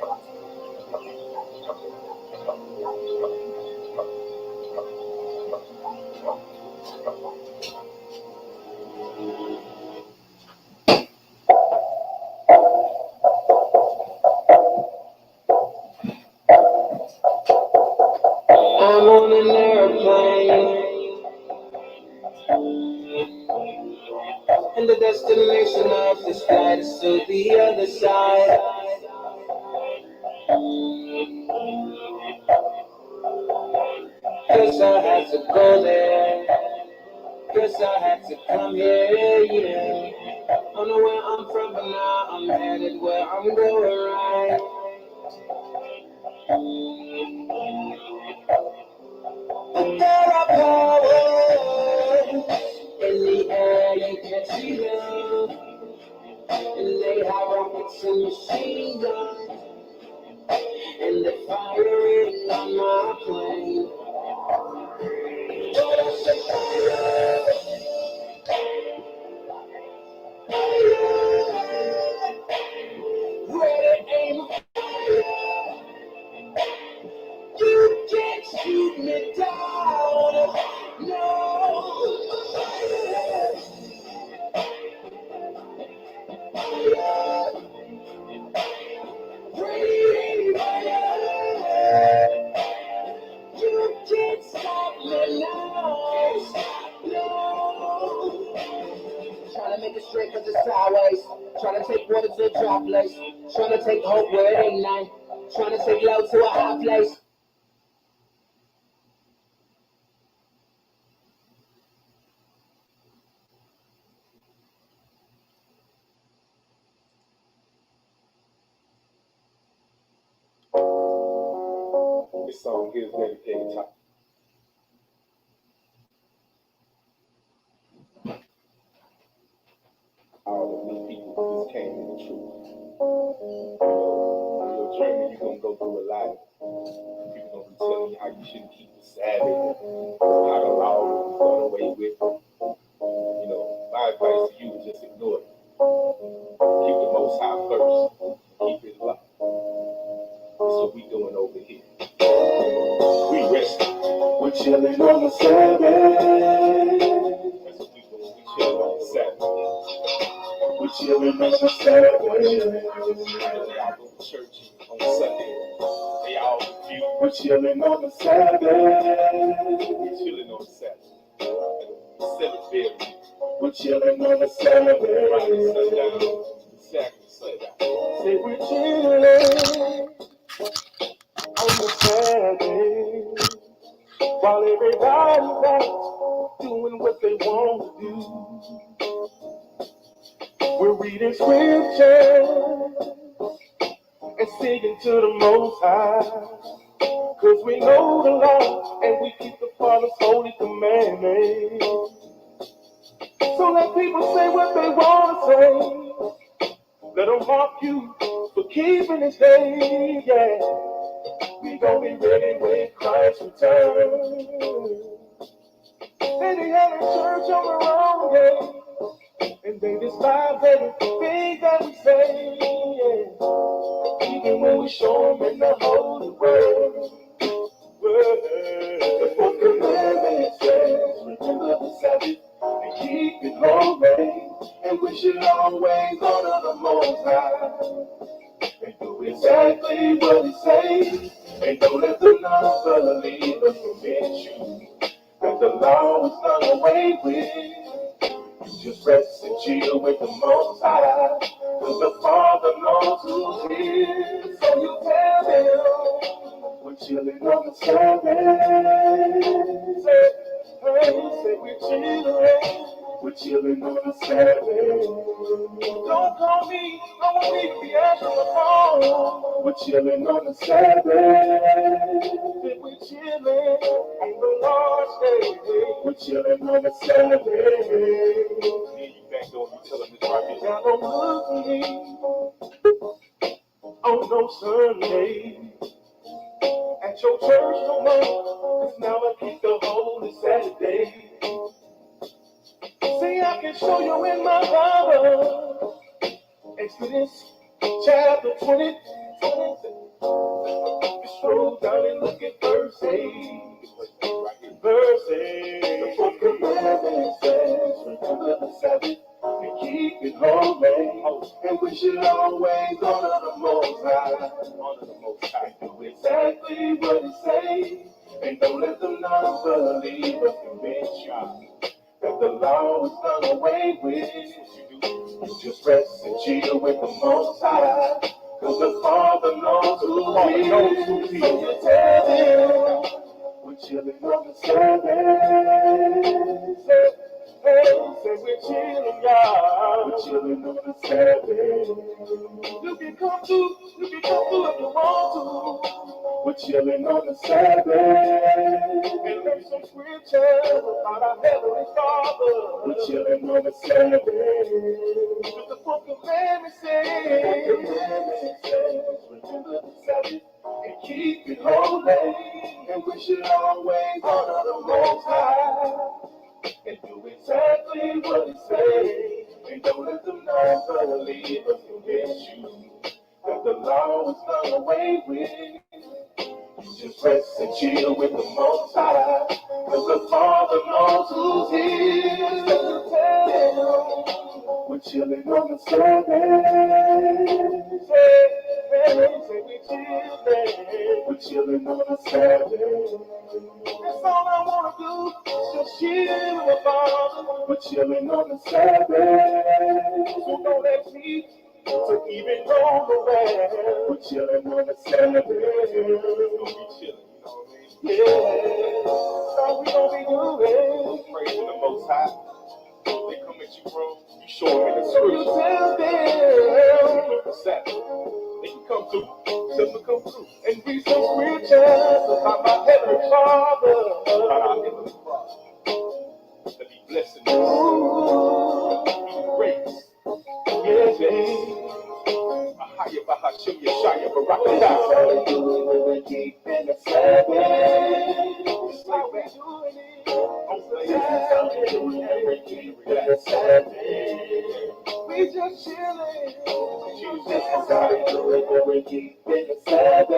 I'm on an airplane, and the destination of this flight is to the other side. Guess I had to go there, guess I had to come here, yeah. I don't know where I'm from, but now I'm headed where I'm going right. But there are powers in the air, you can't see them. And they have rockets and machine guns, and they're firing on my plane. But I said, fire, ready, aim, you can't shoot me down, no. Ready, fire, you can't stop me now, no. Trying to make it straight cause it's sideways. Trying to take water to a dry place. Trying to take hope where it ain't none. Trying to take love to a high place. This song here is dedicated to all of these people who just came in the truth. On your journey, you're gonna go through a lot. People gonna be telling you how you shouldn't keep the Sabbath, how the law was done away with. You know, my advice to you is just ignore it. Keep the Most High first. Keep His law. That's what we doing over here. We resting. We're chilling on the Sabbath. That's what we doing. We chilling on the Sabbath. We're chilling on the Sabbath. They all go to church on Sunday. They all confused. We're chilling on the Sabbath. We're chilling on the Sabbath. Celebrate. We're chilling on the Sabbath. Friday sundown. Saturday sundown. Say we're chilling on the Sabbath. While everybody's out doing what they want to do. We're reading scripture and singing to the Most High. Cause we know the law and we keep the Father's holy commandments. So let people say what they want to say. Let them mock you for keeping His day, yeah. We gon' be ready when Christ returns. They be having church on the wrong day, and they despise everything that we say, yeah. Even when we show them in the holy word. The fourth commandment says, remember the Sabbath and keep it holy, and we should always honor the Most High and do exactly what He says. And don't let the non-believers convince you that the law is done away with. You just rest and chill with the Most High, cause the Father knows who's here. So you tell them, we're chilling on the Sabbath. Say we're chilling. We're chilling on the Sabbath. Don't call me, I won't even be answering the phone. We're chilling on the Sabbath. We're chilling on the Lord's day. We're chilling on the Sabbath. Then you back door, you tell them this right here. Now don't look at me on no Sunday at your church no more. 'Cause now I keep the holy Saturday. See, I can show you in my Bible, Exodus chapter 20, Stroll down and look at verse 8. Verse 8. The fourth commandment says, remember the Sabbath and keep it holy. And we should always honor the Most High. Honor the Most High. Do exactly what He say. And don't let the non-believers convince you that the law is done away with. You just rest and chill with the Most High. Cause the Father knows who He is. So you tell Him we're chilling on the Sabbath. Say we're chilling, y'all. We're chilling on the Sabbath. You can come through if you want to. We're chilling on the Sabbath. And learn some scriptures about our Heavenly Father. We're chilling on the Sabbath. With the fourth commandment says, remember the Sabbath and keep it holy. And we should always honor the Most High. And do exactly what He say. And don't let them non-believers convince you that the law is done away with. You just rest and chill with the Most High. Cause the Father knows who's here. So tell Him we're chilling on the Sabbath. Say we're chilling. We're chilling on the Sabbath. That's all I wanna do, just chill with Father. We're chilling on the Sabbath. So don't ask me to even go nowhere. We're chilling on the Sabbath. We're gonna be chilling, you know what I mean? Yeah, that's all we gonna be doing. Praising the Most High. They come at you, bro. You show them in the scripture. So you tell them the Sabbath. They can come through. Tell them to come through. And read some scriptures about my Heavenly Father. About our Heavenly Father. That He blessing us. That He grace. Yes, yes. Ahaya Bahashim Yeshaya Barakatah. We keep in the Sabbath. That's how we doing it. We just chillin'. This is how we do it when we keep in the Sabbath.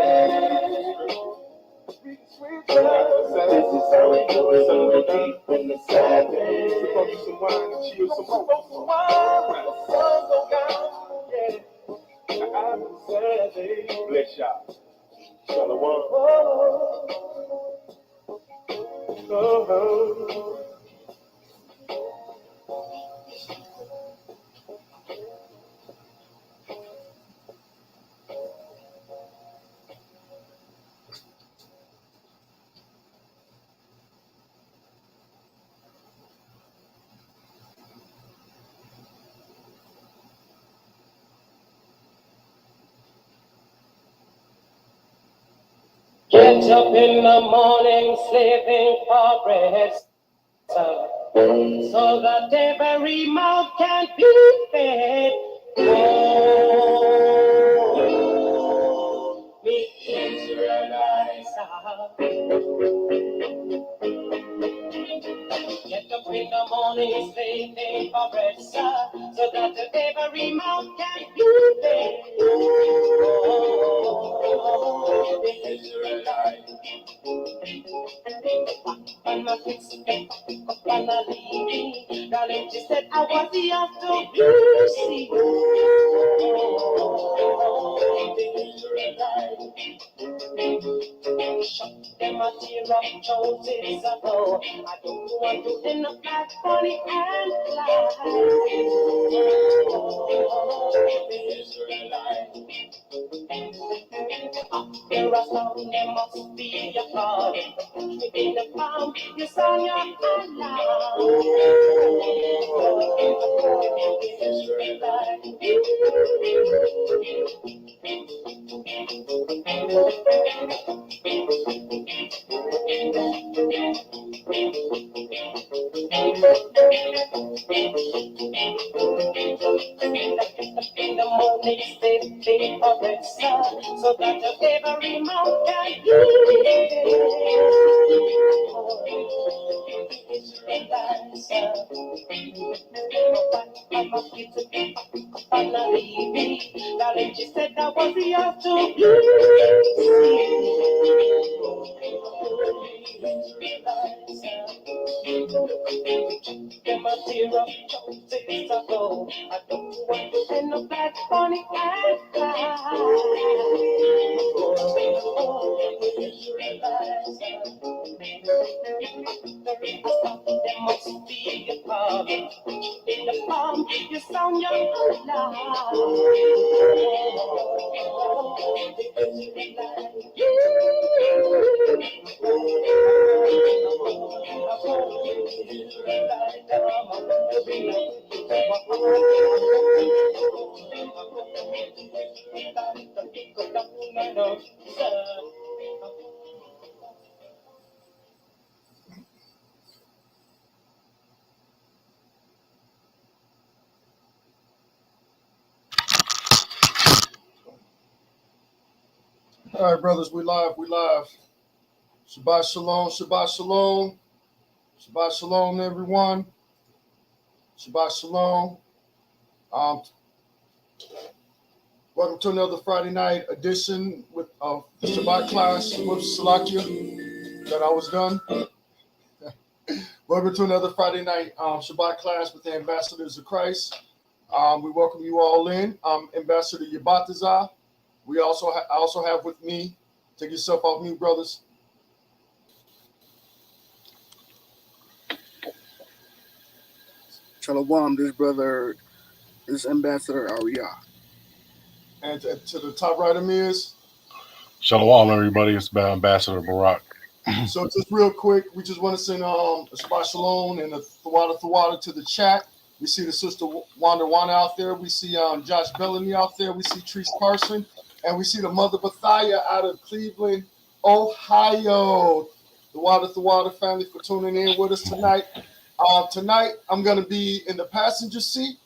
This is how we do it when we keep in the Sabbath. We're gonna use some wine and chill some more. Some wine when the sun go down. Yeah, I'm the Sabbath. Bless y'all. Shalom. Oh. Get up in the morning, slaving for bread, so that every mouth can be fed. Oh, me Israelites, get up in the morning, slaving for bread, so that every mouth can be fed. Oh, me Israelites. And my kids up and I leave. Darling, she said I was the after beauty. Shut them a tear up choices ago. I don't want to end up like Bonnie and Clyde. There are some, there must be a God. In the palm, you saw your Allah. In the morning, safety oppressor, so that every mouth can Israelites, I'm a kid to be on a baby. Darling, she said that was the earth to them a tear up choices ago. I don't want to end up like Bonnie and Clyde. There must be a problem in the palm. You sound young loud. All right, brothers, we live. Shabbat shalom, Shabbat shalom, Shabbat shalom, everyone. Shabbat shalom. Welcome to another Friday night edition with the Shabbat class with Salakia that I was done. Welcome to another Friday night Shabbat class with the ambassadors of Christ. We welcome you all in. Ambassador Yabatazah. I also have with me. Take yourself off mute, brothers. Shalom, this brother is Ambassador Ariyah. And to the top right of me is Shalom, everybody. It's Ambassador Barak. So just real quick, we just want to send a Shabbat Shalom and a Thawada to the chat. We see the sister Wanda out there. We see Josh Bellamy out there. We see Treese Carson. And we see the mother Bathaya out of Cleveland, Ohio. The Thawada family for tuning in with us tonight. Tonight, I'm going to be in the passenger seat.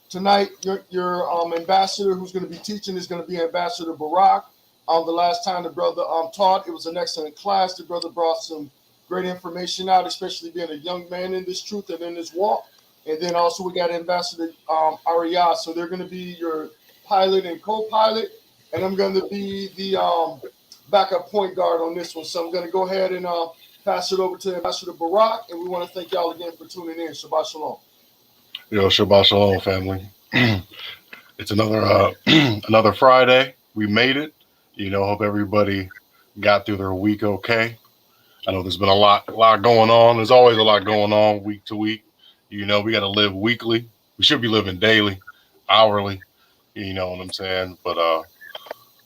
Tonight, your ambassador who's going to be teaching is going to be Ambassador Barak. The last time the brother taught, it was an excellent class. The brother brought some great information out, especially being a young man in this truth and in this walk. And then also we got Ambassador Ariyah. So they're going to be your pilot and co-pilot. And I'm going to be the backup point guard on this one. So I'm going to go ahead and pass it over to Ambassador Barak. And we want to thank y'all again for tuning in. Shabbat Shalom. Yo, Shabbat Shalom, family. It's another Friday. We made it. Hope everybody got through their week okay. I know there's been a lot going on. There's always a lot going on week to week. We got to live weekly. We should be living daily, hourly. You know what I'm saying? But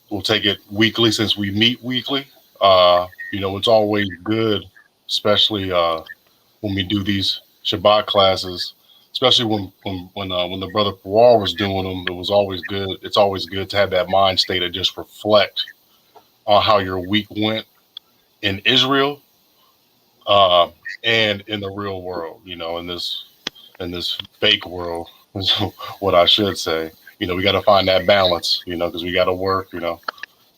we'll take it weekly since we meet weekly. It's always good, especially when we do these Shabbat classes, especially when the brother Parwar was doing them. It was always good. It's always good to have that mind state to just reflect on how your week went in Israel and in the real world. In this fake world is what I should say. We got to find that balance. Because we got to work. We got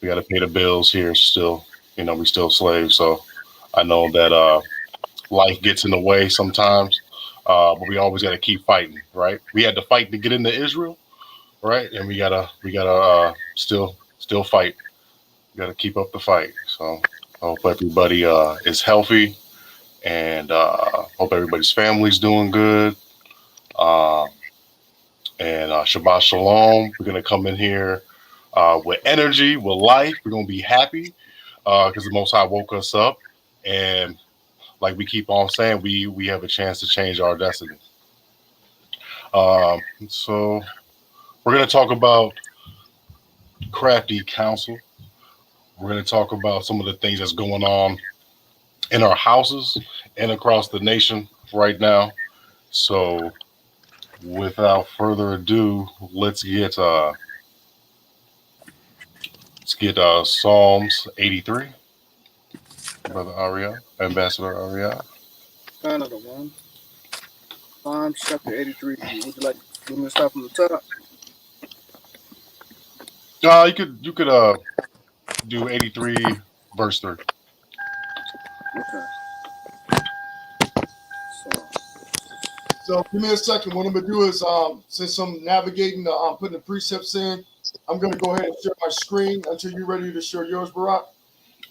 to pay the bills here. Still, we still slaves. So I know that life gets in the way sometimes. But we always got to keep fighting, right? We had to fight to get into Israel, right? And we gotta still fight. We gotta keep up the fight. So I hope everybody is healthy, and hope everybody's family's doing good. And Shabbat Shalom. We're gonna come in here with energy, with life. We're gonna be happy because the Most High woke us up, and like we keep on saying, we have a chance to change our destiny. So we're going to talk about Crafty Council. We're going to talk about some of the things that's going on in our houses and across the nation right now. So without further ado, let's get Psalms 83. Brother Ariyah, Ambassador Ariyah. Another one. Psalms chapter 83. Would you like me to start from the top? You could do 83 verse 3. Okay. So So give me a second. What I'm gonna do is, since I'm navigating, putting the precepts in, I'm gonna go ahead and share my screen until you're ready to share yours, Barack.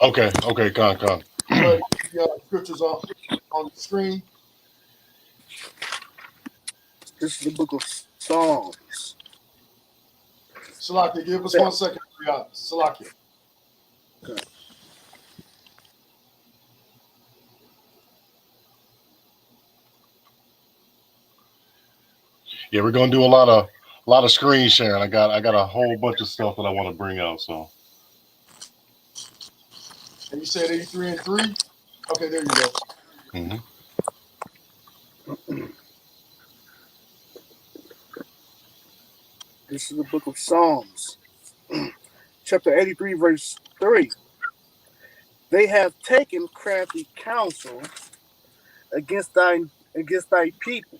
Okay, con. Go ahead, get the scriptures on the screen. this is the book of Psalms. Salakia, give us Yeah. 1 second. Salakia. Okay. Yeah, we're gonna do a lot of screen sharing. I got a whole bunch of stuff that I want to bring out. So And you said 83 and 3. Okay, there you go. mhm. This is the book of Psalms, chapter 83, verse 3. They have taken crafty counsel against thy people,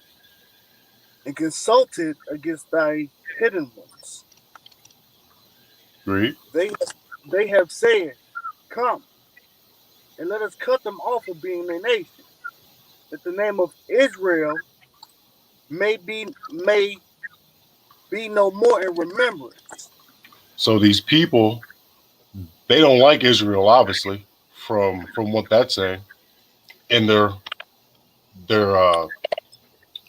and consulted against thy hidden ones. Read. They have said, come, and let us cut them off of being a nation, that the name of Israel may be no more in remembrance. So these people, they don't like Israel, obviously, from what that's saying, and they're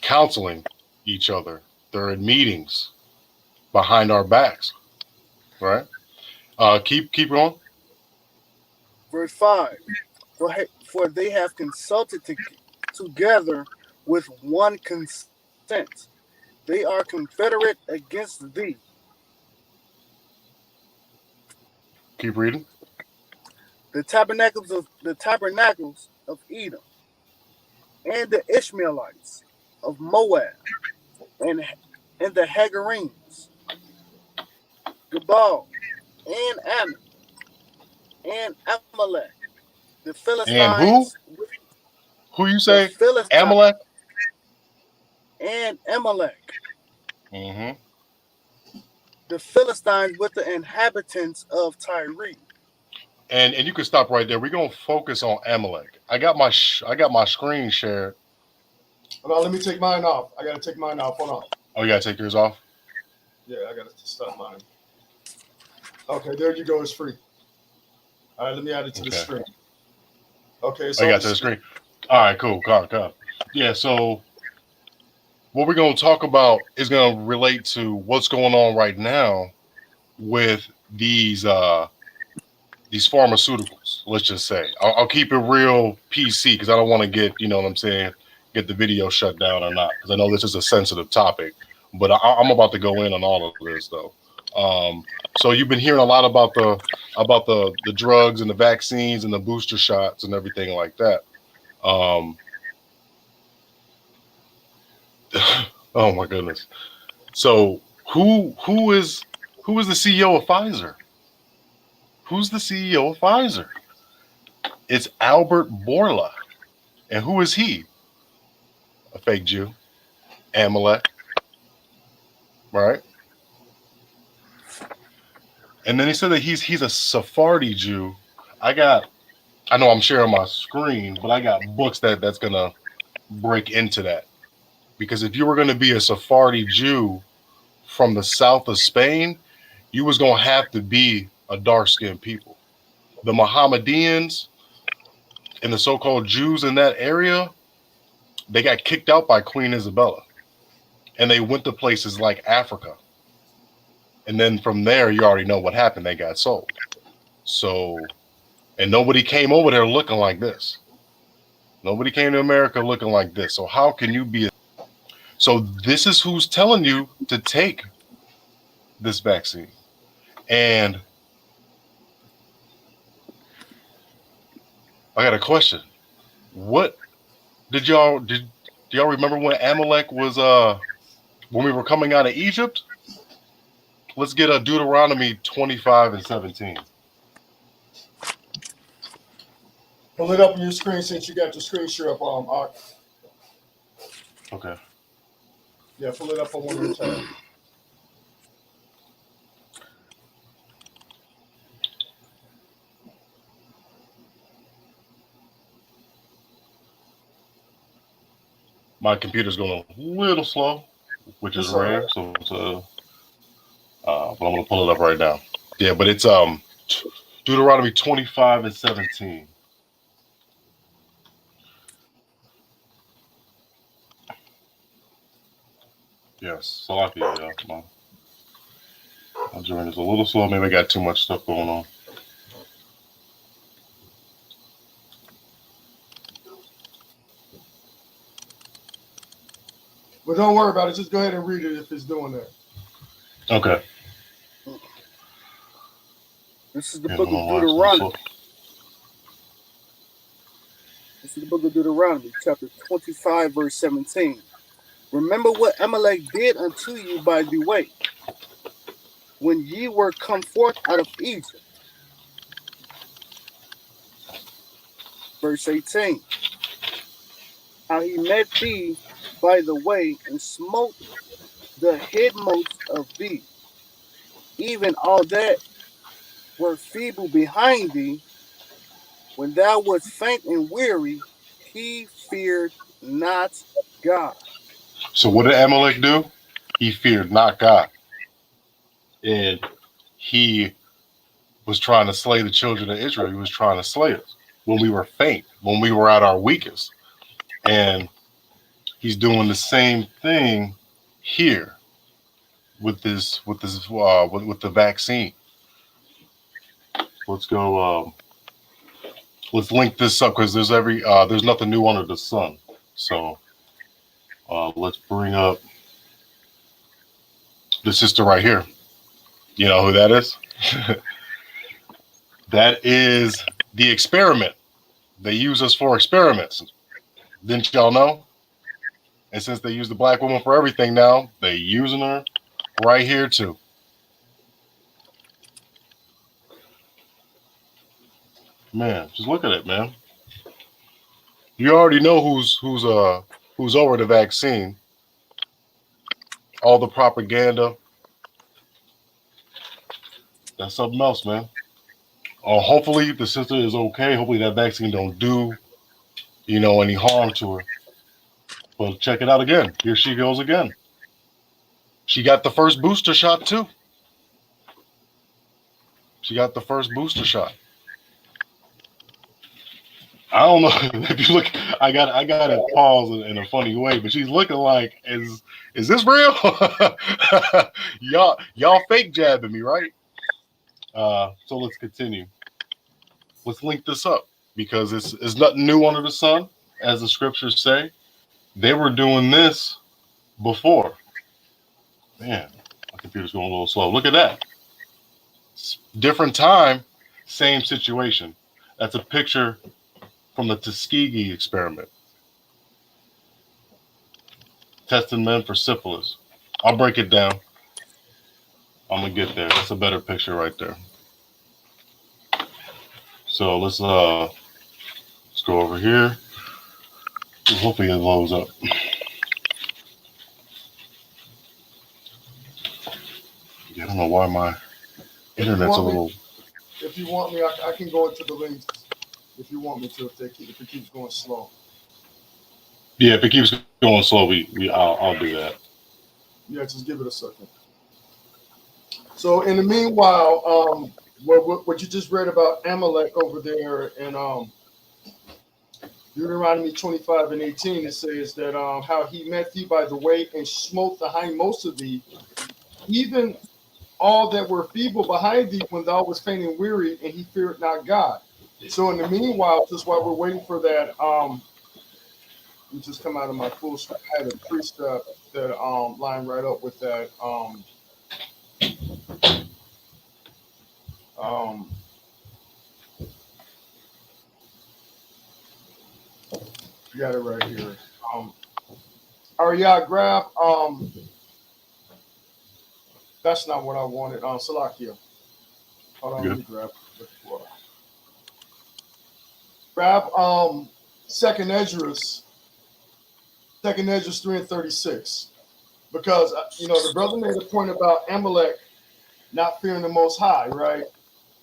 counseling each other. They're in meetings behind our backs, right? Keep going. Verse 5. For they have consulted together with one consent. They are confederate against thee. Keep reading. The tabernacles of Edom, and the Ishmaelites of Moab, and the Hagarenes, Gebal, and Ammon, and Amalek, the And who? Philistines, Who you the say? Philistines, Amalek. and Amalek, hmm the Philistines with the inhabitants of Tyre. And you can stop right there. We're gonna focus on Amalek. I got my screen shared. Hold on, let me take mine off. I gotta take mine off. Hold on. Oh, you gotta take yours off. Yeah, I gotta stop mine. Okay, there you go. It's free. All right, let me add it to the Okay. screen. Okay, it's Oh, you on got the to the screen. screen. All right, cool. Come. Yeah. So what we're gonna talk about is gonna relate to what's going on right now with these pharmaceuticals. Let's just say I'll keep it real PC because I don't want to get, you know what I'm saying, get the video shut down or not, because I know this is a sensitive topic. But I'm about to go in on all of this though. So you've been hearing a lot about the drugs and the vaccines and the booster shots and everything like that. Um, oh my goodness. So who is the CEO of Pfizer? Who's the CEO of Pfizer? It's Albert Bourla. And who is he? A fake Jew. Amalek, right? And then he said that he's a Sephardi Jew. I know I'm sharing my screen, but I got books that's gonna break into that. Because if you were gonna be a Sephardi Jew from the south of Spain, you was gonna have to be a dark skinned people. The Mohammedans and the so-called Jews in that area, they got kicked out by Queen Isabella. And they went to places like Africa. And then from there, you already know what happened. They got sold. So, and nobody came over there looking like this. Nobody came to America looking like this. So how can you be? So this is who's telling you to take this vaccine. And I got a question. What did y'all remember when Amalek was when we were coming out of Egypt? Let's get a Deuteronomy 25 and 17. Pull it up on your screen since you got your screen share up. Art. Okay. Yeah, pull it up on one of your tabs. My computer's going a little slow, which is It's all rare. right. So but I'm gonna pull it up right now. Yeah, but it's Deuteronomy 25 and 17. Yes, Salakia, yeah. My joint is a little slow. Maybe I got too much stuff going on. But don't worry about it. Just go ahead and read it if it's doing that. Okay. This is the Yeah, I book don't know of why it's so slow. Deuteronomy. This is the book of Deuteronomy, chapter 25, verse 17. Remember what Amalek did unto you by the way, when ye were come forth out of Egypt. Verse 18. How he met thee by the way and smote the headmost of thee, even all that were feeble behind thee. When thou wast faint and weary, he feared not God. So what did Amalek do? He feared not God, and he was trying to slay the children of Israel. He was trying to slay us when we were faint, when we were at our weakest, and he's doing the same thing here with the vaccine. Let's go. Let's link this up because there's nothing new under the sun. So let's bring up the sister right here. You know who that is? That is the experiment. They use us for experiments. Didn't y'all know? And since they use the black woman for everything now, they using her right here too. Man, just look at it, man. You already know who's over the vaccine. All the propaganda. That's something else, man. Hopefully the sister is okay. Hopefully that vaccine don't do, any harm to her. But check it out again. Here she goes again. She got the first booster shot too. She got the first booster shot. I don't know if you look. I got it paused in a funny way, but she's looking like, is this real? y'all fake jabbing me, right? So let's continue. Let's link this up because it's nothing new under the sun, as the scriptures say. They were doing this before. Man, my computer's going a little slow. Look at that. Different time, same situation. That's a picture from the Tuskegee experiment. Testing men for syphilis. I'll break it down. I'm gonna get there. That's a better picture right there. So let's go over here. Hopefully it loads up. Yeah, I don't know why my internet's a little. If you want me, I can go into the links if you want me to. If it keeps going slow. Yeah, if it keeps going slow, I'll do that. Yeah, just give it a second. So in the meanwhile, what you just read about Amalek over there in Deuteronomy 25 and 18, it says that how he met thee by the way and smote the hindmost of thee, even all that were feeble behind thee when thou was faint and weary, and he feared not God. So in the meanwhile, just while we're waiting for that, we just come out of my full screen. I had a precept that line right up with that. Got it right here. Arya, grab. That's not what I wanted. Salakia. Hold on, let me grab it. Grab Second Esdras 3 and 36. Because the brother made a point about Amalek not fearing the Most High, right?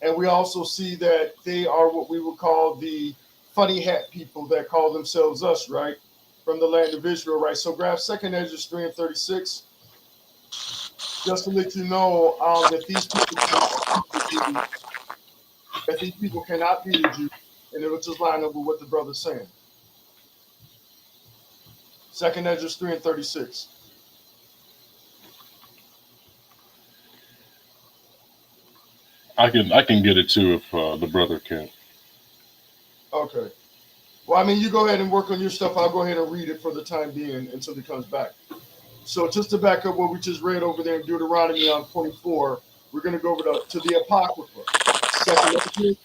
And we also see that they are what we would call the funny hat people that call themselves us, right? from the land of Israel, right? So grab 2nd Ezra 3 and 36, just to let you know that these people cannot be the Jews, and it'll just line up with what the brother's saying. 2nd Ezra 3 and 36. I can get it too if the brother can. Okay. Well, I mean, you go ahead and work on your stuff. I'll go ahead and read it for the time being until he comes back. So just to back up what we just read over there in Deuteronomy on 24, we're going to go over to the Apocrypha. 2nd Ezra,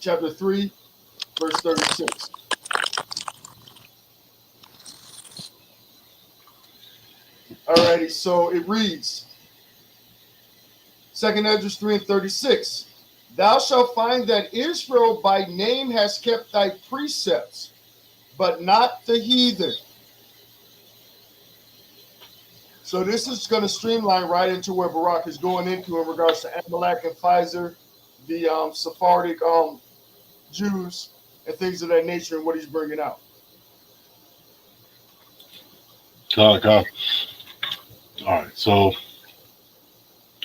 chapter 3, verse 36. Alrighty, so it reads, 2nd Ezra 3 and 36. Thou shalt find that Israel by name has kept thy precepts, but not the heathen. So this is going to streamline right into where Barak is going into in regards to Amalek and Pfizer, the Sephardic Jews, and things of that nature, and what he's bringing out. Okay. All right, so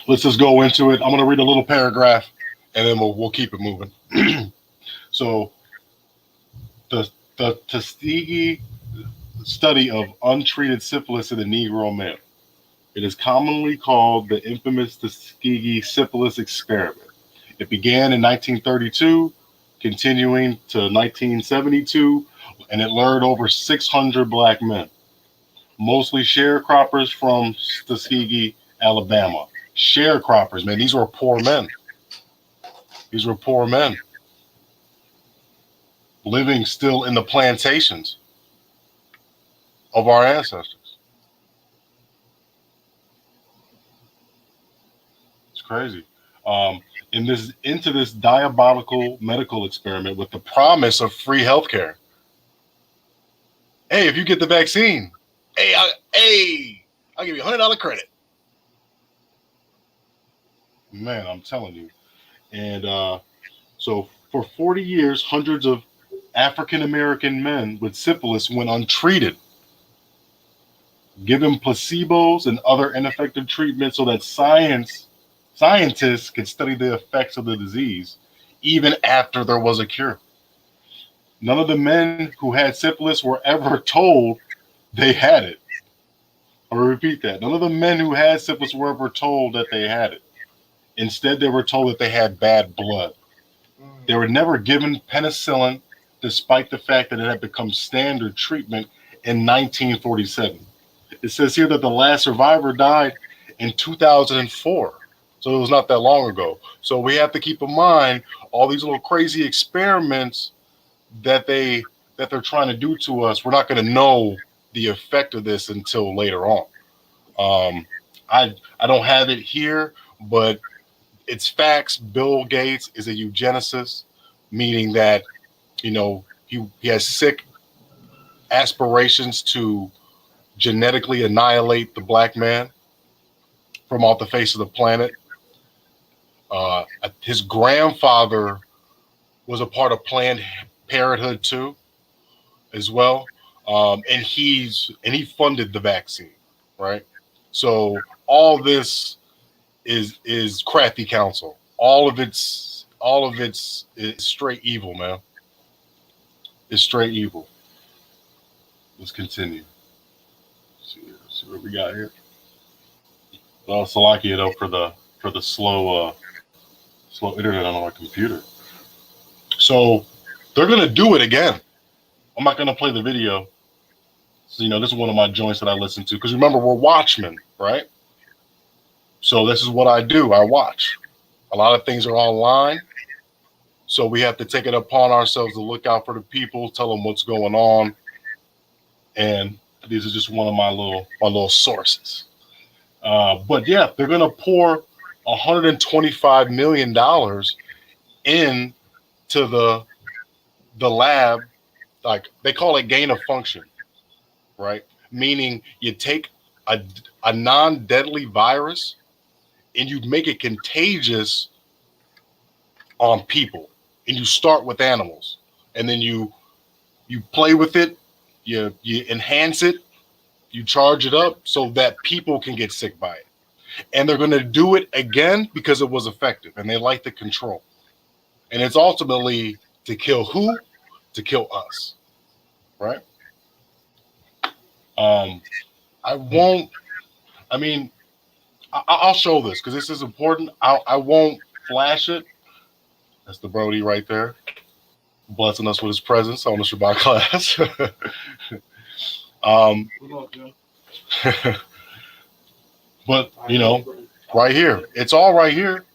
let's just go into it. I'm going to read a little paragraph, and then we'll keep it moving. So the Tuskegee study of untreated syphilis in the Negro male. It is commonly called the infamous Tuskegee syphilis experiment. It began in 1932, continuing to 1972, and it lured over 600 black men, mostly sharecroppers from Tuskegee, Alabama. Sharecroppers, man, these were poor men. These were poor men living still in the plantations of our ancestors. It's crazy. Into this diabolical medical experiment with the promise of free healthcare. Hey, if you get the vaccine, I'll give you $100 credit. Man, I'm telling you. And so for 40 years, hundreds of African-American men with syphilis went untreated, given placebos and other ineffective treatments so that scientists could study the effects of the disease even after there was a cure. None of the men who had syphilis were ever told they had it. I'll repeat that. None of the men who had syphilis were ever told that they had it. Instead, they were told that they had bad blood. They were never given penicillin, despite the fact that it had become standard treatment in 1947. It says here that the last survivor died in 2004. So it was not that long ago. So we have to keep in mind all these little crazy experiments that they're trying to do to us. We're not going to know the effect of this until later on. I don't have it here, but it's facts. Bill Gates is a eugenicist, meaning that, you know, he has sick aspirations to genetically annihilate the black man from off the face of the planet. His grandfather was a part of Planned Parenthood too, as well, and he funded the vaccine, right? So all this is Crafty Council. All of it's is straight evil, man. It's straight evil. Let's continue. See what we got here. Well, Salakia though for the slow internet on my computer. So they're gonna do it again. I'm not gonna play the video. So, you know, this is one of my joints that I listen to because remember we're watchmen, right? So this is what I do. I watch. A lot of things are online, so we have to take it upon ourselves to look out for the people, tell them what's going on, and these are just one of my little sources. But yeah, they're gonna pour $125 million into the lab, like they call it gain of function, right? Meaning you take a non-deadly virus and you make it contagious on people, and you start with animals, and then you play with it, you enhance it, you charge it up so that people can get sick by it. And they're going to do it again because it was effective and they like the control. And it's ultimately to kill who? To kill us, right? I'll show this because this is important. I won't flash it. That's the Brody right there, blessing us with his presence on the Shabbat class. But, right here. It's all right here.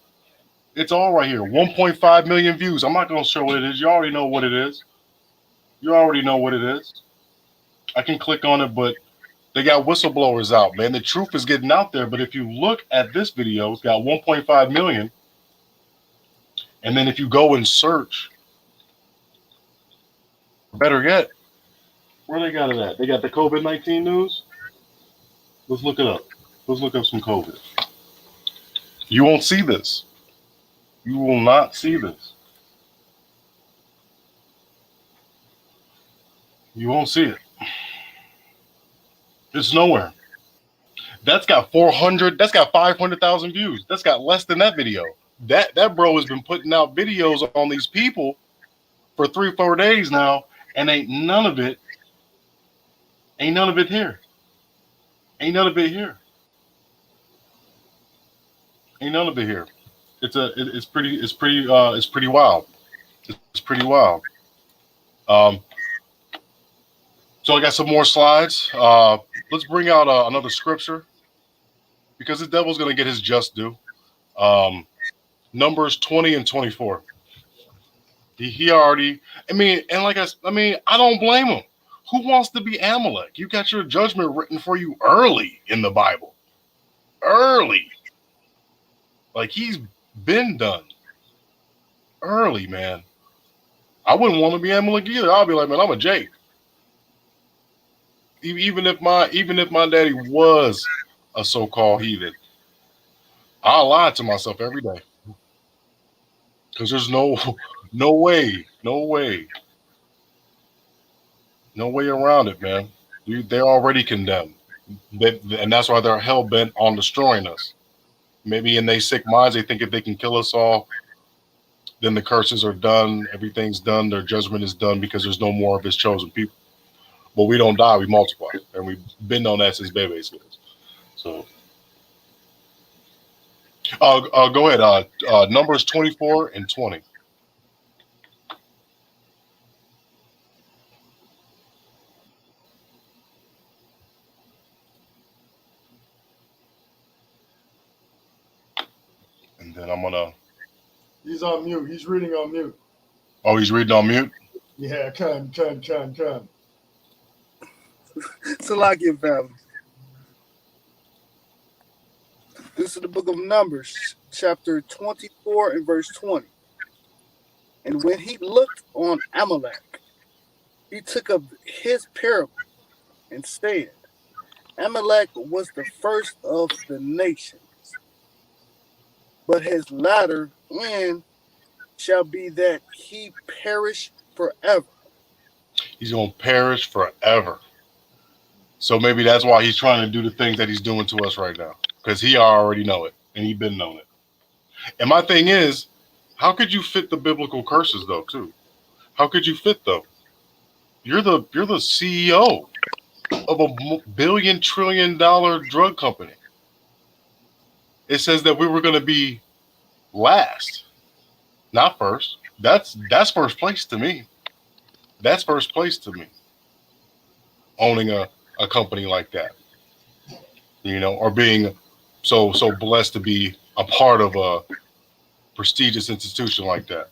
It's all right here. 1.5 million views. I'm not going to show what it is. You already know what it is. You already know what it is. I can click on it, but they got whistleblowers out, man. The truth is getting out there. But if you look at this video, it's got 1.5 million. And then if you go and search, better yet, where they got it at? They got the COVID-19 news? Let's look it up. Let's look up some COVID. You won't see this. You will not see this. You won't see it. It's nowhere. That's got 400, that's got 500,000 views. That's got less than that video. That bro has been putting out videos on these people for 3-4 days now, and ain't none of it here. Ain't none of it here. Ain't none of it here. It's pretty wild. It's pretty wild. So I got some more slides. Let's bring out another scripture because the devil's going to get his just due. Numbers 20 and 24. He already, I don't blame him. Who wants to be Amalek? You got your judgment written for you early in the Bible. Early. Like he's been done. Early, man. I wouldn't want to be Amalek either. I'll be like, man, I'm a Jake. Even if my daddy was a so-called heathen, I lie to myself every day. Because there's no way around it, man. They're already condemned. And that's why they're hell-bent on destroying us. Maybe in their sick minds, they think if they can kill us all, then the curses are done, everything's done, their judgment is done because there's no more of his chosen people. But we don't die, we multiply. And we've been on that since baby skills. So go ahead. Numbers 24 and 20. And then I'm gonna. He's on mute. He's reading on mute. Oh, he's reading on mute? Yeah, come. Salakia family. This is the book of Numbers, chapter 24 and verse 20. And when he looked on Amalek, he took up his parable and said, Amalek was the first of the nations, but his latter end shall be that he perish forever. He's going to perish forever. So maybe that's why he's trying to do the things that he's doing to us right now. Because he already know it. And he's been knowing it. And my thing is, how could you fit the biblical curses though, too? How could you fit though? You're the CEO of a $1 billion trillion drug company. It says that we were going to be last, not first. That's first place to me. That's first place to me. Owning a company like that, or being so blessed to be a part of a prestigious institution like that.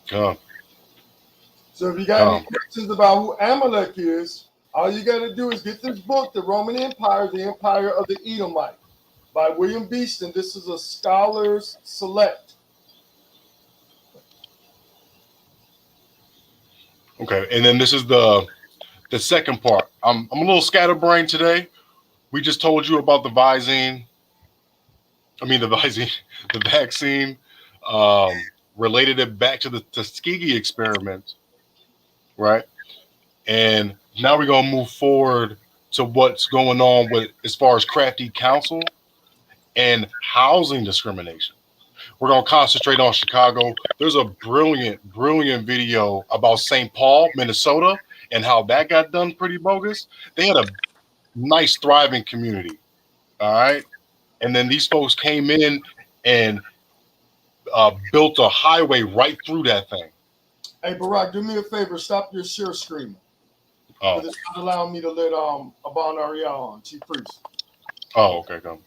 Come. So if you got any questions about who Amalek is, all you got to do is get this book, The Roman Empire, The Empire of the Edomite, by William Beeston. This is a Scholar's Select. Okay, and then this is the second part. I'm a little scatterbrained today. We just told you about the vaccine. related it back to the Tuskegee experiment, right? And now we're gonna move forward to what's going on with as far as Crafty Council and housing discrimination. We're gonna concentrate on Chicago. There's a brilliant video about St. Paul, Minnesota, and how that got done pretty bogus. They had a nice, thriving community. All right. And then these folks came in and built a highway right through that thing. Hey, Barack, do me a favor. Stop your share screen. Oh. It's not allowing me to let Abon Ariel on, Chief Priest. Oh, okay, come.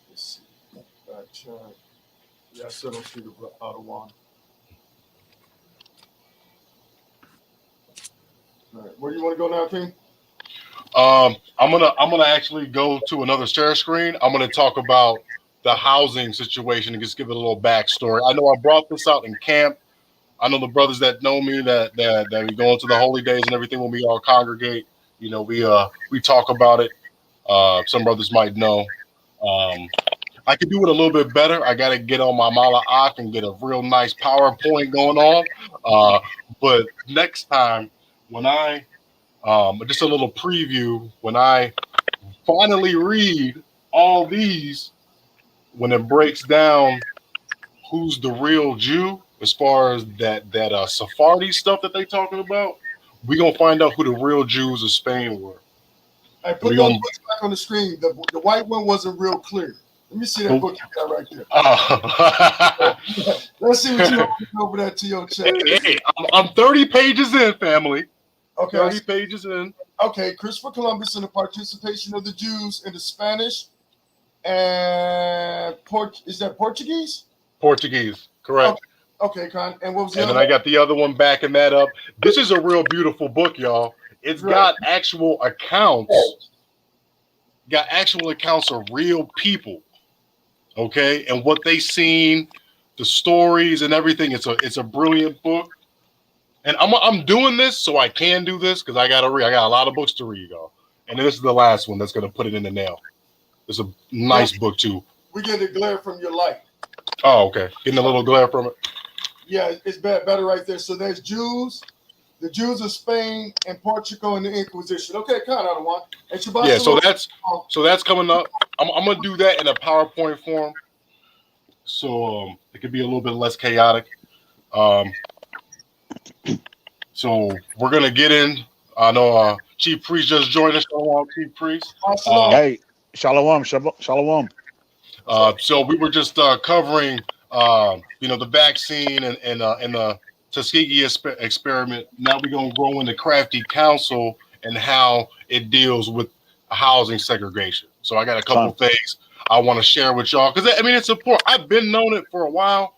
Let's see. Back check. Yeah, I still don't see the out of one. All right, where do you want to go now, King? I'm gonna actually go to another share screen. I'm gonna talk about the housing situation and just give it a little backstory. I know I brought this out in camp. I know the brothers that know me that we go into the holy days and everything when we all congregate. You know, we talk about it. Some brothers might know. I could do it a little bit better. I got to get on my Mala Ak and get a real nice PowerPoint going on. But next time, when I just a little preview, when I finally read all these, when it breaks down who's the real Jew as far as that Sephardi stuff that they talking about, we gonna find out who the real Jews of Spain were. I put those books back on the screen. The white one wasn't real clear. Let me see that book you got right there. Let's see what you have over there to your chat. Hey, I'm 30 pages in, family. Okay, 30 pages in. Okay, Christopher Columbus and the participation of the Jews in the Spanish and is that Portuguese? Portuguese, correct. Okay, Con. And what was the and other? then I got the other one backing that up. This is a real beautiful book, y'all. It's got actual accounts. Got actual accounts of real people. Okay, and what they seen, the stories and everything. It's a brilliant book. And I'm doing this so I can do this because I got a lot of books to read, y'all. And this is the last one that's gonna put it in the nail. It's a nice book too. We get the glare from your light. Oh, okay. Getting a little glare from it. Yeah, it's better right there. So there's Jews, the Jews of Spain and Portugal and the Inquisition. Okay, kind of one. Yeah, so that's coming up. I'm gonna do that in a PowerPoint form, so it could be a little bit less chaotic. So we're gonna get in. I know Chief Priest just joined us. Chief Priest. Hey, shalom, shalom. So we were just covering, the vaccine and the Tuskegee experiment. Now we're gonna go into Crafty Council and how it deals with housing segregation. So I got a couple things I want to share with y'all because it's important. I've been knowing it for a while,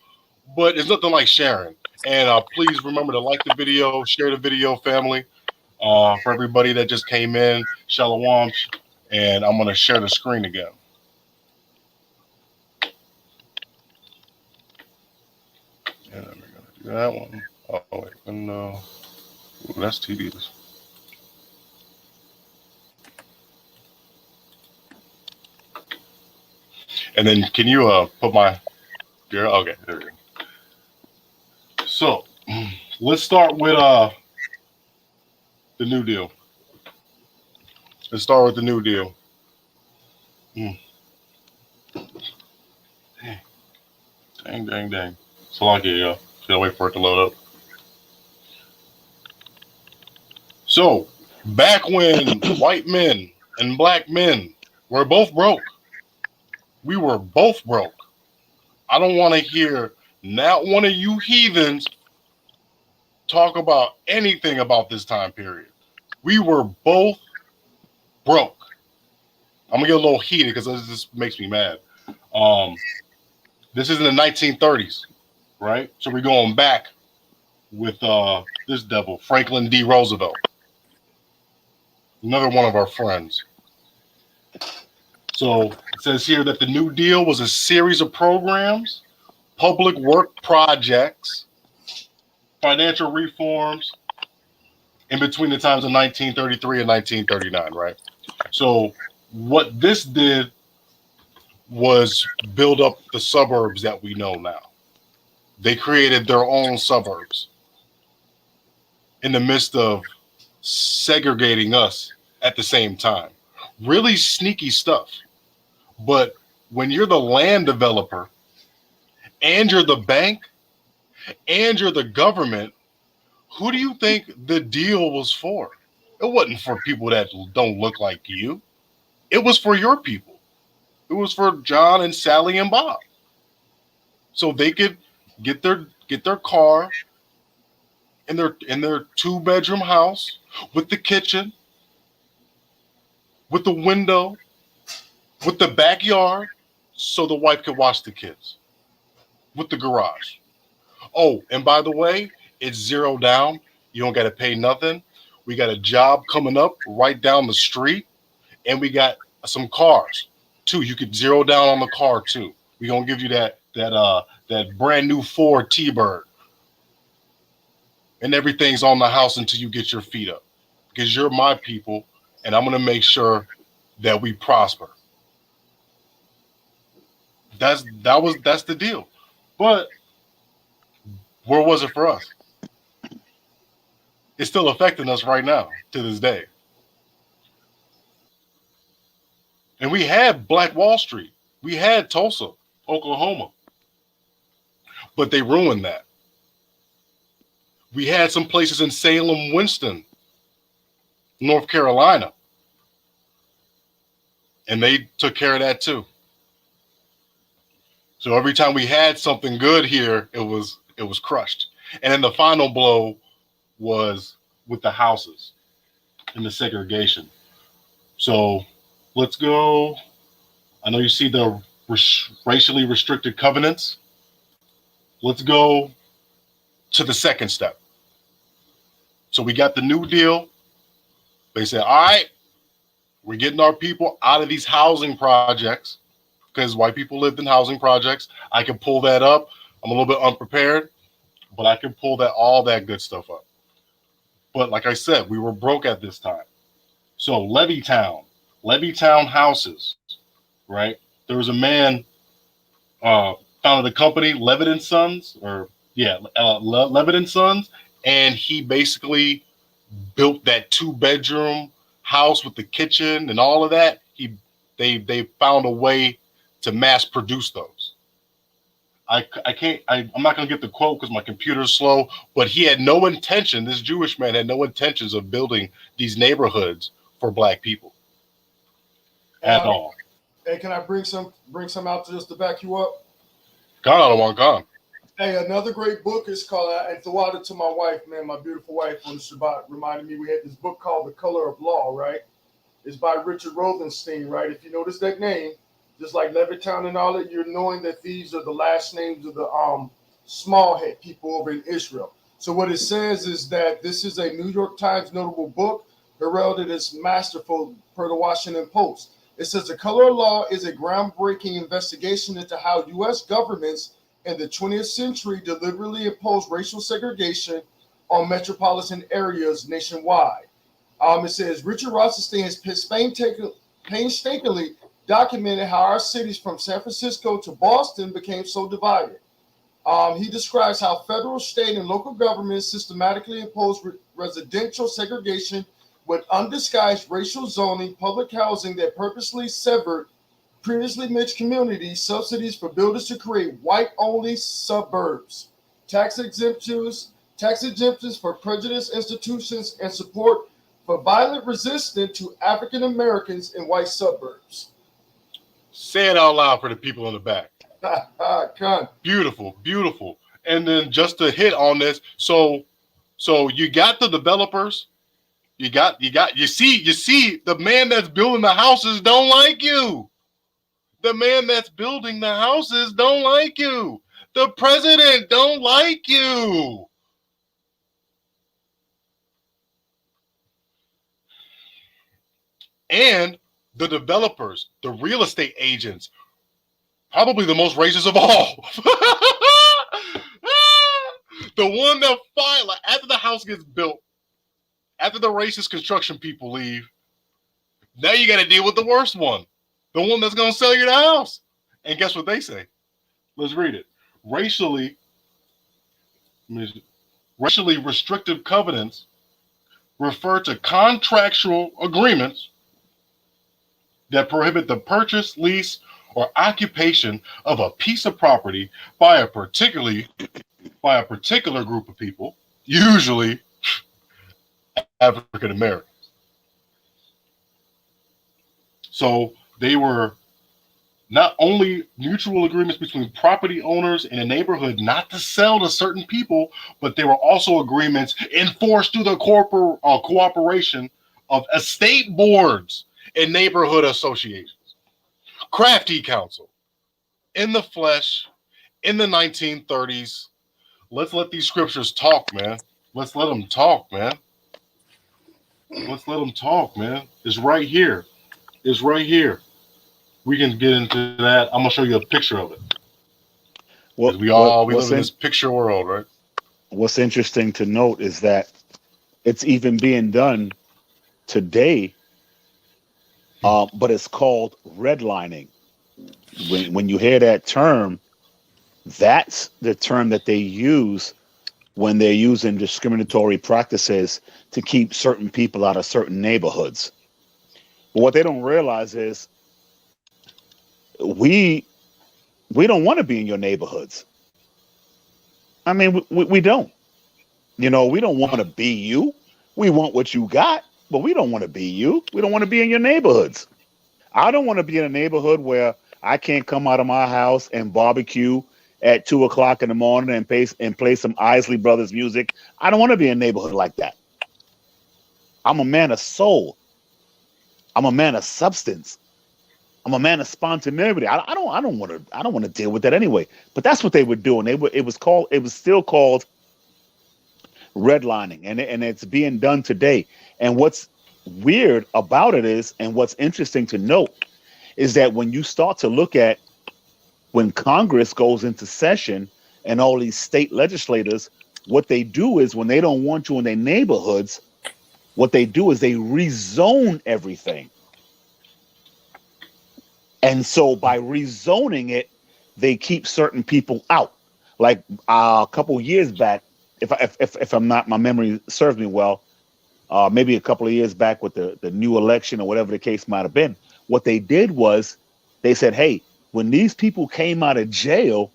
but it's nothing like sharing. And please remember to like the video, share the video, family. For everybody that just came in, shalom, and I'm gonna share the screen again. And then we're gonna do that one. Oh wait, no, that's tedious. And then can you put my okay, there we go. So let's start with the New Deal. Let's start with the New Deal. Dang. So lucky, y'all. Gotta wait for it to load up. So back when white men and black men were both broke, we were both broke. I don't want to hear not one of you heathens talk about anything about this time period. We were both broke. I'm gonna get a little heated because this makes me mad. This is in the 1930s, right? So we're going back with this devil, Franklin D. Roosevelt, another one of our friends. So it says here that the New Deal was a series of programs, public work projects, financial reforms, in between the times of 1933 and 1939, right? So what this did was build up the suburbs that we know now. They created their own suburbs in the midst of segregating us at the same time. Really sneaky stuff. But when you're the land developer and you're the bank and you're the government, who do you think the deal was for? It wasn't for people that don't look like you. It was for your people. It was for John and Sally and Bob. So they could get their car in their 2-bedroom house with the kitchen, with the window, with the backyard, so the wife could watch the kids, with the garage. Oh, and by the way, it's zero down. You don't got to pay nothing. We got a job coming up right down the street, and we got some cars too. You could zero down on the car too. We gonna give you that brand new Ford T-Bird, and everything's on the house until you get your feet up, because you're my people, and I'm gonna make sure that we prosper. That's the deal. But where was it for us? It's still affecting us right now to this day. And we had Black Wall Street. We had Tulsa, Oklahoma. But they ruined that. We had some places in Salem, Winston, North Carolina. And they took care of that too. So every time we had something good here, it was crushed. And then the final blow was with the houses and the segregation. So let's go. I know you see the racially restricted covenants. Let's go to the second step. So we got the New Deal. They said, all right, we're getting our people out of these housing projects, because white people lived in housing projects. I can pull that up. I'm a little bit unprepared, but I can pull all that good stuff up. But like I said, we were broke at this time. So Levittown houses, right? There was a man founded a company, Levitt and Sons, Levitt and Sons, and he basically built that 2-bedroom house with the kitchen and all of that. They found a way to mass produce those. I'm not going to get the quote because my computer's slow, but he had no intention, this Jewish man had no intentions of building these neighborhoods for black people at all. Hey, can I bring some out just to back you up? Come. Hey, another great book is called, and Thawada to my wife, man, my beautiful wife on the Shabbat, reminded me we had this book called The Color of Law, right? It's by Richard Rothenstein, right? If you notice that name, just like Levittown and all that, you're knowing that these are the last names of the small head people over in Israel. So what it says is that this is a New York Times notable book, heralded as masterful per the Washington Post. It says The Color of Law is a groundbreaking investigation into how U.S. governments in the 20th century deliberately imposed racial segregation on metropolitan areas nationwide. It says Richard Rothenstein has painstakingly documented how our cities from San Francisco to Boston became so divided. He describes how federal, state, and local governments systematically imposed residential segregation with undisguised racial zoning, public housing that purposely severed previously mixed communities, subsidies for builders to create white-only suburbs, tax exemptions for prejudiced institutions, and support for violent resistance to African Americans in white suburbs. Say it out loud for the people in the back. Beautiful. And then just to hit on this, so you got the developers, you see the man that's building the houses don't like you. The man that's building the houses don't like you. The president don't like you. And the developers, the real estate agents, probably the most racist of all. The one that after the house gets built, After the racist construction people leave, now you got to deal with the worst one, the one that's going to sell you the house. And guess what they say? Let's read it. Racially restrictive covenants refer to contractual agreements that prohibit the purchase, lease, or occupation of a piece of property by a particular group of people, usually African Americans. So they were not only mutual agreements between property owners in a neighborhood not to sell to certain people, but they were also agreements enforced through the cooperation of estate boards and neighborhood associations. Crafty Council, in the flesh, in the 1930s. Let's let these scriptures talk, man. Let's let them talk, man. Let's let them talk, man. It's right here. It's right here. We can get into that. I'm gonna show you a picture of it. What, We what live in this picture world, right? what's interesting to note is that it's even being done today, but it's called redlining. When you hear that term, that's the term that they use when they're using discriminatory practices to keep certain people out of certain neighborhoods. But what they don't realize is we don't want to be in your neighborhoods. I mean, we don't. You know, we don't want to be you. We want what you got, but we don't want to be you. We don't want to be in your neighborhoods. I don't want to be in a neighborhood where I can't come out of my house and barbecue at 2:00 in the morning and play some Isley Brothers music. I don't want to be in a neighborhood like that. I'm a man of soul. I'm a man of substance. I'm a man of spontaneity. I don't want to deal with that anyway. But that's what they were doing. It was still called redlining, and it's being done today. And what's weird about it is, and what's interesting to note, is that when you start to look at when Congress goes into session and all these state legislators, what they do is when they don't want you in their neighborhoods, what they do is they rezone everything. And so by rezoning it, they keep certain people out. Like a couple of years back, if I'm not, my memory serves me well, maybe a couple of years back with the new election or whatever the case might have been, what they did was they said, hey, when these people came out of jail,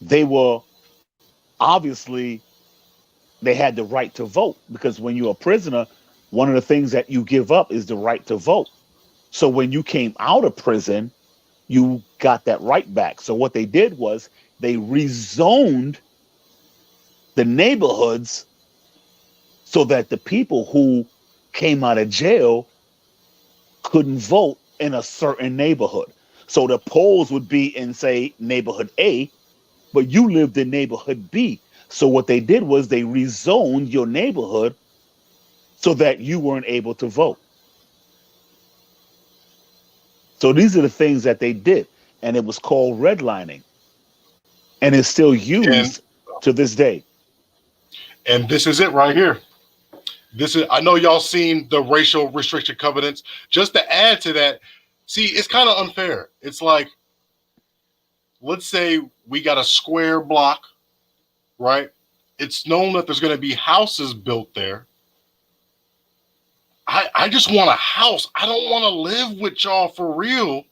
they were obviously, they had the right to vote, because when you're a prisoner, one of the things that you give up is the right to vote. So when you came out of prison, you got that right back. So what they did was they rezoned the neighborhoods so that the people who came out of jail couldn't vote in a certain neighborhood. So the polls would be in, say, neighborhood A, but you lived in neighborhood B. So what they did was they rezoned your neighborhood so that you weren't able to vote. So these are the things that they did, and it was called redlining, and it's still used to this day. And this is it right here. I know y'all seen the racial restriction covenants. Just to add to that, see, it's kind of unfair. It's like, let's say we got a square block, right? It's known that there's going to be houses built there. I just want a house. I don't want to live with y'all for real.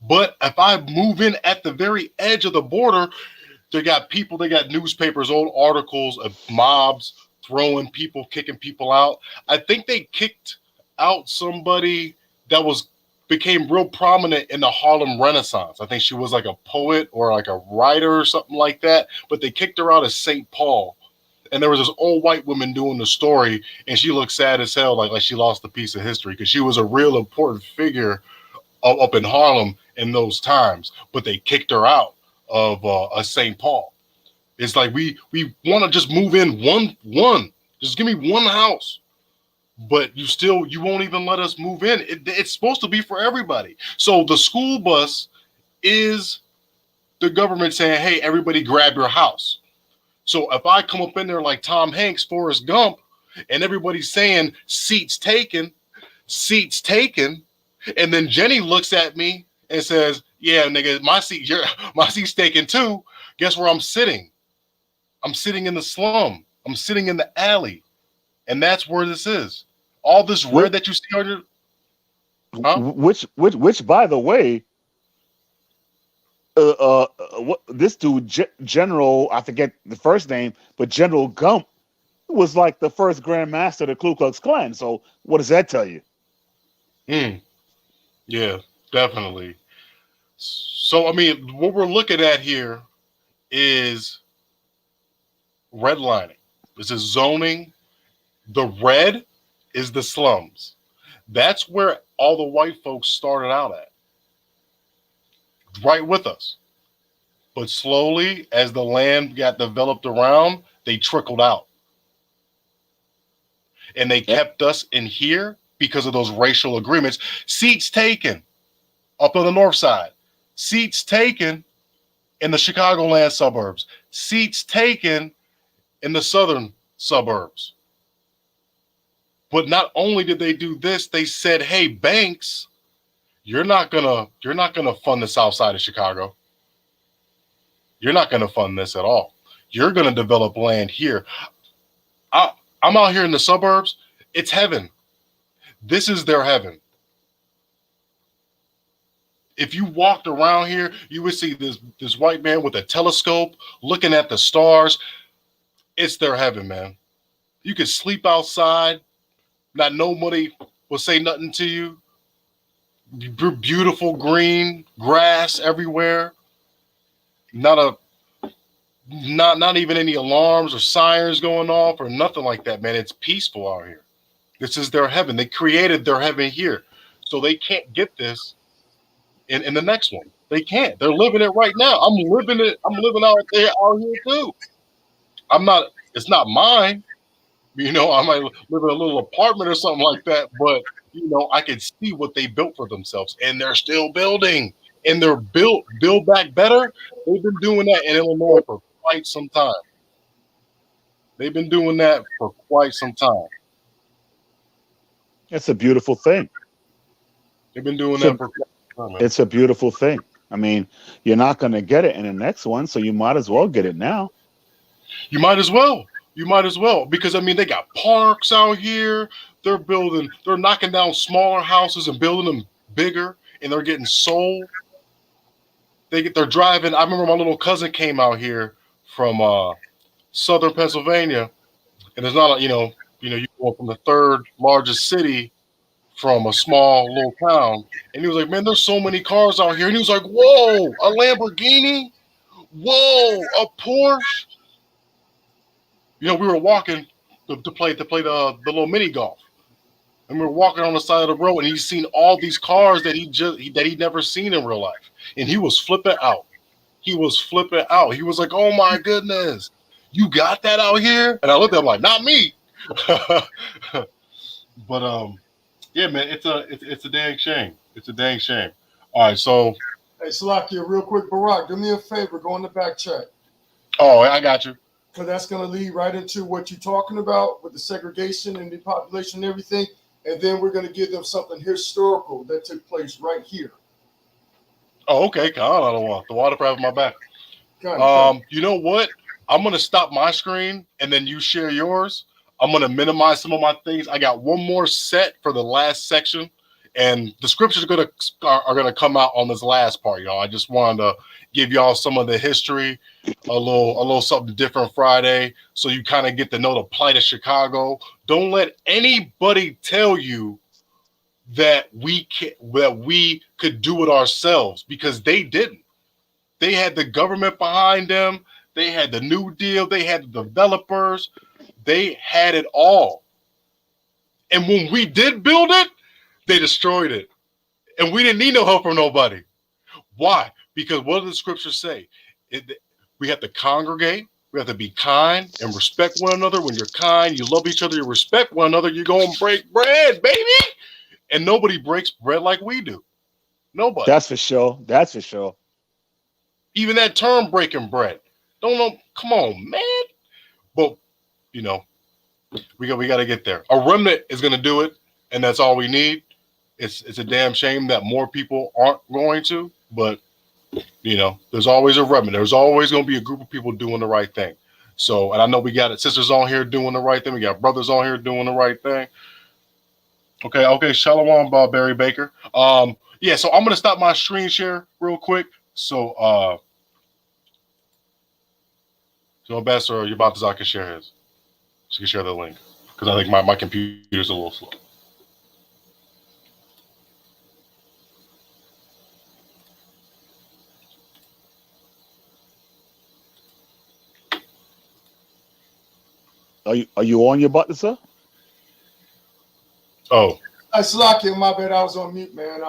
But if I move in at the very edge of the border, they got newspapers, old articles of mobs throwing people, kicking people out. I think they kicked out somebody that became real prominent in the Harlem Renaissance. I think she was like a poet or like a writer or something like that, but they kicked her out of St. Paul. And there was this old white woman doing the story, and she looked sad as hell, like she lost a piece of history, because she was a real important figure up in Harlem in those times. But they kicked her out of St. Paul. It's like we want to just move in one. Just give me one house. But you won't even let us move in. It's supposed to be for everybody. So the school bus is the government saying, hey, everybody grab your house. So if I come up in there like Tom Hanks, Forrest Gump, and everybody's saying seats taken, seats taken. And then Jenny looks at me and says, yeah, nigga, my seat's taken too. Guess where I'm sitting? I'm sitting in the slum. I'm sitting in the alley. And that's where this is. All this red that you see on your, huh? Which by the way, what this dude, General, I forget the first name, but General Gump was like the first Grand Master of the Ku Klux Klan. So what does that tell you? Yeah, definitely. So, I mean, what we're looking at here is redlining. This is zoning. The red is the slums. That's where all the white folks started out at, right with us. But slowly, as the land got developed around, they trickled out. And they kept us in here because of those racial agreements. Seats taken up on the north side. Seats taken in the Chicagoland suburbs. Seats taken in the southern suburbs. But not only did they do this, they said, hey, banks, you're not gonna fund the south side of Chicago. You're not gonna fund this at all. You're gonna develop land here. I'm out here in the suburbs. It's heaven. This is their heaven. If you walked around here, you would see this white man with a telescope looking at the stars. It's their heaven, man. You could sleep outside. Not nobody will say nothing to you. Beautiful green grass everywhere. Not even any alarms or sirens going off or nothing like that, man. It's peaceful out here. This is their heaven. They created their heaven here. So they can't get this in the next one. They can't. They're living it right now. I'm living it. I'm living out here too. It's not mine. You know, I might live in a little apartment or something like that, but you know, I can see what they built for themselves, and they're still building, and they're build back better. They've been doing that in Illinois for quite some time. They've been doing that for quite some time. It's a beautiful thing. They've been doing that for quite some time. It's a beautiful thing. I mean, you're not going to get it in the next one, so you might as well get it now. You might as well. You might as well, because I mean, they got parks out here. They're knocking down smaller houses and building them bigger, and they're getting sold. They're driving. I remember my little cousin came out here from southern Pennsylvania, and there's not you go from the third largest city from a small little town, and he was like, man, there's so many cars out here, and he was like, whoa, a Lamborghini, whoa, a Porsche. You know, we were walking to play the little mini golf, and we were walking on the side of the road, and he's seen all these cars that he'd never seen in real life, and he was flipping out. He was flipping out. He was like, "Oh my goodness, you got that out here?" And I looked at him like, "Not me." But yeah, man, it's a dang shame. It's a dang shame. All right, so hey, Salakia, real quick, Barack, do me a favor, go in the back check. Oh, I got you. Because that's going to lead right into what you're talking about with the segregation and the population and everything. And then we're going to give them something historical that took place right here. Oh, okay. I don't want the watercraft in my back. You know what? I'm going to stop my screen and then you share yours. I'm going to minimize some of my things. I got one more set for the last section, and the scriptures are going to come out on this last part, y'all. I just wanted to give y'all some of the history, a little something different Friday, so you kind of get to know the plight of Chicago. Don't let anybody tell you that we could do it ourselves, because they didn't. They had the government behind them. They had the New Deal. They had the developers. They had it all. And when we did build it, they destroyed it. And we didn't need no help from nobody. Why? Because what do the scriptures say? We have to congregate. We have to be kind and respect one another. When you're kind, you love each other, you respect one another, you're going to break bread, baby. And nobody breaks bread like we do. Nobody. That's for sure. That's for sure. Even that term, breaking bread. Don't know. Come on, man. But, you know, We got to get there. A remnant is going to do it, and that's all we need. It's a damn shame that more people aren't going to, but there's always a remnant. There's always going to be a group of people doing the right thing. So, and I know we got sisters on here doing the right thing. We got brothers on here doing the right thing. Okay. Shalom, Barry Baker. Yeah. So I'm gonna stop my screen share real quick. So Ambassador Yabatazak can share his. She can share the link because I think my computer's a little slow. Are you on your button, sir? Oh. Slakia, my bad. I was on mute, man.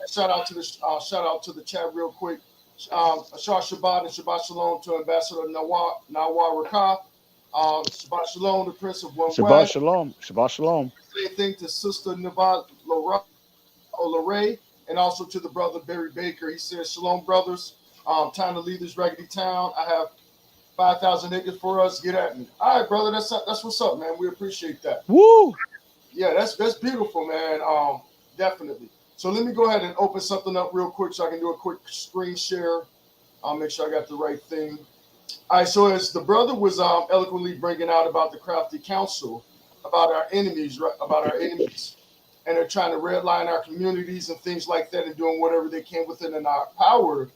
Shout out to the chat real quick. Ashar Shabbat and Shabbat Shalom to Ambassador Nawar Rakah. Shabbat Shalom, the Prince of One Shabbat Way. Shalom. Shabbat Shalom. Same thing to Sister Navat Olaray, and also to the brother Barry Baker. He says, Shalom, brothers. Time to leave this raggedy town. I have 5,000 acres for us. Get at me. All right, brother. That's what's up, man. We appreciate that. Woo! Yeah, that's beautiful, man. Definitely. So let me go ahead and open something up real quick so I can do a quick screen share. I'll make sure I got the right thing. All right, so as the brother was eloquently bringing out about the Crafty Council, about our enemies, and they're trying to redline our communities and things like that, and doing whatever they can within our power,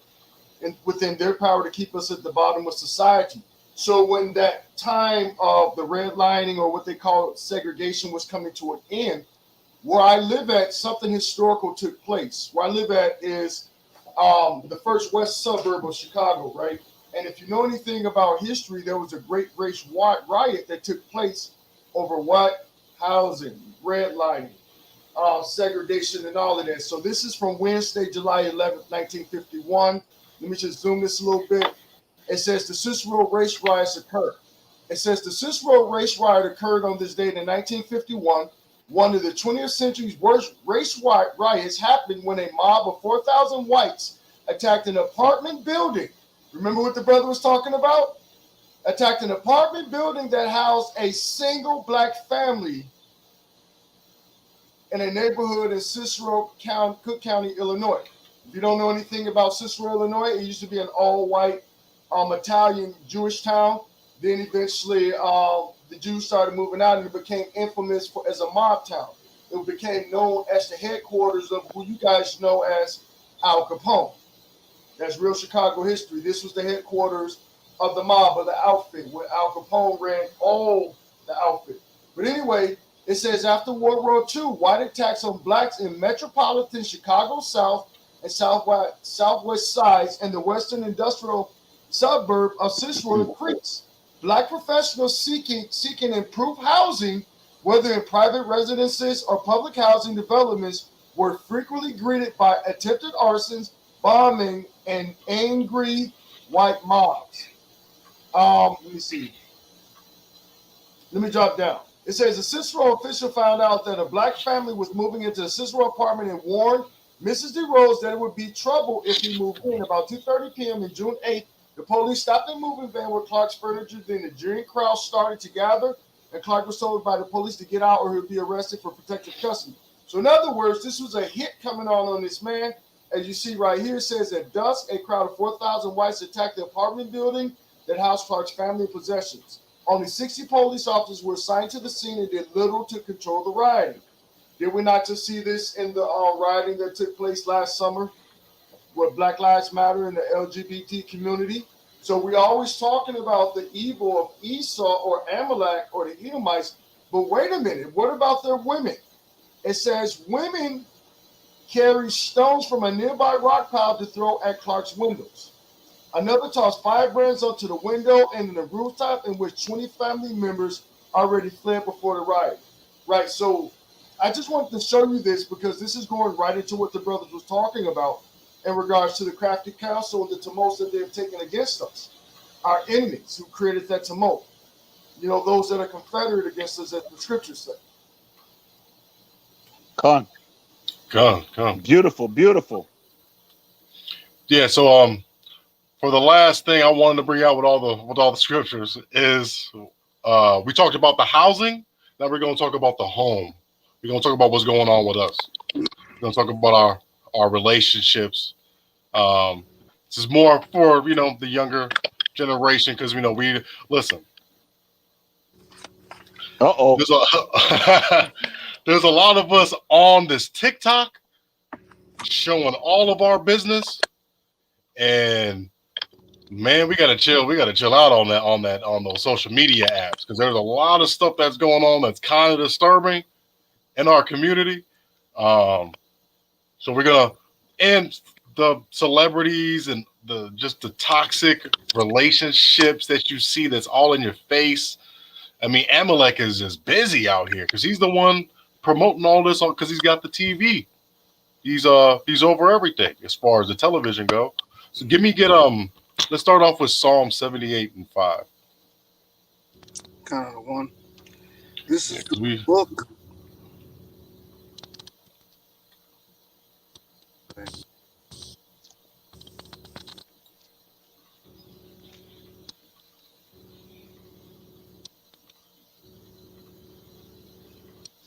and within their power to keep us at the bottom of society. So when that time of the redlining, or what they call segregation, was coming to an end, where I live at, something historical took place. Where I live at is the first west suburb of Chicago, right? And if you know anything about history, there was a great race riot that took place over what? Housing, redlining, segregation, and all of that. So this is from Wednesday, July 11th, 1951. Let me just zoom this a little bit. It says the Cicero race riots occurred. It says the Cicero race riot occurred on this date in 1951. One of the 20th century's worst race riots happened when a mob of 4,000 whites attacked an apartment building. Remember what the brother was talking about? Attacked an apartment building that housed a single black family in a neighborhood in Cicero, Cook County, Illinois. If you don't know anything about Cicero, Illinois, it used to be an all-white Italian Jewish town. Then eventually the Jews started moving out, and it became infamous as a mob town. It became known as the headquarters of who you guys know as Al Capone. That's real Chicago history. This was the headquarters of the mob, of the outfit, where Al Capone ran all the outfit. But anyway, it says after World War II, white attacks on blacks in metropolitan Chicago South and Southwest sides and the western industrial suburb of Cicero increased. Black professionals seeking improved housing, whether in private residences or public housing developments, were frequently greeted by attempted arsons, bombing, and angry white mobs. Let me see. Let me drop down. It says a Cicero official found out that a black family was moving into a Cicero apartment and warned Mrs. DeRose that it would be trouble if he moved in. About 2:30 p.m. on June 8th, the police stopped a moving van with Clark's furniture. Then the jeering crowd started to gather, and Clark was told by the police to get out or he'll be arrested for protective custody. So in other words, this was a hit coming on this man. As you see right here, it says at dusk, a crowd of 4,000 whites attacked the apartment building that housed Clark's family possessions. Only 60 police officers were assigned to the scene and did little to control the rioting. Did we not just see this in the rioting that took place last summer with Black Lives Matter and the LGBT community? So we're always talking about the evil of Esau or Amalek or the Edomites, but wait a minute, what about their women? It says women carry stones from a nearby rock pile to throw at Clark's windows. Another tossed firebrands onto the window and in the rooftop, in which 20 family members already fled before the riot. Right, so I just wanted to show you this because this is going right into what the brothers was talking about in regards to the Crafty Council and the tumult that they have taken against us, our enemies who created that tumult. You know, those that are confederate against us, as the scriptures say. Come. Beautiful, beautiful. Yeah, so for the last thing I wanted to bring out with all the scriptures is We talked about the housing. Now we're going to talk about the home. We're going to talk about what's going on with us. We're going to talk about our relationships. This is more for the younger generation because we listen. Uh-oh. There's a lot of us on this TikTok showing all of our business, and man, we gotta chill. We gotta chill out on those social media apps because there's a lot of stuff that's going on that's kind of disturbing in our community. So we're gonna end the celebrities and the toxic relationships that you see that's all in your face. I mean, Amalek is just busy out here because he's the one promoting all this because he's got the TV. He's over everything as far as the television go. So let's start off with Psalm 78 and 5. Kind of one. This is the book.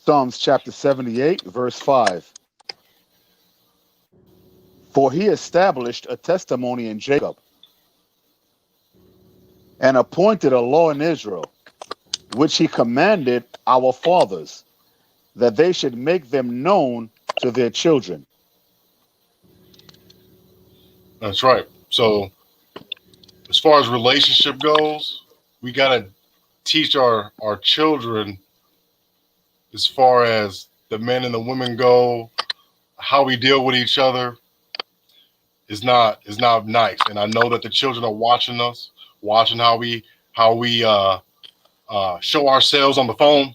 Psalms chapter 78, verse 5. For he established a testimony in Jacob and appointed a law in Israel, which he commanded our fathers, that they should make them known to their children. That's right. So as far as relationship goes, we got to teach our children as far as the men and the women go, how we deal with each other is not nice. And I know that the children are watching us, watching how we show ourselves on the phone,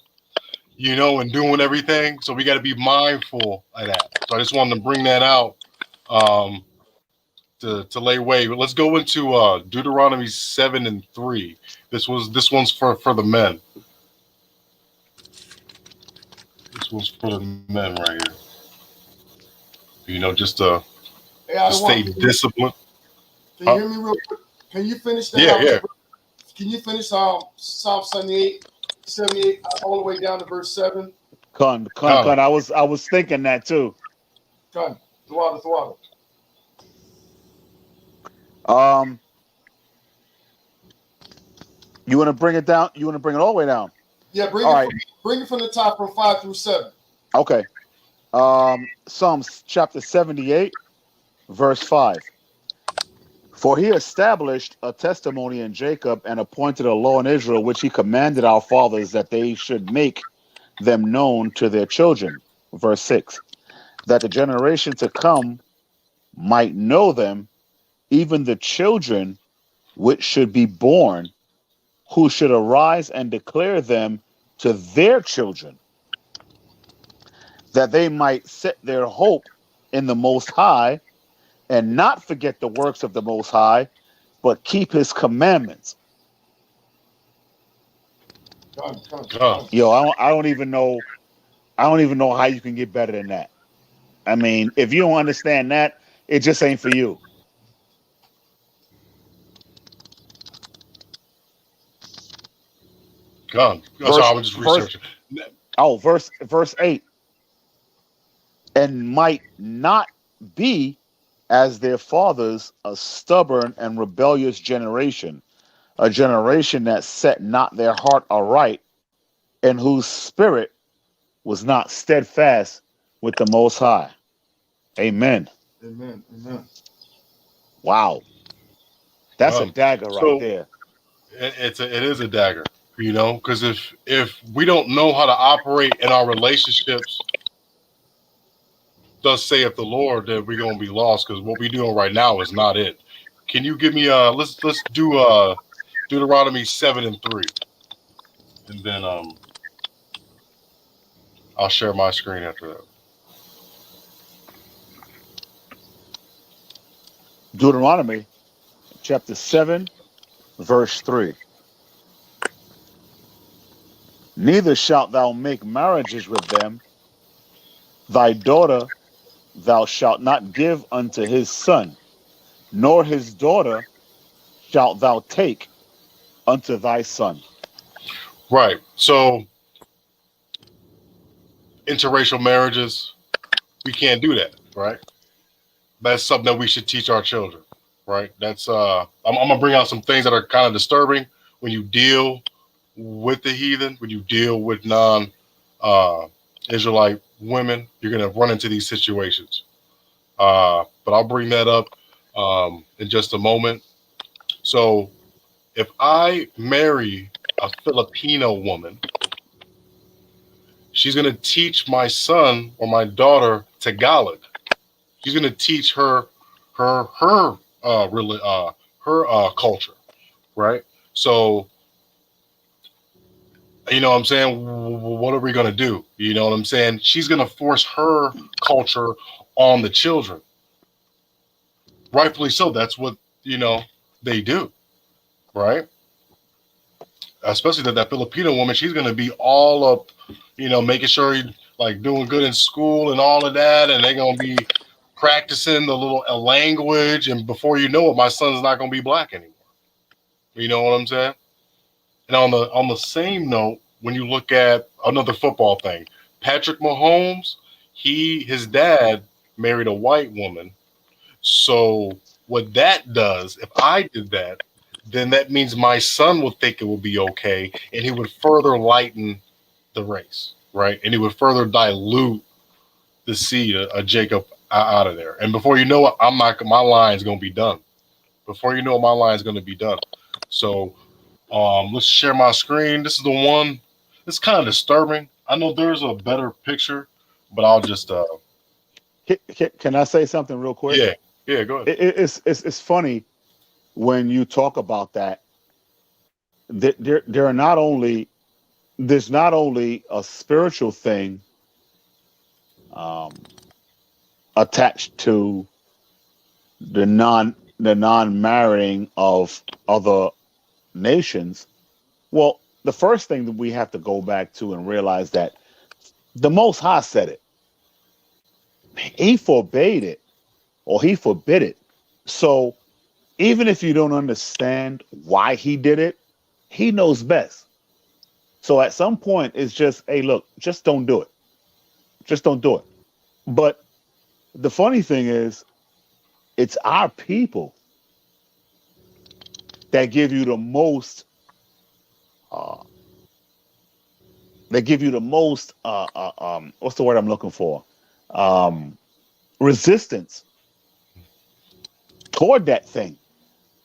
and doing everything. So we got to be mindful of that. So I just wanted to bring that out to lay way. But let's go into Deuteronomy 7 and 3. This one's for the men. This one's for the men right here. Just to stay disciplined. Can you hear me real quick? Can you finish that? Yeah. Can you finish Psalm 78 all the way down to verse 7? Con, I was thinking that too. Con, Thawada. You want to bring it down? You want to bring it all the way down? Yeah, bring it from the top from 5 through 7. Okay. Psalms chapter 78, verse 5. For he established a testimony in Jacob and appointed a law in Israel, which he commanded our fathers that they should make them known to their children. Verse 6. That the generation to come might know them, even the children which should be born, who should arise and declare them to their children, that they might set their hope in the Most High and not forget the works of the Most High, but keep his commandments. Yo, I don't even know how you can get better than that. I mean, if you don't understand that, it just ain't for you. I was just researching. Verse 8. And might not be as their fathers, a stubborn and rebellious generation, a generation that set not their heart aright, and whose spirit was not steadfast with the Most High. Amen. Amen. Wow. That's a dagger right there. It is a dagger, because if we don't know how to operate in our relationships, thus saith the Lord, that we're gonna be lost, because what we're doing right now is not it. Can you give me let's do Deuteronomy 7 and 3, and then I'll share my screen after that. Deuteronomy chapter 7, verse 3. Neither shalt thou make marriages with them. Thy daughter thou shalt not give unto his son, nor his daughter shalt thou take unto thy son. Right. So interracial marriages, we can't do that, right? That's something that we should teach our children, right? That's I'm gonna bring out some things that are kind of disturbing when you deal with the heathen, when you deal with non Israelite women, you're gonna run into these situations. But I'll bring that up in just a moment. So if I marry a Filipino woman, she's gonna teach my son or my daughter Tagalog. She's gonna teach her culture, right? So you know what I'm saying? What are we gonna do? You know what I'm saying? She's gonna force her culture on the children. Rightfully so. That's what you know they do, right? Especially that Filipino woman, she's gonna be all up, making sure he like doing good in school and all of that, and they're gonna be practicing the little language, and before you know it, my son's not gonna be black anymore. You know what I'm saying? And on the same note, when you look at another football thing, Patrick Mahomes, his dad married a white woman. So what that does, if I did that, then that means my son would think it would be okay, and he would further lighten the race, right? And he would further dilute the seed of Jacob out of there. And before you know it, my line's gonna be done. Before you know it, my line's gonna be done. So let's share my screen. This is the one. It's kind of disturbing. I know there's a better picture, but I'll just Can I say something real quick? yeah, go ahead. It's funny when you talk about that. There are not only there's not only a spiritual thing um, attached to the non marrying of other nations. Well, the first thing that we have to go back to and realize that the Most High said it. He forbade it, or he forbid it. So even if you don't understand why he did it, he knows best. So at some point, it's just, hey, look, just don't do it. Just don't do it. But the funny thing is, it's our people that give you the most. Uh, they give you the most. What's the word I'm looking for? Resistance toward that thing.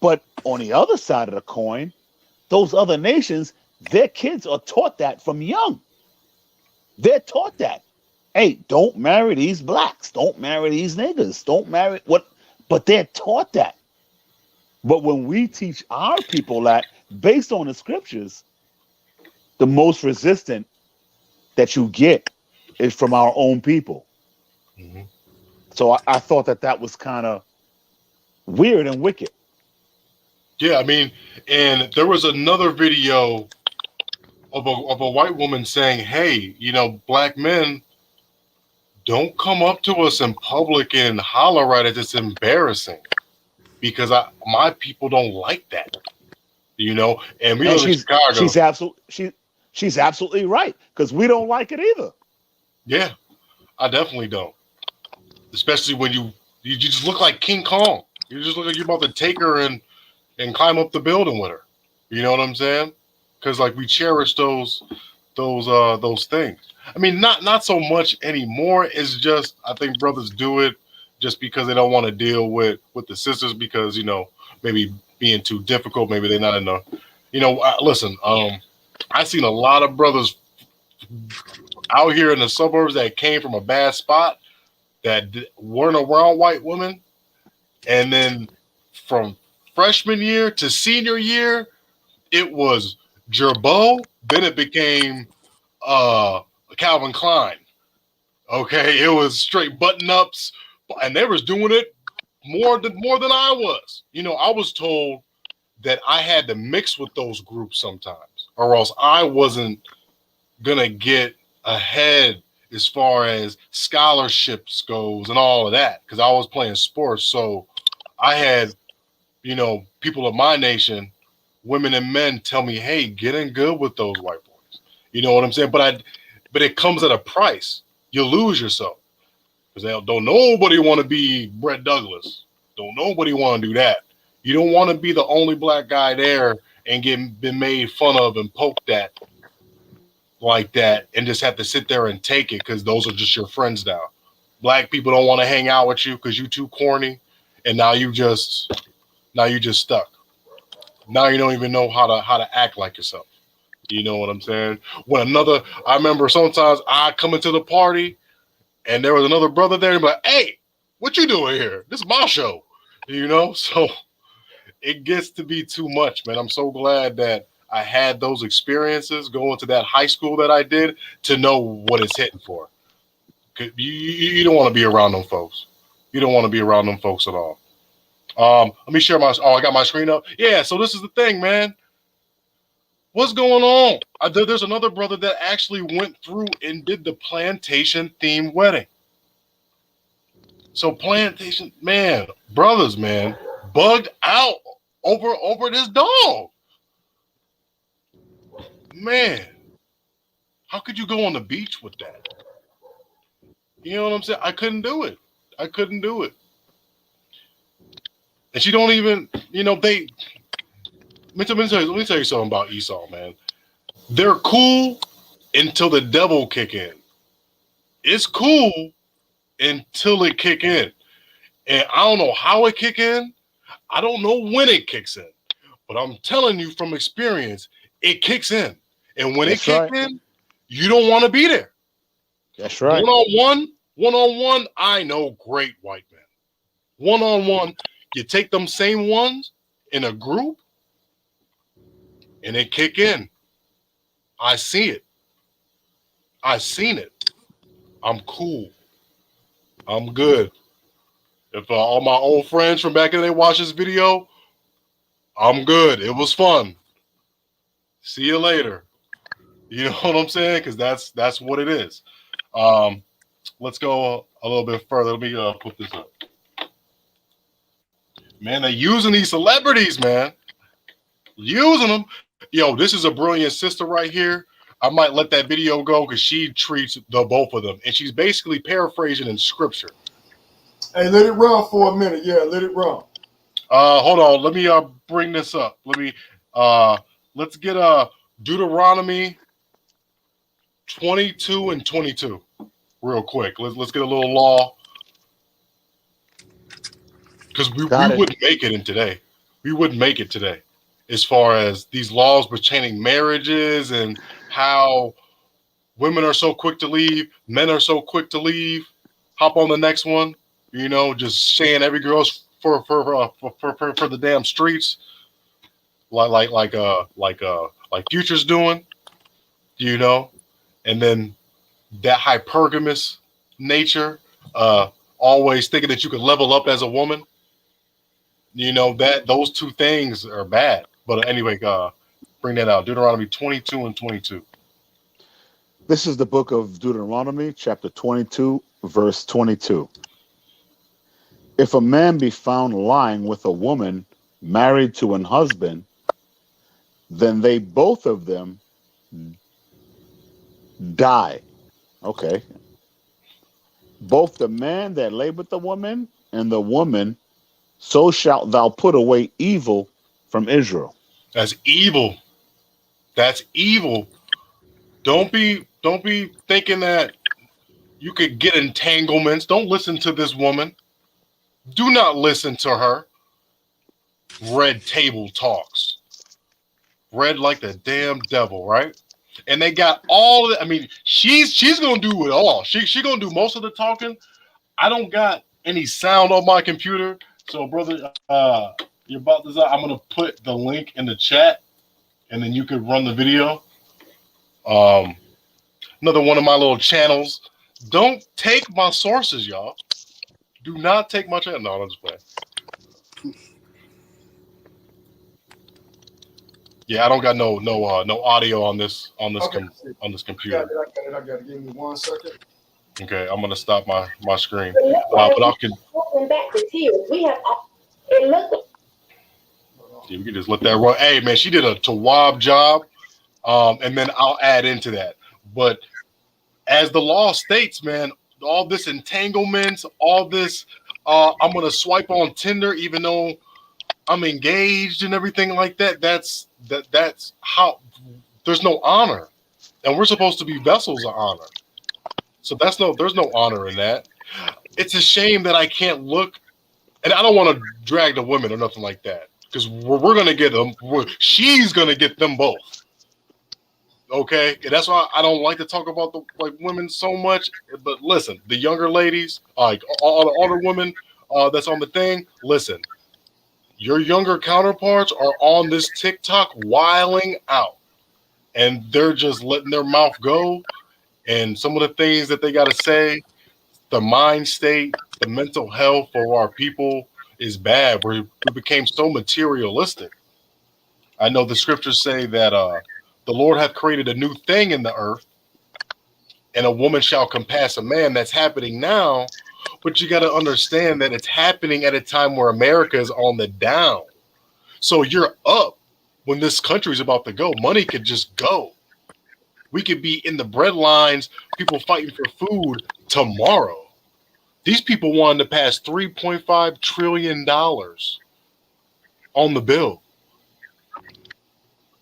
But on the other side of the coin, those other nations, their kids are taught that from young. They're taught that. Hey, don't marry these blacks. Don't marry these niggas. Don't marry what? But they're taught that. But when we teach our people that based on the scriptures, the most resistant that you get is from our own people. Mm-hmm. So I thought that was kind of weird and wicked. Yeah, I mean, and there was another video of a white woman saying, "Hey, black men don't come up to us in public and holler at us. It's embarrassing because my people don't like that." And we And live in Chicago. she's absolutely right, because we don't like it either. Yeah, I definitely don't. Especially when you just look like King Kong. You just look like you're about to take her and climb up the building with her. You know what I'm saying? Because like we cherish those things. I mean, not so much anymore. It's just I think brothers do it just because they don't want to deal with the sisters because maybe being too difficult. Maybe they're not enough. Listen. I seen a lot of brothers out here in the suburbs that came from a bad spot that weren't around white women, and then from freshman year to senior year, it was Gerbo. Then it became Calvin Klein. Okay, it was straight button ups, and they was doing it more than I was. I was told that I had to mix with those groups sometimes, or else I wasn't gonna get ahead as far as scholarships goes and all of that because I was playing sports. So I had, people of my nation, women and men, tell me, "Hey, get in good with those white boys. You know what I'm saying? But it comes at a price. You lose yourself because don't nobody want to be Brett Douglas. Don't nobody want to do that. You don't want to be the only black guy there and been made fun of and poked at like that and just have to sit there and take it because those are just your friends now. Black people don't want to hang out with you because you too corny, and now you just stuck. Now you don't even know how to act like yourself. You know what I'm saying? I remember sometimes I come into the party and there was another brother there and be like, hey, what you doing here? This is my show. You know, so it gets to be too much, man. I'm so glad that I had those experiences going to that high school that I did to know what it's hitting for. You don't want to be around them folks. You don't want to be around them folks at all. Let me share I got my screen up. Yeah, so this is the thing, man. What's going on? There's another brother that actually went through and did the plantation themed wedding. So plantation, man, brothers, man, bugged out over this dog. Man, how could you go on the beach with that? You know what I'm saying? I couldn't do it. And she don't even, you know, let me tell you something about Esau, man. They're cool until the devil kick in. It's cool until it kick in. And I don't know how it kick in. I don't know when it kicks in. But I'm telling you from experience, it kicks in. And when it kicks in, you don't want to be there. That's right. One-on-one, I know great white men. One-on-one, you take them same ones in a group, and they kick in. I see it. I seen it. I'm cool. I'm good. If all my old friends from back in the day watch this video, I'm good. It was fun. See you later. You know what I'm saying? Because that's what it is. Let's go a little bit further. Let me put this up. Man, they're using these celebrities, man. Using them. Yo, this is a brilliant sister right here. I might let that video go because she treats the both of them. And she's basically paraphrasing in scripture. Hey, let it run for a minute. Yeah, let it run. Hold on. Let me bring this up. Let's get Deuteronomy 22 and 22 real quick. Let's get a little law. Because we wouldn't make it in today. We wouldn't make it today as far as these laws pertaining marriages and how women are so quick to leave, men are so quick to leave. Hop on the next one, you know, just saying every girl's for the damn streets, like Future's doing, you know, and then that hypergamous nature, always thinking that you could level up as a woman. You know, that those two things are bad. But anyway, bring that out. Deuteronomy 22 and 22. This is the book of Deuteronomy, chapter 22, verse 22. If a man be found lying with a woman married to an husband, then they both of them die. Okay. Both the man that lay with the woman and the woman, so shalt thou put away evil from Israel. That's evil. That's evil. Don't be thinking that you could get entanglements. Don't listen to this woman. Do not listen to her. Red table talks. Red like the damn devil, right? And they got all of it. I mean, she's gonna do it all. She gonna do most of the talking. I don't got any sound on my computer. So, brother, you're about to. I'm gonna put the link in the chat, and then you could run the video. Another one of my little channels. Don't take my sources, y'all. Do not take my channel. No, I'm just playing. Yeah, I don't got no audio on this computer. I got it. Give me 1 second. Okay, I'm gonna stop my screen. But I can. Back to tears. We have. It looks. Yeah, we can just let that run. Hey, man, she did a Tawab job And then I'll add into that. But as the law states, man, all this entanglements, all this, I'm gonna swipe on Tinder even though I'm engaged and everything like that. That's how there's no honor, and we're supposed to be vessels of honor. So there's no honor in that. It's a shame that I can't look, and I don't want to drag the women or nothing like that because we're gonna get them. She's gonna get them both. Okay, and that's why I don't like to talk about the like women so much. But listen, the younger ladies, like all the older women that's on the thing, listen, your younger counterparts are on this TikTok wiling out, and they're just letting their mouth go. And some of the things that they got to say, the mind state, the mental health of our people is bad. We became so materialistic. I know the scriptures say that the Lord hath created a new thing in the earth, and a woman shall compass a man. That's happening now, but you got to understand that it's happening at a time where America is on the down. So you're up when this country's about to go. Money could just go. We could be in the bread lines, people fighting for food tomorrow. These people wanted to pass $3.5 trillion on the bill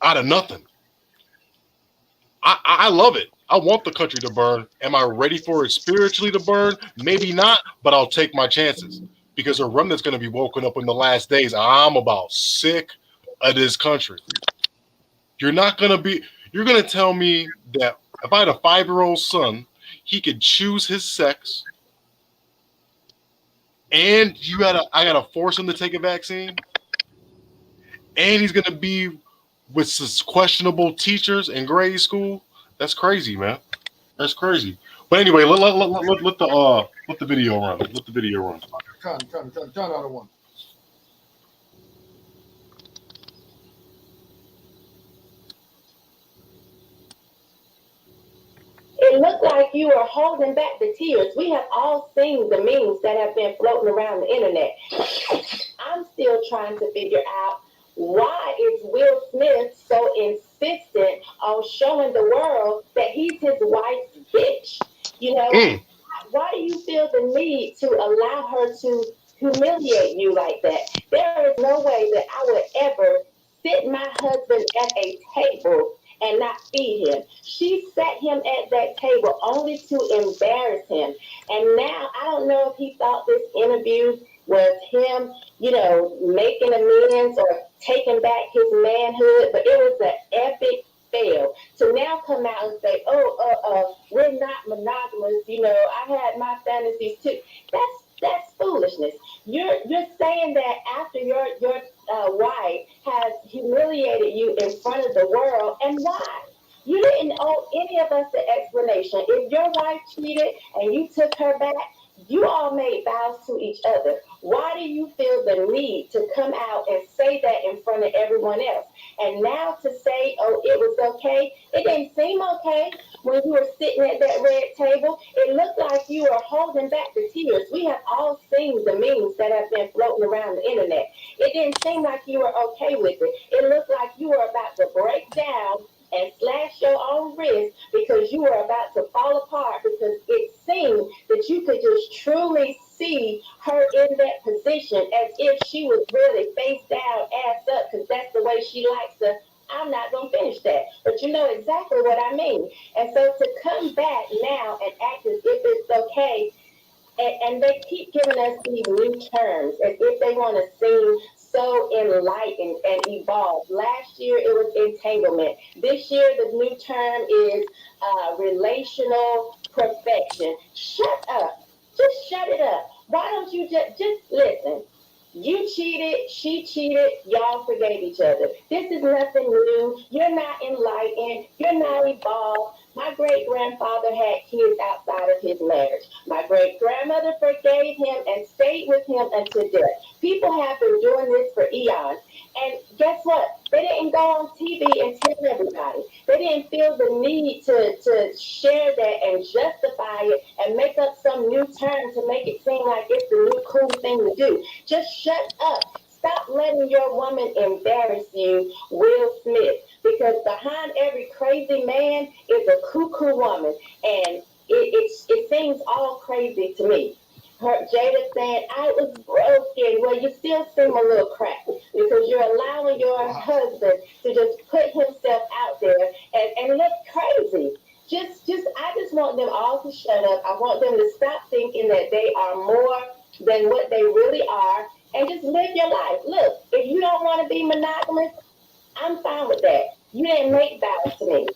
out of nothing. I love it. I want the country to burn. Am I ready for it spiritually to burn? Maybe not, but I'll take my chances because a remnant's going to be woken up in the last days. I'm about sick of this country. You're going to tell me that if I had a 5-year-old son, he could choose his sex, and I got to force him to take a vaccine, and he's going to be with questionable teachers in grade school. That's crazy, man. That's crazy. But anyway, let the video run. Let the video run. John out of one. It looked like you were holding back the tears. We have all seen the memes that have been floating around the internet. I'm still trying to figure out why is Will Smith so insistent on showing the world that he's his wife's bitch? You know, why do you feel the need to allow her to humiliate you like that? There is no way that I would ever sit my husband at a table and not feed him. She sat him at that table only to embarrass him. And now I don't know if he thought this interview was him, making amends or taking back his manhood, but it was an epic fail. To now come out and say, we're not monogamous, I had my fantasies too. That's foolishness. You're saying that after your wife has humiliated you in front of the world, and why? You didn't owe any of us an explanation. If your wife cheated and you took her back, you all made vows to each other. Why do you feel the need to come out and say that in front of everyone else? And now to say, it was okay, it didn't seem okay when you were sitting at that red table. It looked like you were holding back the tears. We have all seen the memes that have been floating around the internet. It didn't seem like you were okay with it. It looked like you were about to break down and slash your own wrist because you were about to fall apart, because it seemed that you could just truly see her in that position as if she was really face down, ass up, because that's the way she likes to. I'm not going to finish that, but you know exactly what I mean. And so to come back now and act as if it's okay, and they keep giving us these new terms as if they want to seem so enlightened and evolved. Last year it was entanglement. This year the new term is relational perfection. Shut up. Just shut it up. Why don't you just listen? You cheated, she cheated, y'all forgave each other. This is nothing new. You're not enlightened. You're not evolved. My great grandfather had kids outside of his marriage. My great grandmother forgave him and stayed with him until death. People have been doing this for eons. And guess what? They didn't go on TV and tell everybody. They didn't feel the need to share that and justify it and make up some new term to make it seem like it's the new cool thing to do. Just shut up. Stop letting your woman embarrass you, Will Smith, because behind every crazy man is a cuckoo woman, and it seems all crazy to me. Jada saying, I was broken. Well, you still seem a little cracked because you're allowing your husband to just put himself out there and look crazy. I just want them all to shut up. I want them to stop thinking that they are more than what they really are and just live your life. Look, if you don't want to be monogamous, I'm fine with that. You didn't make vows to me.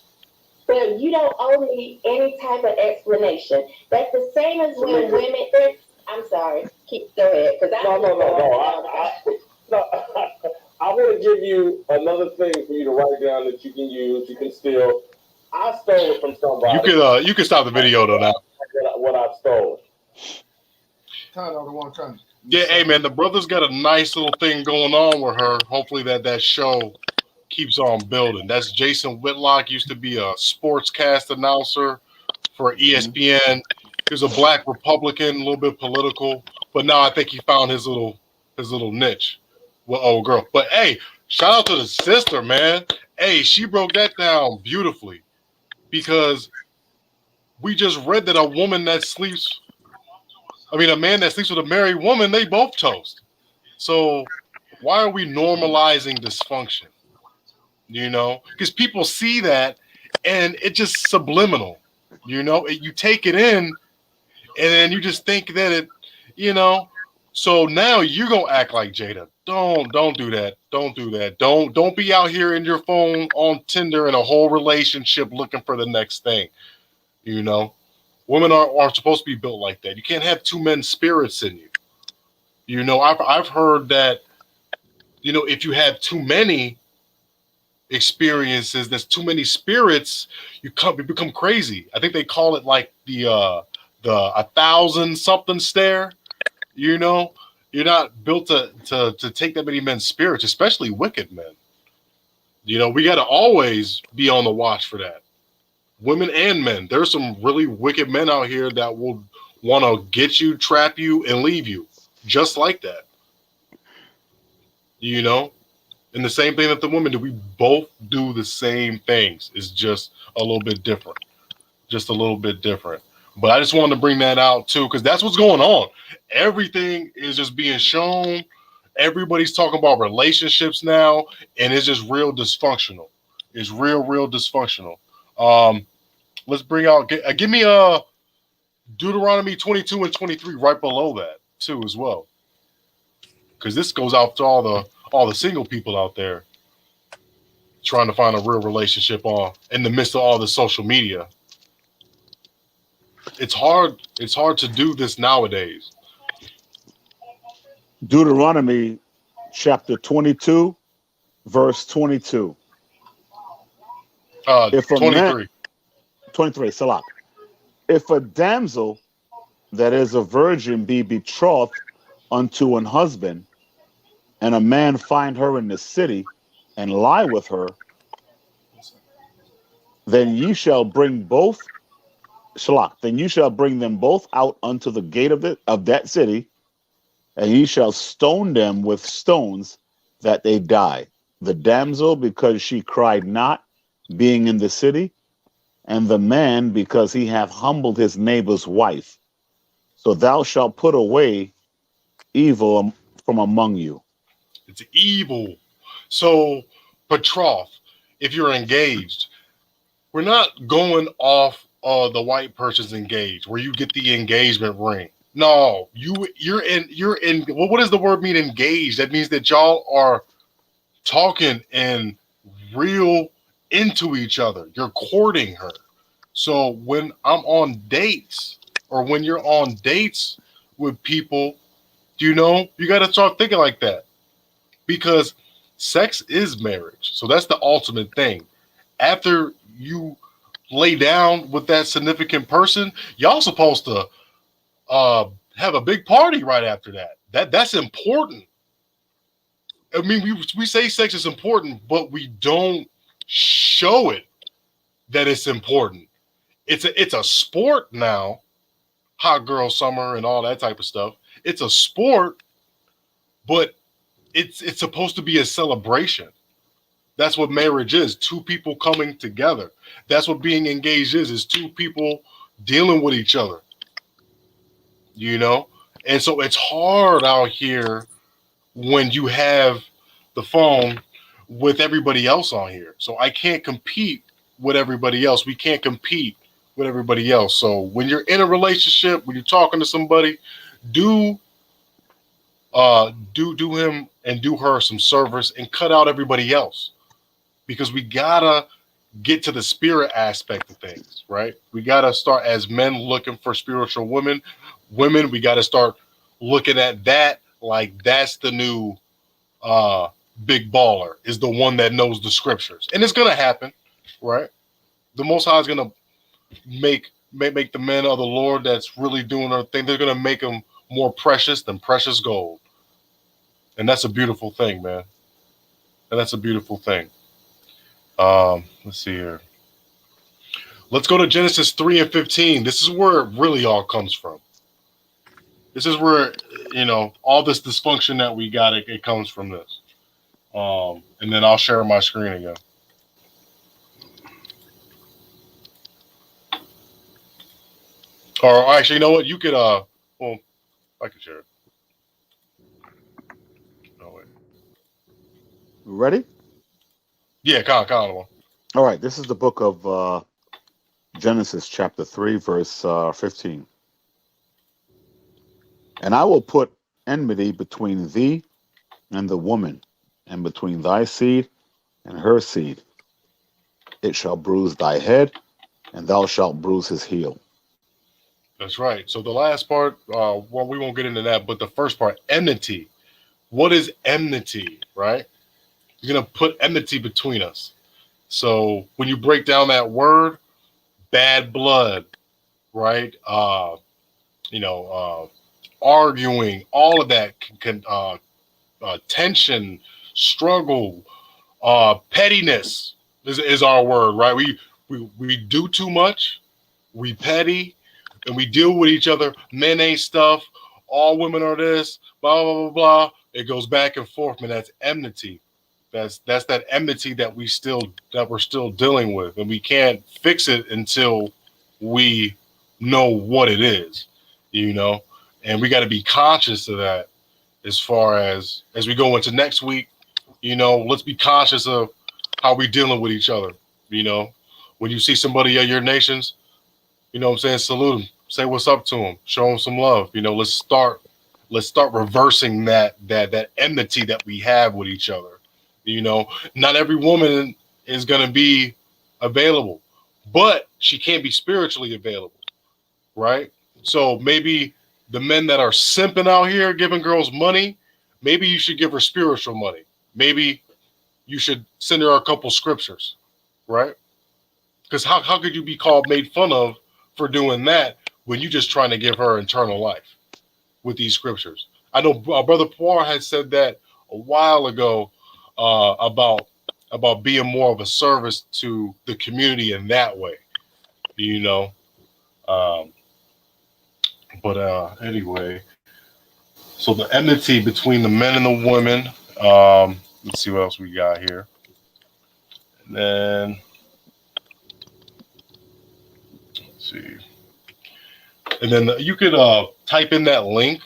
But you don't owe me any type of explanation. That's the same as when women. I'm sorry. Go ahead, because I No. I want to give you another thing for you to write down that you can use. You can steal. I stole it from somebody. You can stop the video though now. What I stole. Kind of the one kind. Yeah, hey man, the brother's got a nice little thing going on with her. Hopefully that show keeps on building. That's Jason Whitlock, used to be a sportscast announcer for ESPN. He was a black Republican, a little bit political, but now I think he found his little niche with old girl. But hey, shout out to the sister, man. Hey, she broke that down beautifully, because we just read that a man that sleeps with a married woman, they both toast. So why are we normalizing dysfunction? You know, because people see that and it's just subliminal. You know, you take it in and then you just think that it, you know. So now you're gonna act like Jada. Don't do that. Don't do that. Don't be out here in your phone on Tinder in a whole relationship looking for the next thing. You know, women aren't supposed to be built like that. You can't have two men's spirits in you. You know, I've heard that, you know, if you have too many experiences, there's too many spirits, you become crazy. I think they call it like the 1,000 something stare. You know, you're not built to take that many men's spirits, especially wicked men. You know, we got to always be on the watch for that. Women and men. There's some really wicked men out here that will want to get you, trap you, and leave you just like that. You know, and the same thing that the women do. We both do the same things. It's just a little bit different. Just a little bit different. But I just wanted to bring that out too, because that's what's going on. Everything is just being shown. Everybody's talking about relationships now, and it's just real dysfunctional. It's real dysfunctional. Let's bring out. Give me Deuteronomy 22 and 23 right below that too as well, because this goes out to all the single people out there trying to find a real relationship in the midst of all the social media. It's hard to do this nowadays. Deuteronomy chapter 22, verse 22. 23. 23, Salah. If a damsel that is a virgin be betrothed unto an husband, and a man find her in the city and lie with her, then ye shall bring both Shalak, then you shall bring them both out unto the gate of that city, and ye shall stone them with stones that they die. The damsel, because she cried not, being in the city, and the man, because he hath humbled his neighbor's wife. So thou shalt put away evil from among you. It's evil. So, betrothed, if you're engaged, we're not going off the white person's engaged, where you get the engagement ring. No, you're in. Well, what does the word mean, engaged? That means that y'all are talking and real into each other. You're courting her. So when I'm on dates, or when you're on dates with people, you know, you got to start thinking like that, because sex is marriage. So that's the ultimate thing. After you lay down with that significant person, y'all supposed to have a big party right after that. That's important. I mean, we say sex is important, but we don't show it that it's important. It's a sport now, hot girl summer and all that type of stuff. It's a sport, but it's supposed to be a celebration. That's what marriage is. Two people coming together. That's what being engaged is two people dealing with each other. You know? And so it's hard out here when you have the phone with everybody else on here. So I can't compete with everybody else. We can't compete with everybody else. So when you're in a relationship, when you're talking to somebody, do him and do her some service and cut out everybody else, because we gotta get to the spirit aspect of things, right? We gotta start, as men looking for spiritual women, we gotta start looking at that like that's the new big baller, is the one that knows the scriptures. And it's gonna happen, right? The Most High is gonna make the men of the Lord that's really doing their thing, they're gonna make them more precious than precious gold. And that's a beautiful thing, man. And that's a beautiful thing. Let's see here. Let's go to Genesis 3:15. This is where it really all comes from. This is where, all this dysfunction that we got, it comes from this. And then I'll share my screen again. Or actually, you know what? You could, I can share it. No, wait. Ready? Yeah, count one. All right. This is the book of Genesis, chapter 3, verse 15. And I will put enmity between thee and the woman, and between thy seed and her seed. It shall bruise thy head, and thou shalt bruise his heel. That's right. So the last part, well, we won't get into that, but the first part, enmity. What is enmity, right? You're going to put enmity between us. So when you break down that word, bad blood, right? Arguing, all of that can tension, struggle, pettiness is our word, right? We do too much, we petty, and we deal with each other. Men ain't stuff. All women are this. Blah blah blah blah. It goes back and forth, man. That's enmity. That's that enmity that we're still dealing with, and we can't fix it until we know what it is, And we got to be conscious of that as far as we go into next week. Let's be conscious of how we're dealing with each other. When you see somebody of your nations, what I'm saying, salute them, say what's up to them, show them some love. Let's start reversing that enmity that we have with each other. Not every woman is going to be available, but she can't be spiritually available, right? So maybe the men that are simping out here giving girls money, maybe you should give her spiritual money. Maybe you should send her a couple scriptures, right? Because how could you be made fun of for doing that when you're just trying to give her eternal life with these scriptures? I know Brother Poir had said that a while ago about being more of a service to the community in that way, But anyway, so the enmity between the men and the women. Let's see what else we got here. And then let's see. And then you could type in that link,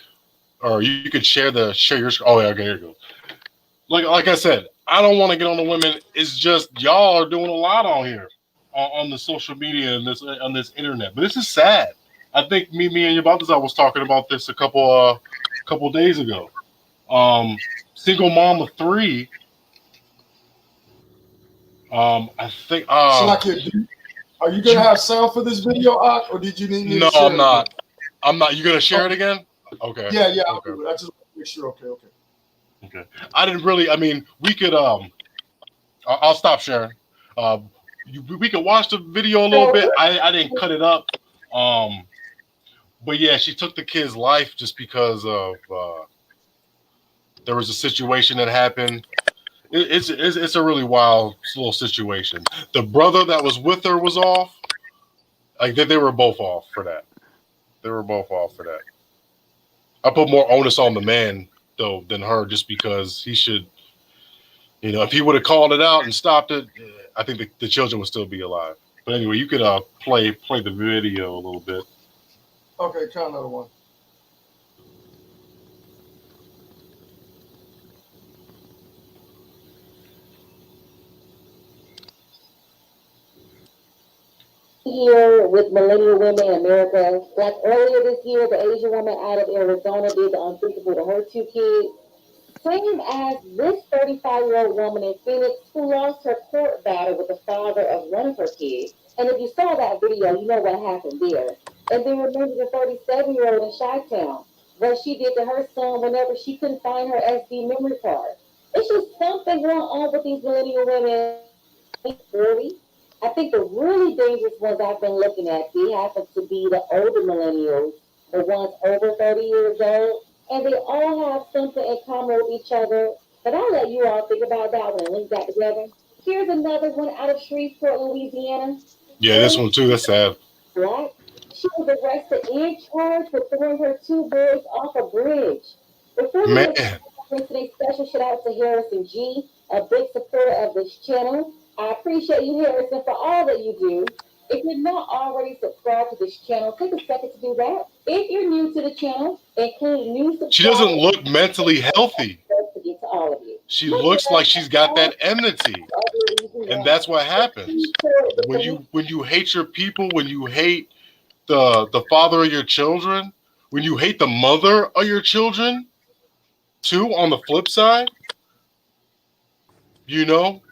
or you could share your. Oh yeah, okay, here you go. Like I said, I don't want to get on the women. It's just y'all are doing a lot on here, on the social media and on this internet. But this is sad. I think me and your brothers, I was talking about this a couple days ago. Single mom of 3. I think. Shalakia, are you gonna have sound for this video, or did you need me No, to share I'm not. I'm not. You gonna share it again? Okay. Yeah. Okay. I'll do it. I just want to make sure. Okay. I didn't really. I mean, we could. I'll stop sharing. We could watch the video a little bit. I didn't cut it up. But yeah, she took the kid's life just because of there was a situation that happened. It's a really wild little situation. The brother that was with her was off. Like they were both off for that. I put more onus on the man though than her, just because he should, You know, if he would have called it out and stopped it, I think the children would still be alive. But anyway, you could play the video a little bit. Okay, try another one. Here with millennial women in America. Like earlier this year, the Asian woman out of Arizona did the unthinkable to her two kids. Same as this 35-year-old woman in Phoenix who lost her court battle with the father of one of her kids. And if you saw that video, you know what happened there. And then remember the 37-year-old in Chi-Town, what she did to her son whenever she couldn't find her SD memory card. It's just something going on with these millennial women. 40. I think the really dangerous ones I've been looking at, they happen to be the older millennials, the ones over 30 years old, and they all have something in common with each other. But I'll let you all think about that one and link that together. Here's another one out of Shreveport, Louisiana. Yeah, this one too. That's sad. Black. She was arrested and charged for throwing her two boys off a bridge. Before we Man, today's special shout out to Harrison G, a big supporter of this channel. I appreciate you, Harrison, for all that you do. If you're not already subscribed to this channel, take a second to do that. If you're new to the channel, include new subscribers. she doesn't look mentally healthy. To get to all of you. She looks like she's got that enmity, and that's what happens when you hate your people, when you hate the father of your children, when you hate the mother of your children, too. On the flip side, you know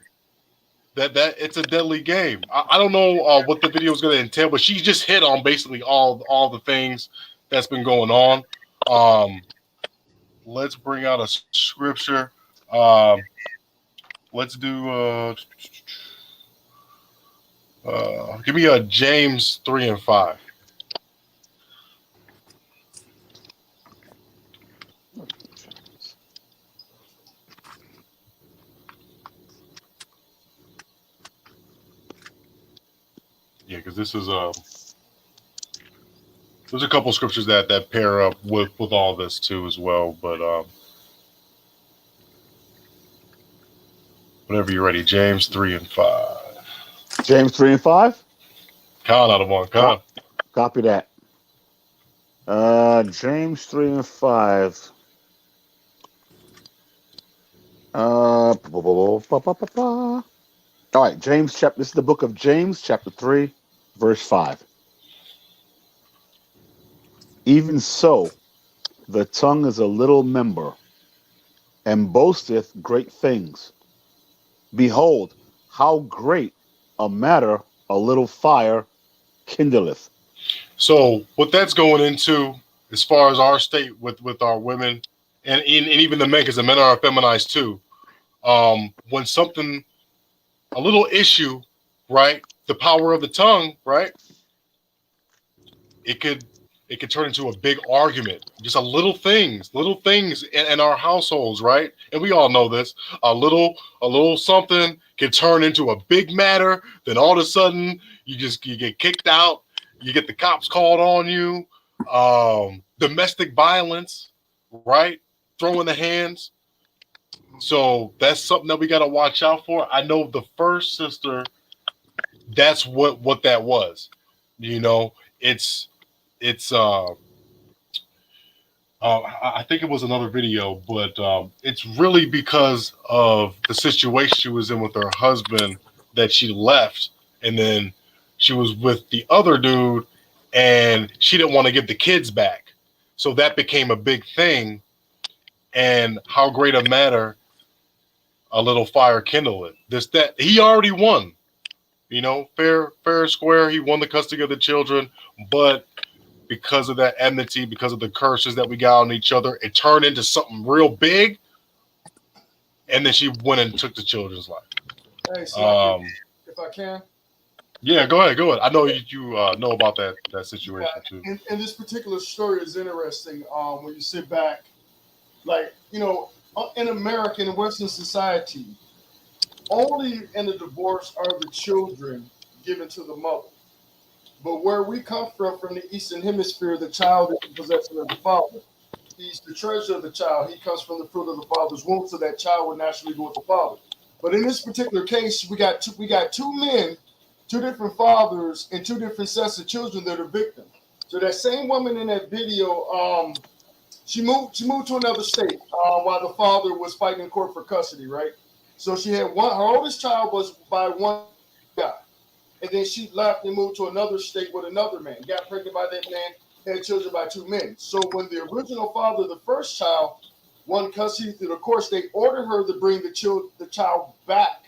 that it's a deadly game. I don't know what the video is going to entail, but she just hit on basically all the things that's been going on. Let's bring out a scripture. Let's do give me a James 3 and 5. Yeah, because this is there's a couple scriptures that pair up with all this too as well. But whenever you're ready, James 3 and 5. James 3 and 5. Con out of one. Con. Copy that. James 3 and 5. All right, James chapter. This is the book of James, chapter 3, verse 5. Even so, the tongue is a little member, and boasteth great things. Behold, how great a matter a little fire kindleth. So what that's going into, as far as our state with our women, and even the men, because the men are feminized too. When something, a little issue, right? The power of the tongue, right? It could turn into a big argument. Just little things in our households, right? And we all know this. A little something can turn into a big matter. Then all of a sudden, you get kicked out. You get the cops called on you. Domestic violence, right? Throwing the hands. So that's something that we got to watch out for. I know the first sister, that's what that was. You know, it's I think it was another video, but it's really because of the situation she was in with her husband that she left, and then she was with the other dude, and she didn't want to give the kids back. So that became a big thing. And how great a matter a little fire kindle it. That he already won, you know, fair and square. He won the custody of the children, but because of that enmity, because of the curses that we got on each other, it turned into something real big. And then she went and took the children's life. Hey, so if I can. Yeah, go ahead. I know you know about that situation too. And this particular story is interesting. When you sit back, like, you know, in America, in Western society, only in the divorce are the children given to the mother. But where we come from the Eastern Hemisphere, the child is the possession of the father. He's the treasure of the child. He comes from the fruit of the father's womb, so that child would naturally go with the father. But in this particular case, we got two men, two different fathers, and two different sets of children that are victims. So that same woman in that video, she moved to another state while the father was fighting in court for custody, right? So she had her oldest child was by one guy, and then she left and moved to another state with another man, got pregnant by that man, had children by two men. So when the original father, the first child, won custody through the courts, they ordered her to bring the child back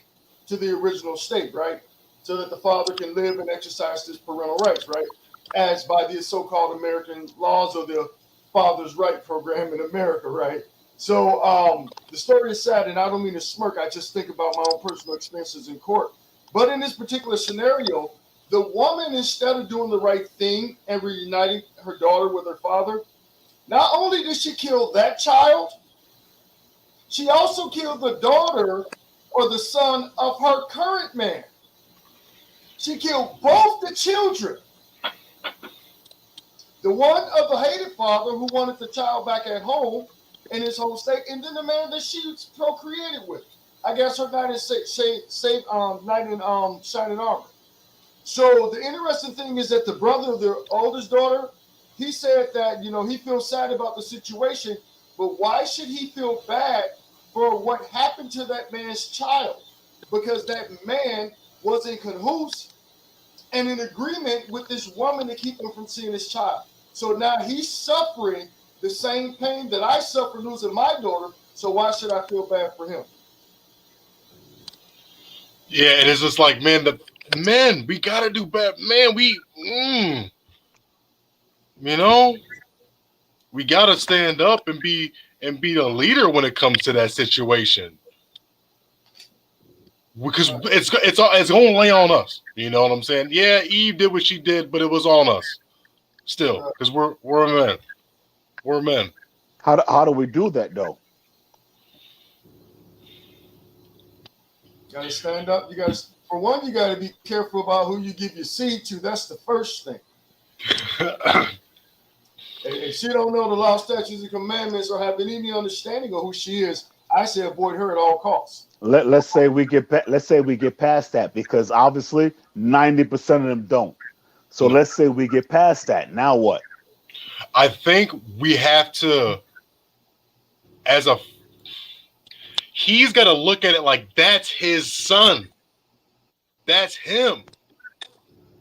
to the original state, right? So that the father can live and exercise his parental rights, right? As by the so-called American laws or the Father's Right program in America, right? So the story is sad, and I don't mean to smirk. I just think about my own personal experiences in court. But in this particular scenario, the woman, instead of doing the right thing and reuniting her daughter with her father, not only did she kill that child, she also killed the daughter or the son of her current man. She killed both the children. The one of the hated father who wanted the child back at home in his home state, and then the man that she procreated with. I guess her knight in shining armor. So the interesting thing is that the brother of the oldest daughter, he said that, he feels sad about the situation, but why should he feel bad for what happened to that man's child? Because that man was in cahoots and in agreement with this woman to keep him from seeing his child. So now he's suffering the same pain that I suffer losing my daughter. So why should I feel bad for him? Yeah, and it's just like, man, we gotta do better. Man, we gotta stand up and be the leader when it comes to that situation. Because it's gonna lay on us. You know what I'm saying? Yeah, Eve did what she did, but it was on us still, because we're men. We're men. How do we do that though? You gotta stand up. For one, you gotta be careful about who you give your seed to. That's the first thing. If she don't know the law, statutes, and commandments, or have any understanding of who she is, I say avoid her at all costs. Let's say we get past that, because obviously 90% of them don't. So let's say we get past that. Now what? I think we have to, he's got to look at it like that's his son. That's him.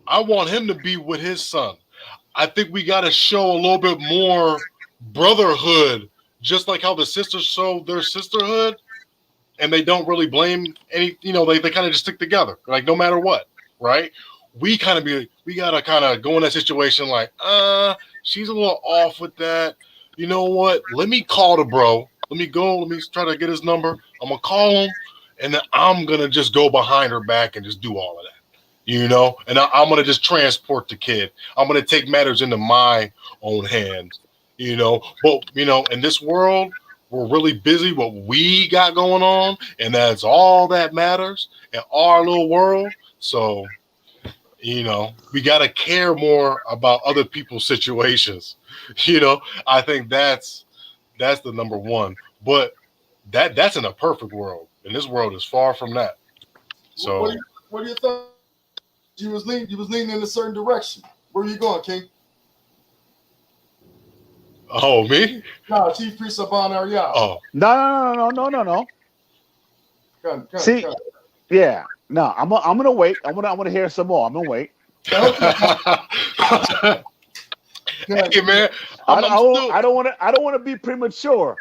I want him to be with his son. I think we got to show a little bit more brotherhood, just like how the sisters show their sisterhood, and they don't really blame any, they kind of just stick together, like no matter what, right? We got to kind of go in that situation like, she's a little off with that. You know what? Let me call the bro. Let me try to get his number. I'm going to call him, and then I'm going to just go behind her back and just do all of that. And I'm going to just transport the kid. I'm going to take matters into my own hands, But, in this world, we're really busy what we got going on, and that's all that matters in our little world. So, we got to care more about other people's situations. I think that's the number one. But that's in a perfect world, and this world is far from that. So, what do you think? You was leaning in a certain direction. Where are you going, King? Oh, me? No, Chief Priest Abon Ariel. Oh. No. See, yeah. No, I'm gonna wait. I'm gonna hear some more. I'm gonna wait. Hey, man. I don't want to be premature.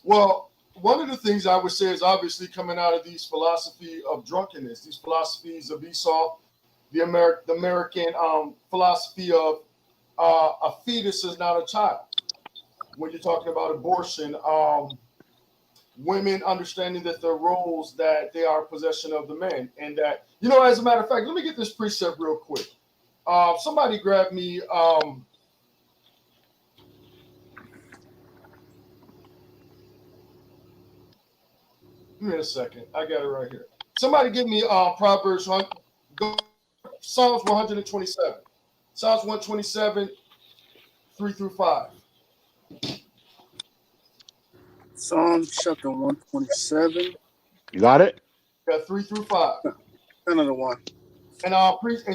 Well, one of the things I would say is obviously coming out of these philosophy of drunkenness, these philosophies of Esau, the American philosophy of a fetus is not a child. When you're talking about abortion, women understanding that the roles that they are possession of the man, and that, as a matter of fact, let me get this precept real quick. Somebody grab me. Give me a second. I got it right here. Somebody give me Proverbs Psalms 127. Psalms 127, 3 through 5. Psalms chapter 127. You got it? Got 3 through 5. Another one. And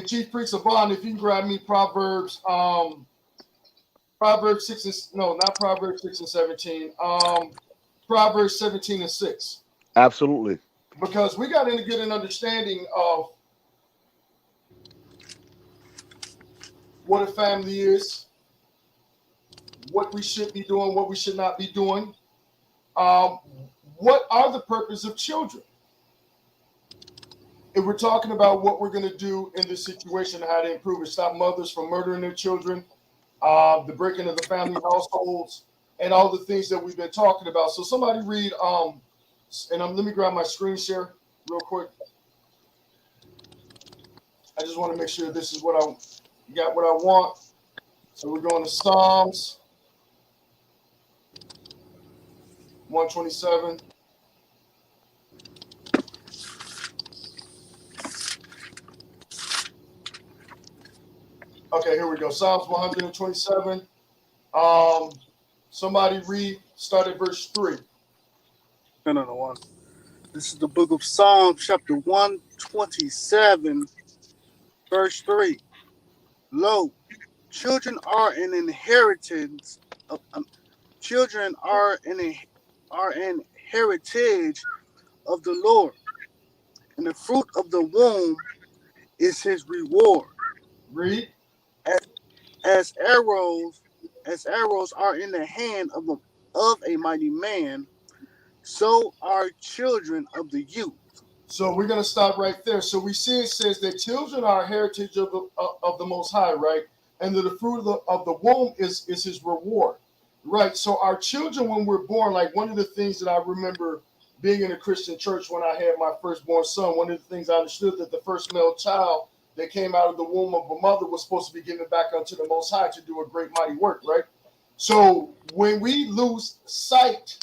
Chief Priest Savon, if you can grab me Proverbs 6 and not Proverbs 6 and 17. Proverbs 17 and 6. Absolutely. Because we got to get an understanding of what a family is, what we should be doing, what we should not be doing. What are the purpose of children? If we're talking about what we're going to do in this situation, how to improve it, stop mothers from murdering their children, the breaking of the family households, and all the things that we've been talking about. So somebody read, let me grab my screen share real quick. I just want to make sure this is what I got, what I want. So we're going to Psalms 127. Okay, here we go. Psalms 127. Somebody read, start at verse 3. Another one. This is the book of Psalms, chapter 127, verse 3. Lo, children are an inheritance of children are an heritage of the Lord, and the fruit of the womb is his reward. Read. As arrows are in the hand of a mighty man, so are children of the youth. So we're going to stop right there. So we see it says that children are a heritage of the Most High, right? And that the fruit of the womb is his reward, right? So our children, when we're born, like one of the things that I remember being in a Christian church when I had my firstborn son, one of the things I understood that the first male child that came out of the womb of a mother was supposed to be given back unto the Most High to do a great mighty work, right? So when we lose sight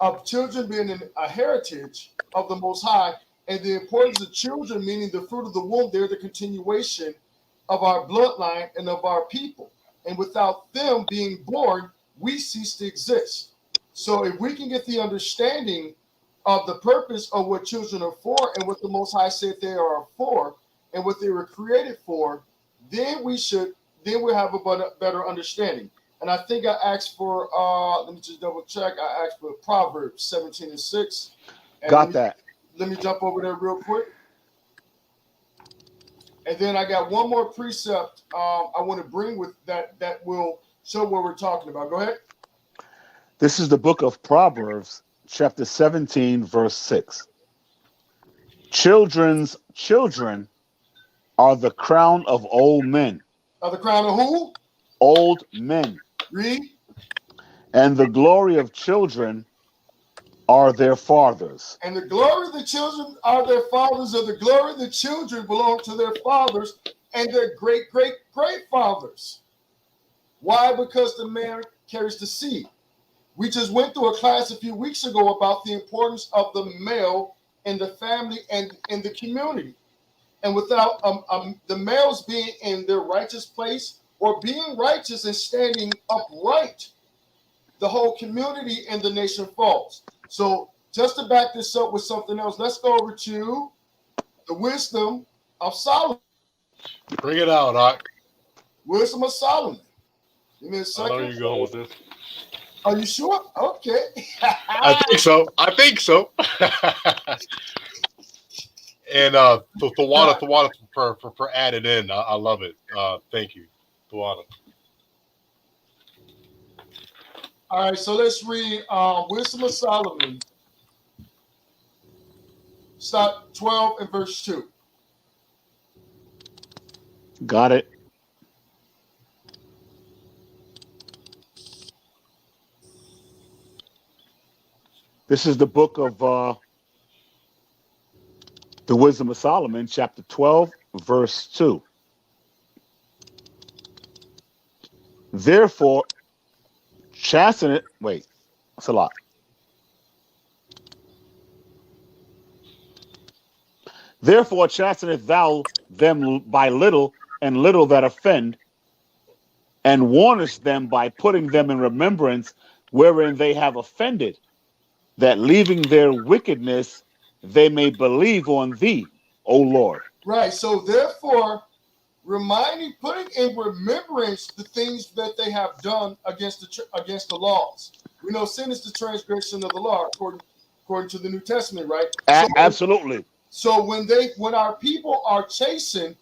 of children being a heritage of the Most High, and the importance of children, meaning the fruit of the womb, they're the continuation of our bloodline and of our people. And without them being born, we cease to exist. So if we can get the understanding of the purpose of what children are for and what the Most High said they are for and what they were created for, then we'll have a better understanding. And I think I asked for, let me just double check. I asked for Proverbs 17 and 6. And Got that. Let me jump over there real quick. And then I got one more precept I want to bring with that will show what we're talking about. Go ahead. This is the book of Proverbs, chapter 17, verse 6. Children's children are the crown of old men. Are the crown of who? Old men. Read. And the glory of children are their fathers. And the glory of the children are their fathers, or the glory of the children belong to their fathers and their great-great-great-fathers. Why? Because the man carries the seed. We just went through a class a few weeks ago about the importance of the male in the family and in the community. And without the males being in their righteous place or being righteous and standing upright, the whole community and the nation falls. So just to back this up with something else, let's go over to the wisdom of Solomon. Bring it out, Doc. Wisdom of Solomon. Give me a second. I know you're going with this. Are you sure? Okay. I think so. And Tawana for adding in. I love it. Thank you, Tawana. All right, so let's read Wisdom of Solomon. Start 12 and verse 2. Got it. This is the book of the Wisdom of Solomon, chapter 12, verse 2. Therefore, chasten it. Wait, that's a lot. Therefore, chasteneth thou them by little and little that offend, and warnest them by putting them in remembrance wherein they have offended, that leaving their wickedness they may believe on thee, O Lord. Right. So therefore, putting in remembrance the things that they have done against the laws. We know sin is the transgression of the law, according to the New Testament, right? Absolutely. So when our people are chastened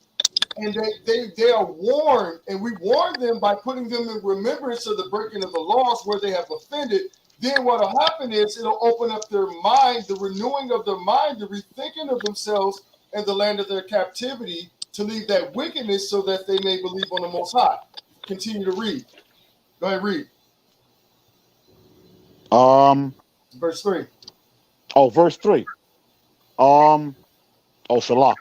and they are warned, and we warn them by putting them in remembrance of the breaking of the laws where they have offended, then what will happen is it'll open up their mind, the renewing of their mind, the rethinking of themselves in the land of their captivity, to leave that wickedness so that they may believe on the Most High. Continue to read. Go ahead, read. Verse 3. Oh, verse 3. Oh, Shalak.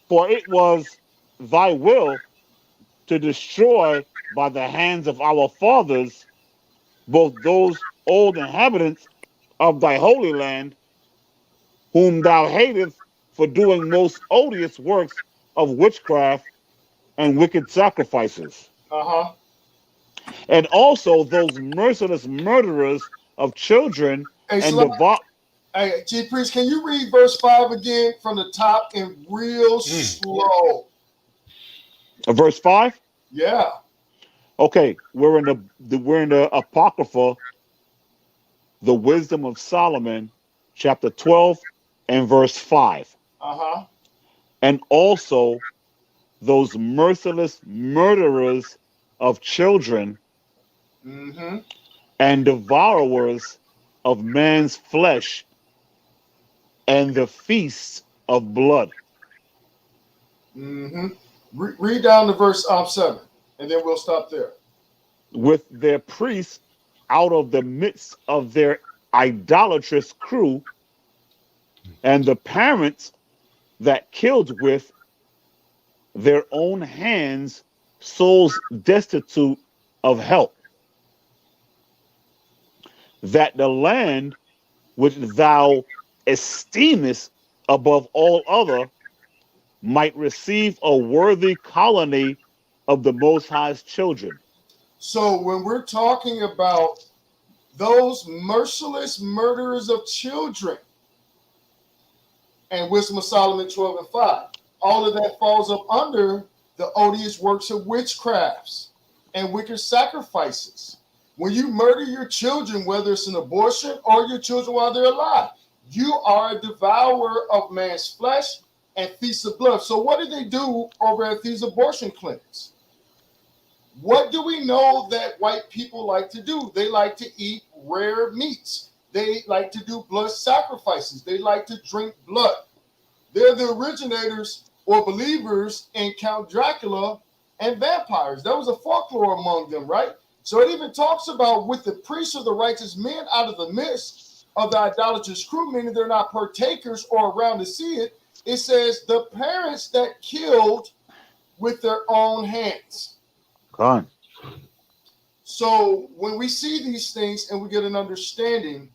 For it was thy will to destroy by the hands of our fathers both those old inhabitants of thy holy land, whom thou hatest for doing most odious works of witchcraft and wicked sacrifices. Uh-huh. And also those merciless murderers of children and devout. Hey, Chief Priest, can you read verse 5 again from the top and real slow? Verse 5? Yeah. Okay, we're in the Apocrypha, the Wisdom of Solomon, chapter 12 and verse 5. Uh-huh. And also those merciless murderers of children and devourers of man's flesh and the feasts of blood. Read down to verse 7, and then we'll stop there. With their priests out of the midst of their idolatrous crew, and the parents that killed with their own hands souls destitute of help, that the land which thou esteemest above all other might receive a worthy colony of the Most High's children. So when we're talking about those merciless murderers of children and Wisdom of Solomon 12 and 5, all of that falls up under the odious works of witchcrafts and wicked sacrifices. When you murder your children, whether it's an abortion or your children while they're alive, you are a devourer of man's flesh and feast of blood. So what do they do over at these abortion clinics? What do we know that white people like to do? They like to eat rare meats. They like to do blood sacrifices. They like to drink blood. They're the originators or believers in Count Dracula and vampires. That was a folklore among them, right? So it even talks about with the priests of the righteous men out of the midst of the idolatrous crew, meaning they're not partakers or around to see it. It says the parents that killed with their own hands. God. So when we see these things and we get an understanding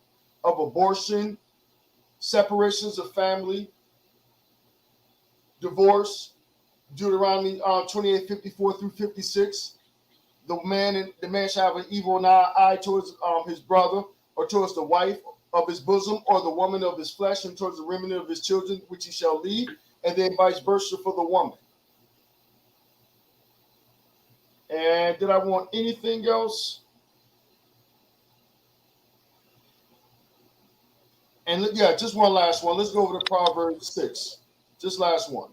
of abortion, separations of family, divorce, Deuteronomy 28:54 through 56, the man shall have an evil eye towards his brother, or towards the wife of his bosom, or the woman of his flesh, and towards the remnant of his children, which he shall lead, and then vice versa for the woman. And did I want anything else? And yeah, just one last one. Let's go over to Proverbs 6. Just last one.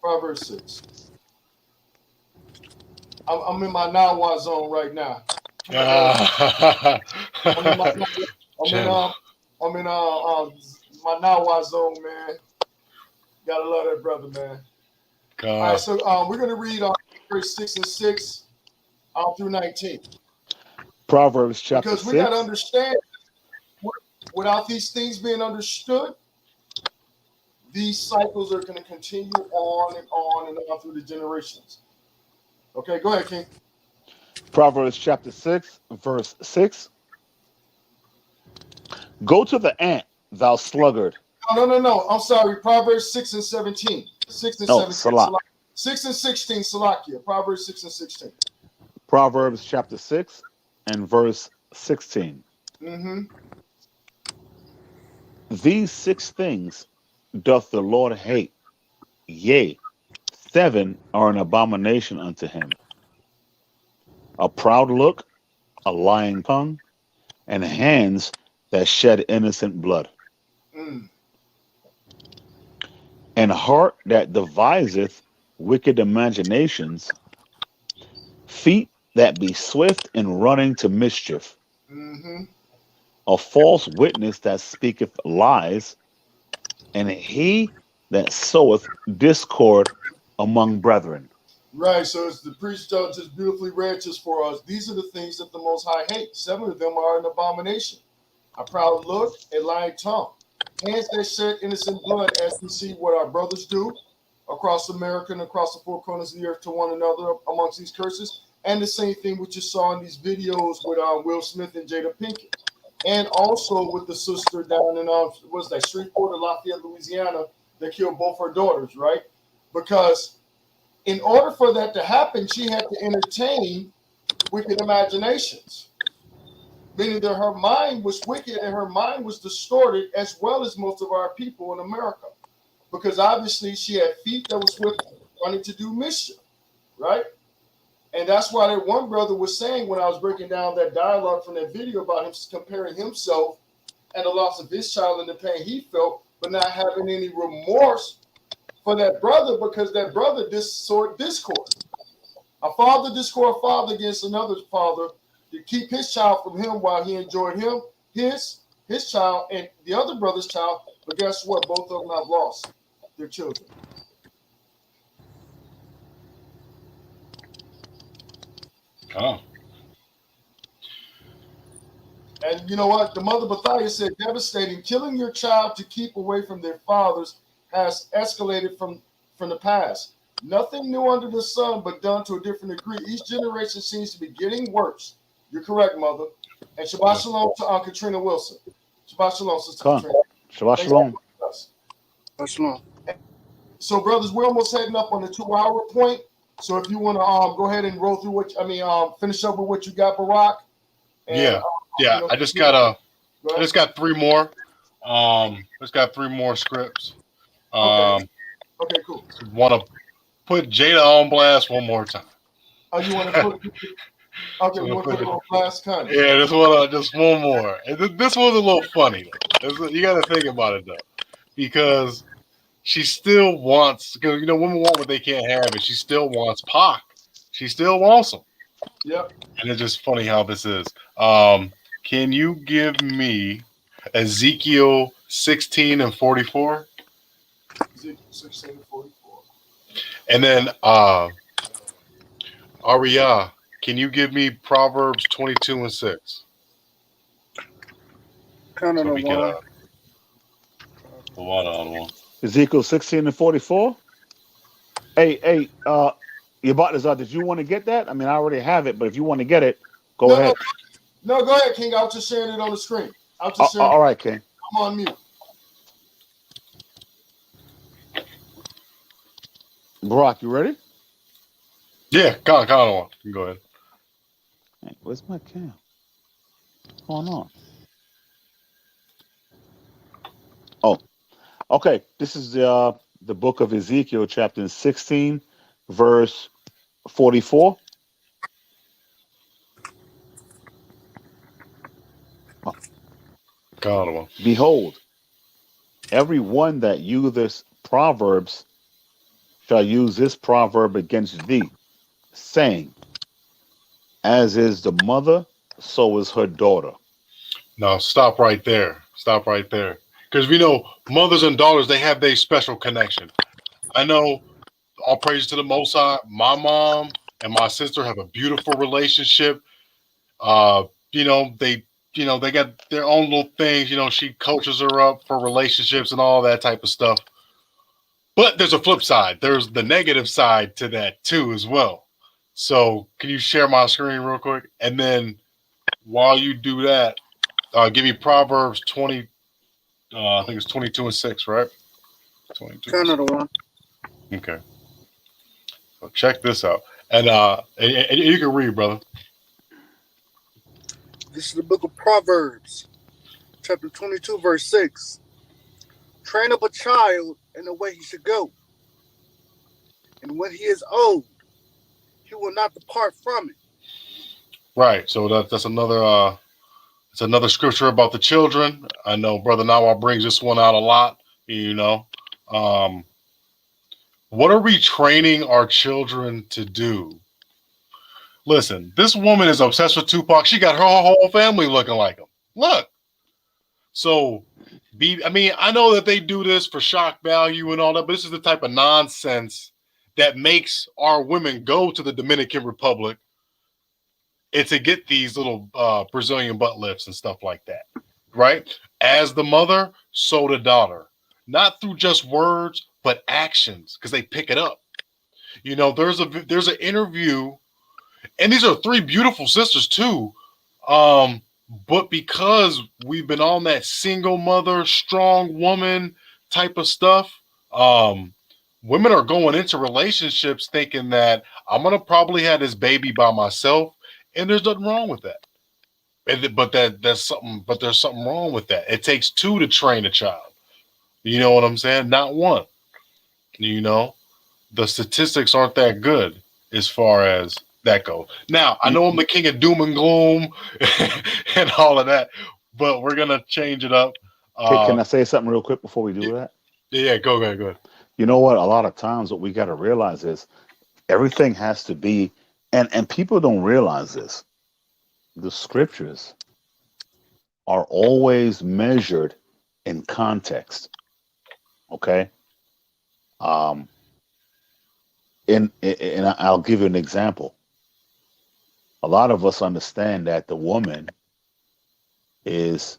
Proverbs 6. I'm in my Nawa zone right now. I'm in my Nawa zone, man. Gotta love that brother, man. All right, so we're gonna read verse 6 and 6 through 19. Proverbs chapter 6. Because we gotta understand, without these things being understood, these cycles are going to continue on and on and on through the generations. Okay, go ahead, King. Proverbs chapter 6, verse 6. Go to the ant, thou sluggard. No. I'm sorry. Proverbs 6 and 17. 6 and 17. Salah. 6 and 16, Salakia. Proverbs 6 and 16. Proverbs chapter 6 and verse 16. Mm-hmm. These 6 things doth the Lord hate. Yea, 7 are an abomination unto him: a proud look, a lying tongue, and hands that shed innocent blood, Mm. and heart that deviseth wicked imaginations, feet that be swift in running to mischief, Mm-hmm. a false witness that speaketh lies, and he that soweth discord among brethren. Right. So as the priest just beautifully read just for us, these are the things that the Most High hates. 7 of them are an abomination: a proud look, a lying tongue, hands that shed innocent blood, as we see what our brothers do across America and across the 4 corners of the earth to one another amongst these curses, and the same thing which you saw in these videos with Will Smith and Jada Pinkett, and also with the sister down in what's that, Shreveport or Lafayette, Louisiana, that killed both her daughters, right? Because in order for that to happen, she had to entertain wicked imaginations, meaning that her mind was wicked and her mind was distorted, as well as most of our people in America, because obviously she had feet that was swift running to do mischief, right? And that's why that one brother was saying, when I was breaking down that dialogue from that video about him comparing himself and the loss of his child and the pain he felt, but not having any remorse for that brother, because that brother sowed discord. A father discord a father against another father to keep his child from him while he enjoyed his child and the other brother's child. But guess what? Both of them have lost their children. Oh, And you know what? The mother Bathia said, devastating. Killing your child to keep away from their fathers has escalated from the past. Nothing new under the sun, but done to a different degree. Each generation seems to be getting worse. You're correct, mother. And Shabbat Shalom to Aunt Katrina Wilson. Shabbat Shalom, Sister Come. Katrina. Shabbat Thanks for shalom. being with us. That's long. So, brothers, we're almost heading up on the 2-hour point. So, if you want to go ahead and roll through finish up with what you got, Barack. And, yeah. I just got 3 more. Just got 3 more scripts. Okay, cool. Want to put Jada on blast one more time. Oh, you want to put? Okay, you want to put it on blast, Connie? Yeah, just one more. And this one's a little funny though. You got to think about it though, because she still wants, because women want what they can't have, and she still wants Pac. She still wants him. Yep. And it's just funny how this is. Can you give me Ezekiel 16 and 44? Ezekiel 16 and 44. And then Aria, can you give me Proverbs 22 and 6? Kind of So the we get one. the one on one. Ezekiel 16 and 44. Hey, Yabatazar, did you want to get that? I mean, I already have it, but if you want to get it, go ahead. No, go ahead, King. I was just sharing it on the screen. I was just sharing all right, King. I'm on mute. Barack, you ready? Yeah, kind of one. You can go ahead. Hey, where's my cam? What's going on? Oh, okay. This is the book of Ezekiel, chapter 16, verse 44. Kind of one. Behold, every one that useth proverbs shall use this proverb against thee, saying, as is the mother, so is her daughter. No, stop right there. Stop right there. Because we know mothers and daughters, they have their special connection. I know, all praise to the Most High, my mom and my sister have a beautiful relationship. They got their own little things. She coaches her up for relationships and all that type of stuff. But there's a flip side. There's the negative side to that too as well. So can you share my screen real quick? And then while you do that, give me Proverbs 20. I think it's 22 and 6, right? 22. Kind of the one. Okay. So check this out. And you can read, brother. This is the book of Proverbs, chapter 22, verse 6. Train up a child in the way he should go, and when he is old, he will not depart from it. Right. So that's another it's another scripture about the children. I know Brother Nawa brings this one out a lot. You know, what are we training our children to do? Listen, this woman is obsessed with Tupac. She got her whole family looking like him. Look. So, I know that they do this for shock value and all that, but this is the type of nonsense that makes our women go to the Dominican Republic and to get these little Brazilian butt lifts and stuff like that, right? As the mother, so the daughter. Not through just words, but actions, because they pick it up. You know, there's an interview, and these are three beautiful sisters too. But because we've been on that single mother, strong woman type of stuff, women are going into relationships thinking that I'm gonna probably have this baby by myself, and there's nothing wrong with that. But there's something wrong with that. It takes two to train a child. You know what I'm saying? Not one. You know, the statistics aren't that good as far as that goes. Now, I know I'm the king of doom and gloom and all of that, but we're gonna change it up. Can I say something real quick before we do that? Yeah, go ahead. You know what? A lot of times what we got to realize is everything has to be, and people don't realize this. The scriptures are always measured in context. Okay. And I'll give you an example. A lot of us understand that the woman is,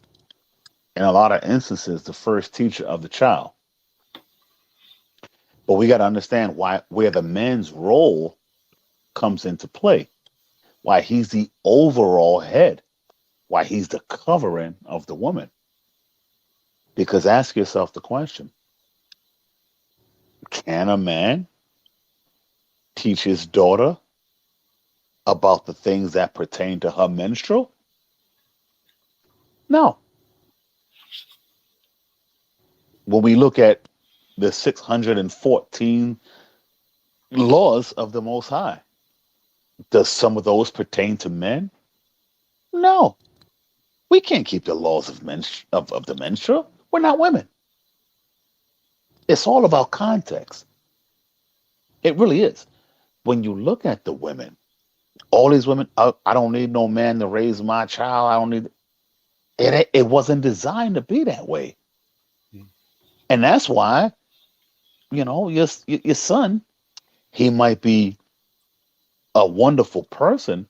in a lot of instances, the first teacher of the child. But we got to understand where the man's role comes into play, why he's the overall head, why he's the covering of the woman. Because ask yourself the question, can a man teach his daughter about the things that pertain to her menstrual? No. When we look at the 614 laws of the Most High, does some of those pertain to men? No. We can't keep the laws of the menstrual. We're not women. It's all about context. It really is. When you look at the women, all these women, I don't need no man to raise my child. I don't need it. It wasn't designed to be that way. And that's why, you know, your son, he might be a wonderful person,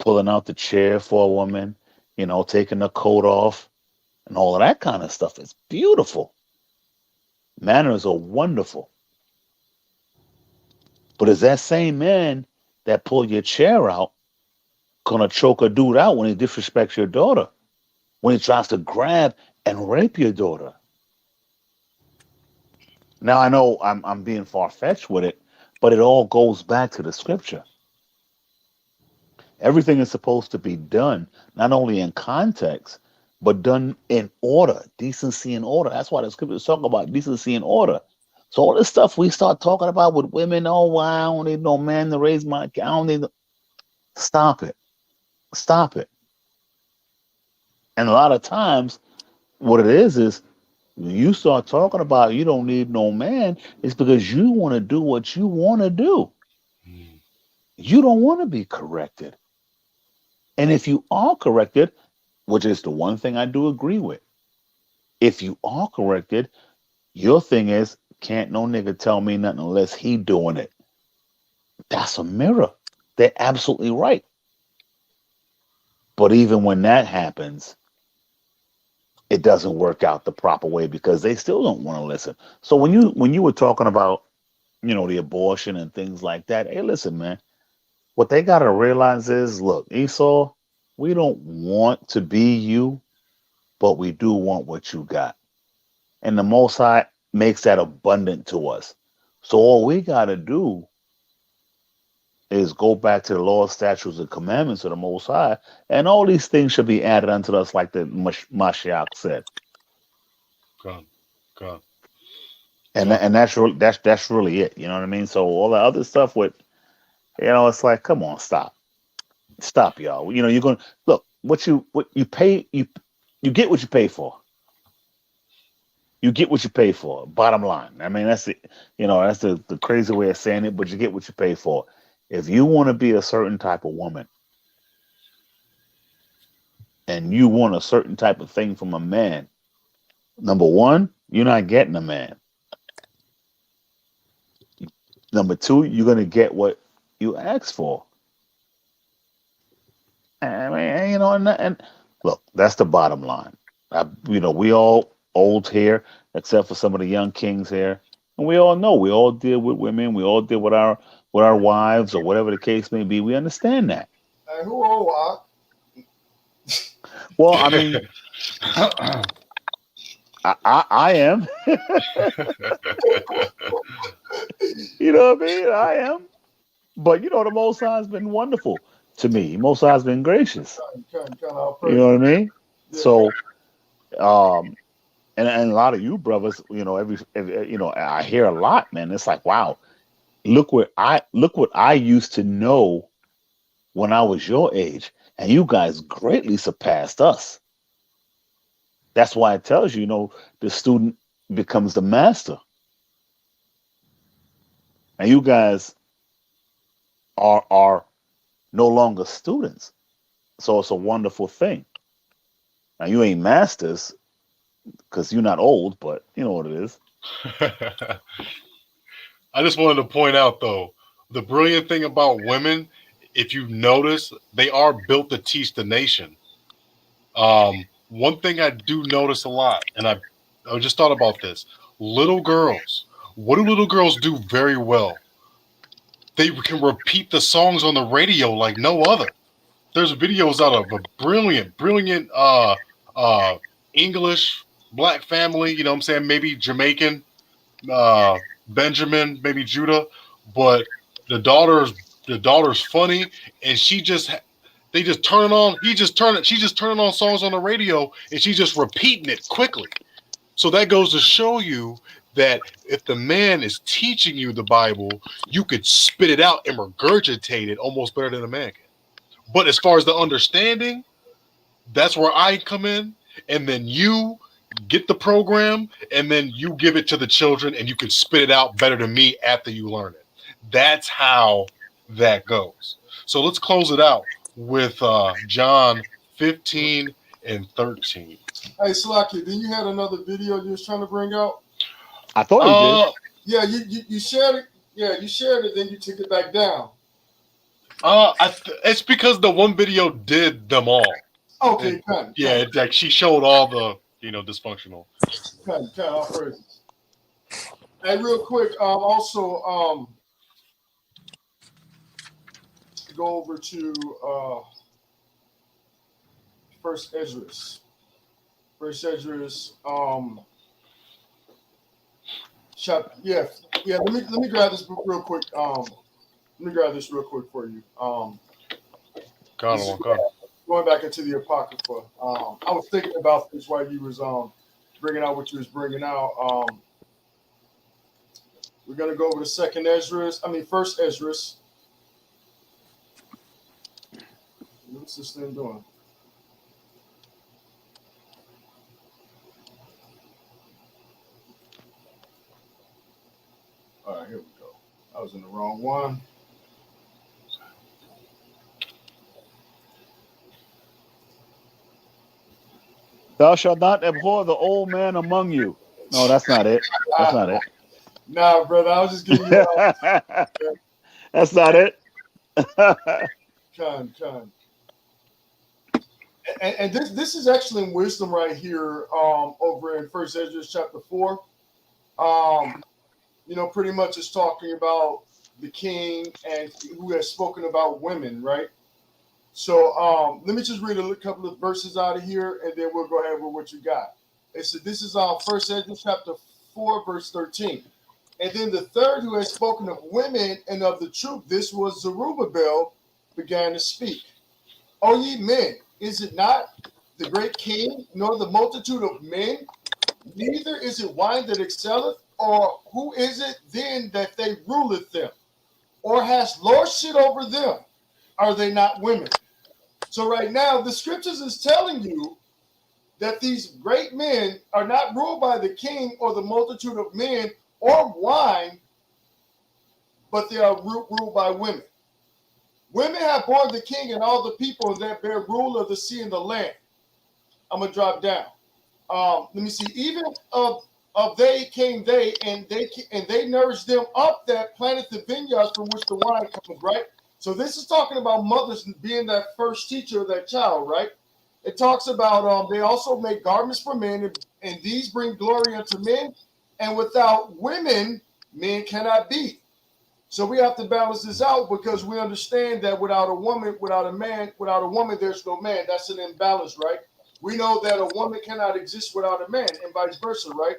pulling out the chair for a woman, you know, taking the coat off and all of that kind of stuff. It's beautiful. Manners are wonderful. But is that same man that pull your chair out gonna choke a dude out when he disrespects your daughter, when he tries to grab and rape your daughter? Now I know I'm being far-fetched with it, but it all goes back to the scripture. Everything is supposed to be done not only in context, but done in order, decency and order. That's why the scriptures talk about decency and order. So all this stuff we start talking about with women, oh, well, I don't need no man to raise my, I don't need. Stop it. Stop it. And a lot of times, what it is when you start talking about you don't need no man, it's because you want to do what you want to do. You don't want to be corrected. And if you are corrected, which is the one thing I do agree with, if you are corrected, your thing is, can't no nigga tell me nothing unless he doing it. That's a mirror. They're absolutely right. But even when that happens, it doesn't work out the proper way because they still don't want to listen. So when you were talking about, you know, the abortion and things like that, hey, listen, man, what they got to realize is, look, Esau, we don't want to be you, but we do want what you got. And the Most High makes that abundant to us. So all we got to do is go back to the law, statutes, and commandments of the Most High, and all these things should be added unto us, like the Mashiach said. God, God. And God. and that's really it. You know what I mean? So all the other stuff with, it's like, come on, stop, y'all. You're going to look what you pay, you get what you pay for. You get what you pay for. Bottom line. I mean, that's it. That's the crazy way of saying it, but you get what you pay for. If you want to be a certain type of woman and you want a certain type of thing from a man, number one, you're not getting a man. Number two, you're gonna get what you ask for. I mean, and look, that's the bottom line. We all old here, except for some of the young kings here, and we all know we all deal with women. We all deal with our wives or whatever the case may be. We understand that. Hey, who old? Well, I mean, I am. You know what I mean? I am. But the Most High has been wonderful to me. Most High has been gracious. Kind of You know what I mean? Yeah. So, and a lot of you brothers, I hear a lot, man. It's like, wow, look what I used to know when I was your age, and you guys greatly surpassed us. That's why it tells you, the student becomes the master, and you guys are no longer students. So it's a wonderful thing. Now you ain't masters because you're not old, but you know what it is. I just wanted to point out, though, the brilliant thing about women, if you notice, they are built to teach the nation. One thing I do notice a lot, and I just thought about this, little girls. What do little girls do very well? They can repeat the songs on the radio like no other. There's videos out of a brilliant English black family, you know what I'm saying? Maybe Jamaican, Benjamin, maybe Judah, but the daughter's funny, and they just turn it on. She's just turning on songs on the radio, and she's just repeating it quickly. So that goes to show you that if the man is teaching you the Bible, you could spit it out and regurgitate it almost better than a man can. But as far as the understanding, that's where I come in, and then you get the program, and then you give it to the children, and you can spit it out better than me after you learn it. That's how that goes. So let's close it out with John 15 and 13. Hey, Slacky, then you had another video you was trying to bring out? I thought you did. Yeah, you shared it. Yeah, you shared it, then you took it back down. It's because the one video did them all. Okay, yeah, it's like she showed all the dysfunctional. All praises. Hey, real quick, also go over to First Esdras. First Esdras, yeah. Let me grab this book real quick. Let me grab this real quick for you. Going back into the Apocrypha. I was thinking about this while you was bringing out what you was bringing out. We're gonna go over to First Esdras. What's this thing doing? All right, here we go. I was in the wrong one. Thou shalt not abhor the old man among you. No, that's not it. That's not it. Nah, brother, I was just giving you That's not it. Con. And this is actually in wisdom right here, over in First Esdras chapter 4. Pretty much it's talking about the king and who has spoken about women, right? So let me just read a couple of verses out of here, and then we'll go ahead with what you got. It said, this is First Esdras chapter 4, verse 13. And then the third who had spoken of women and of the truth, this was Zerubbabel, began to speak. O ye men, is it not the great king, nor the multitude of men? Neither is it wine that excelleth, or who is it then that they ruleth them, or has lordship over them? Are they not women? So right now, the scriptures is telling you that these great men are not ruled by the king or the multitude of men or wine, but they are ruled by women. Women have borne the king and all the people that bear rule of the sea and the land. I'm gonna drop down. Let me see. Even of they came they, and they nourished them up that planted the vineyards from which the wine comes. Right. So this is talking about mothers being that first teacher of that child. Right. It talks about they also make garments for men, and these bring glory unto men. And without women, men cannot be. So we have to balance this out because we understand that without a woman, without a man, without a woman, there's no man. That's an imbalance, right? We know that a woman cannot exist without a man and vice versa, right?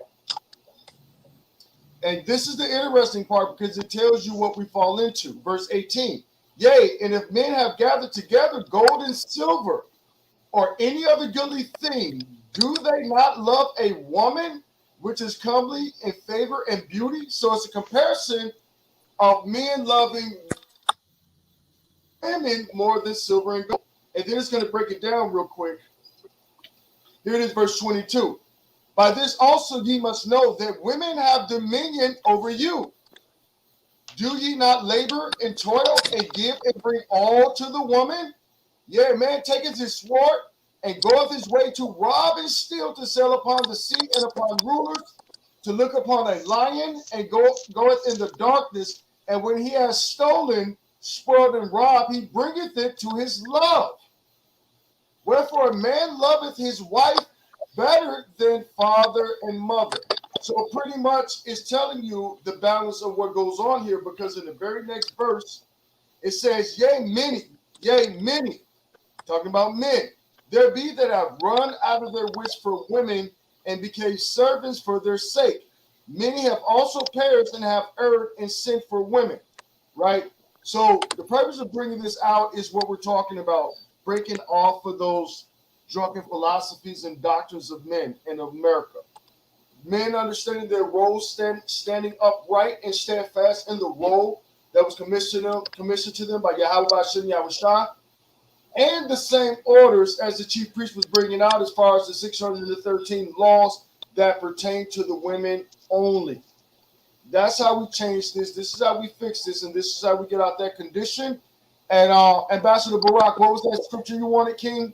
And this is the interesting part because it tells you what we fall into. Verse 18. Yea, and if men have gathered together gold and silver or any other goodly thing, do they not love a woman which is comely in favor and beauty? So it's a comparison of men loving women more than silver and gold. And then it's going to break it down real quick. Here it is, verse 22. By this also ye must know that women have dominion over you. Do ye not labor and toil and give and bring all to the woman? Yea, man taketh his sword and goeth his way to rob and steal, to sail upon the sea and upon rulers, to look upon a lion, and goeth in the darkness. And when he has stolen, spoiled, and robbed, he bringeth it to his love. Wherefore a man loveth his wife better than father and mother. So pretty much it's telling you the balance of what goes on here, because in the very next verse, it says, yea, many, talking about men, there be that have run out of their wits for women and became servants for their sake. Many have also perished and have erred and sinned for women, right? So the purpose of bringing this out is what we're talking about, breaking off of those drunken philosophies and doctrines of men in America. Men understanding their role, standing upright and steadfast in the role that was commissioned to them by Yahweh Bashem Yahushua, and the same orders as the chief priest was bringing out as far as the 613 laws that pertain to the women only. That's how we change this. This is how we fix this, and this is how we get out that condition. And Ambassador Barak, what was that scripture you wanted, King?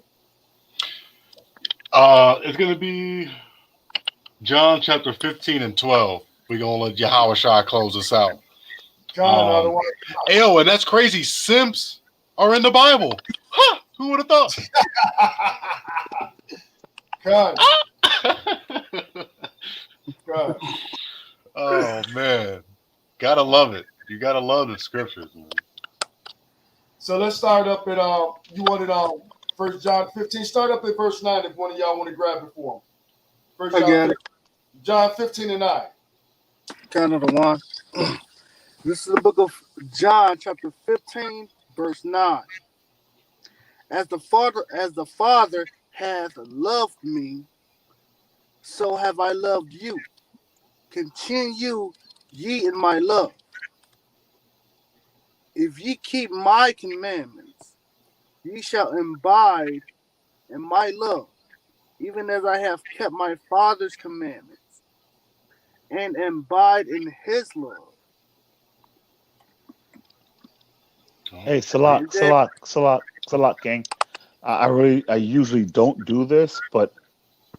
It's going to be John chapter 15 and 12. We're going to let Yahweh Shai close us out. And that's crazy. Simps are in the Bible. Huh, who would have thought? God. God. Oh, man. Gotta love it. You gotta love the scriptures, man. So let's start up at you wanted 1 John 15. Start up at verse 9 if one of y'all want to grab it for him. First John, John 15 and 9. Kind of the one. This is the book of John, chapter 15, verse 9. As the Father hath loved me, so have I loved you. Continue ye in my love. If ye keep my commandments, ye shall abide in my love, even as I have kept my Father's commandments, and abide in his love. Hey, Salak, gang. I usually don't do this, but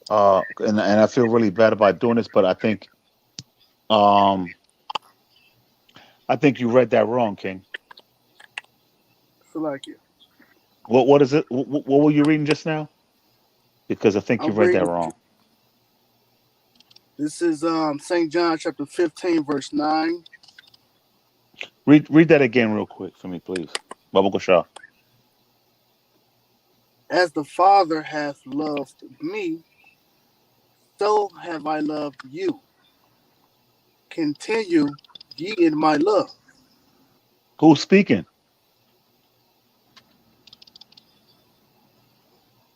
and I feel really bad about doing this, but I think you read that wrong, King. Salak you. What is it? What were you reading just now? Because I think you read that wrong. This is St. John chapter 15, verse 9. Read that again real quick for me, please. Baba Gosha. As the Father hath loved me, so have I loved you. continue ye in my love. Who's speaking?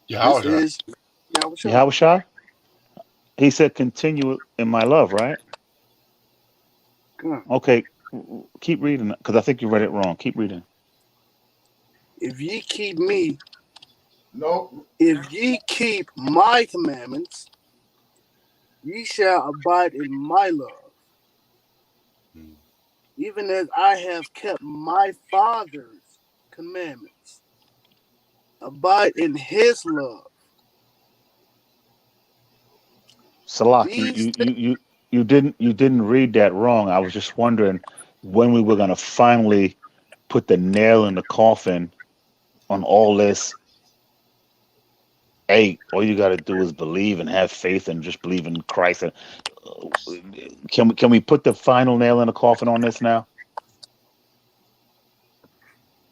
Yeah, This is Yahushua. Yahushua? He said, continue in my love, right? Come on. Okay, keep reading because I think you read it wrong. Keep reading. If ye keep me, No, if ye keep my commandments, ye shall abide in my love, Hmm. even as I have kept my Father's commandments. Abide in his love. Salak, These you didn't read that wrong. I was just wondering when we were gonna finally put the nail in the coffin on all this. Hey, all you got to do is believe and have faith and just believe in Christ. And can we put the final nail in the coffin on this now?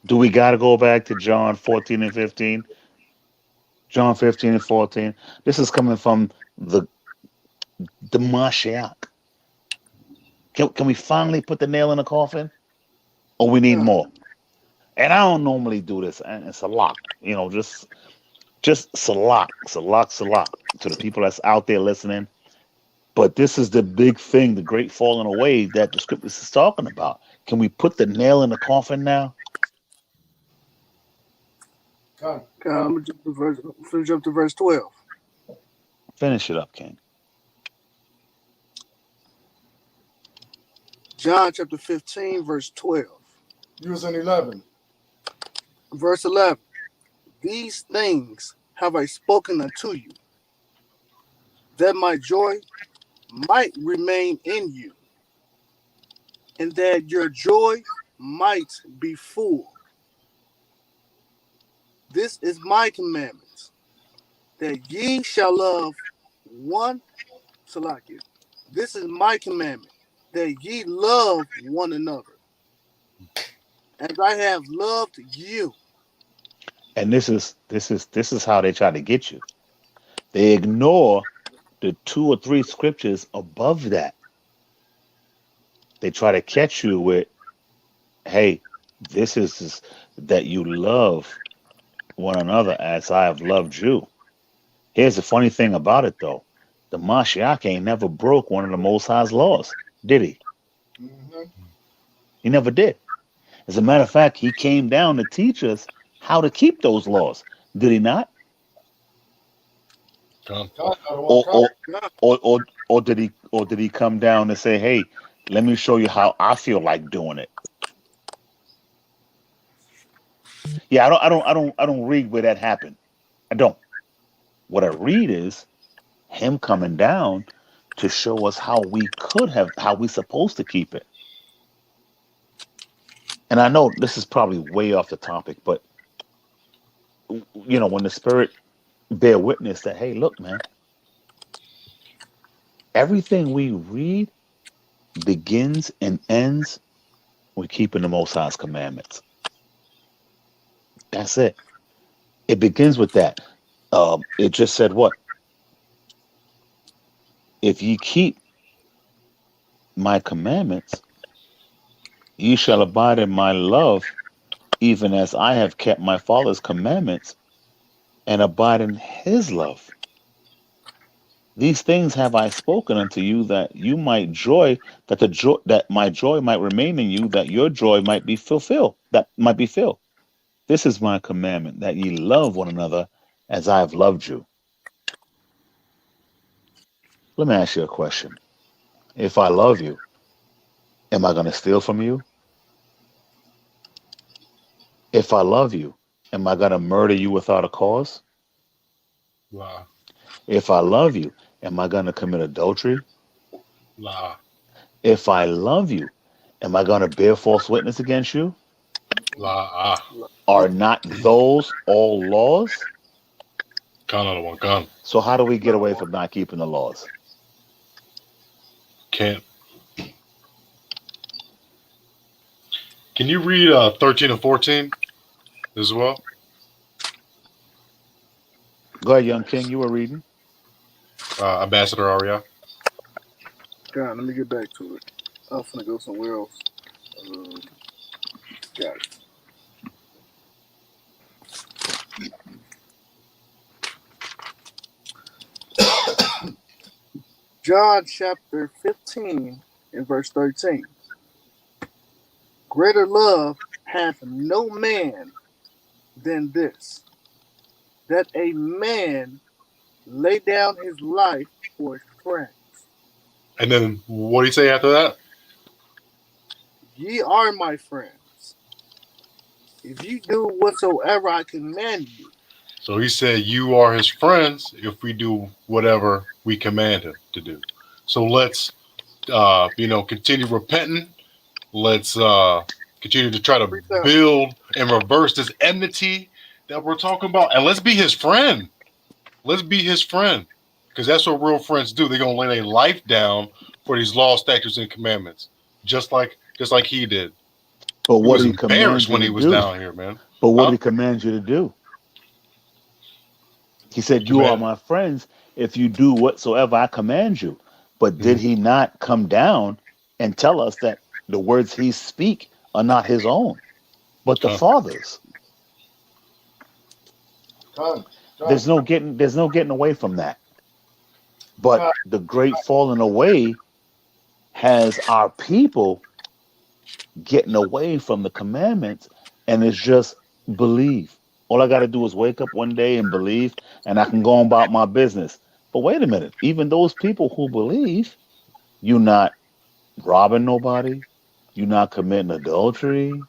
Do we got to go back to John 14 and 15? John 15 and 14. This is coming from the Mashiach. Can we finally put the nail in the coffin? Or we need more? And I don't normally do this, and it's a lot. You know, just salak to the people that's out there listening. But this is the big thing, the great falling away that the scriptures is talking about. Can we put the nail in the coffin now? God. I'm gonna jump to verse 12. Finish it up, King. John chapter 15, verse 12. You was in 11. Verse 11. These things have I spoken unto you, that my joy might remain in you, and that your joy might be full. This is my commandment, that ye shall love one. Salakia. This is my commandment, that ye love one another, as I have loved you. And this is how they try to get you. They ignore the 2 or 3 scriptures above that. They try to catch you with, hey, this is that you love one another as I have loved you. Here's the funny thing about it, though. The Mashiach ain't never broke one of the Most High's laws, did he? Mm-hmm. He never did. As a matter of fact, he came down to teach us how to keep those laws. Did he not? Come. God, I don't Or want God. or or did he come down and say, hey, let me show you how I feel like doing it? Yeah, I don't read where that happened. I don't. What I read is him coming down to show us how we supposed to keep it. And I know this is probably way off the topic, but when the spirit bear witness that, hey, look, man, everything we read begins and ends with keeping the Most High's commandments. That's it. It begins with that. It just said what? If ye keep my commandments, ye shall abide in my love, even as I have kept my Father's commandments and abide in his love. These things have I spoken unto you, that you might joy, that my joy might remain in you, that your joy might be fulfilled, that might be filled. This is my commandment, that ye love one another as I have loved you. Let me ask you a question. If I love you, am I going to steal from you? If I love you, am I going to murder you without a cause? La. If I love you, am I going to commit adultery? La. If I love you, am I going to bear false witness against you? La. Ah. Are not those all laws? Come on, one. Come. So how do we get away from not keeping the laws? Can't. Can you read 13 and 14 as well? Go ahead, young king. You were reading. Ambassador Arya. God, let me get back to it. I was gonna go somewhere else. Got it. John chapter 15 and verse 13. Greater love hath no man than this, that a man lay down his life for his friends. And then what do you say after that? Ye are my friends, if you do whatsoever I command you. So he said, "You are his friends if we do whatever we command him to do." So let's, continue repenting. Let's continue to try to build and reverse this enmity that we're talking about, and let's be his friend. Let's be his friend, because that's what real friends do. They're gonna lay their life down for these laws, statutes, and commandments, just like he did. But He what was did he command embarrassed you when to he was do? down here, man. But what Huh? did he command you to do? He said, "You are my friends if you do whatsoever I command you." But did he not come down and tell us that the words he speak are not his own, but the Father's? There's no getting away from that. But the great falling away has our people getting away from the commandments, and it's just believe. All I got to do is wake up one day and believe, and I can go on about my business. But wait a minute, even those people who believe, you're not robbing nobody, you're not committing adultery,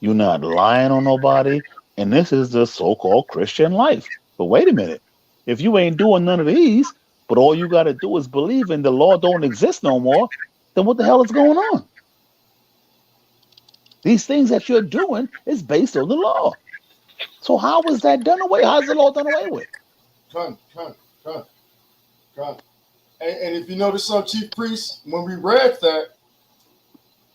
you're not lying on nobody, and this is the so-called Christian life. But wait a minute, if you ain't doing none of these, but all you got to do is believe and the law don't exist no more, then what the hell is going on? These things that you're doing is based on the law. So how is that done away? How's the law done away with? Con. And if you notice some chief priest, when we read that,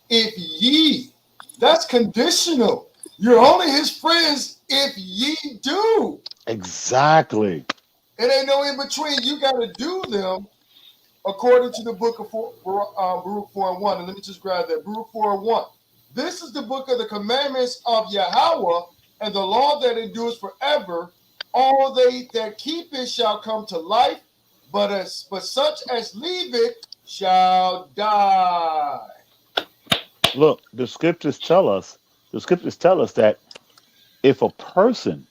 if ye, that's conditional. You're only his friends if ye do. Exactly. It ain't no in between. You got to do them according to the book of Baruch 4:1. And let me just grab that. Baruch 4:1. This is the book of the commandments of Yahweh and the law that endures forever. All they that keep it shall come to life, but such as leave it shall die. Look, the scriptures tell us that if a person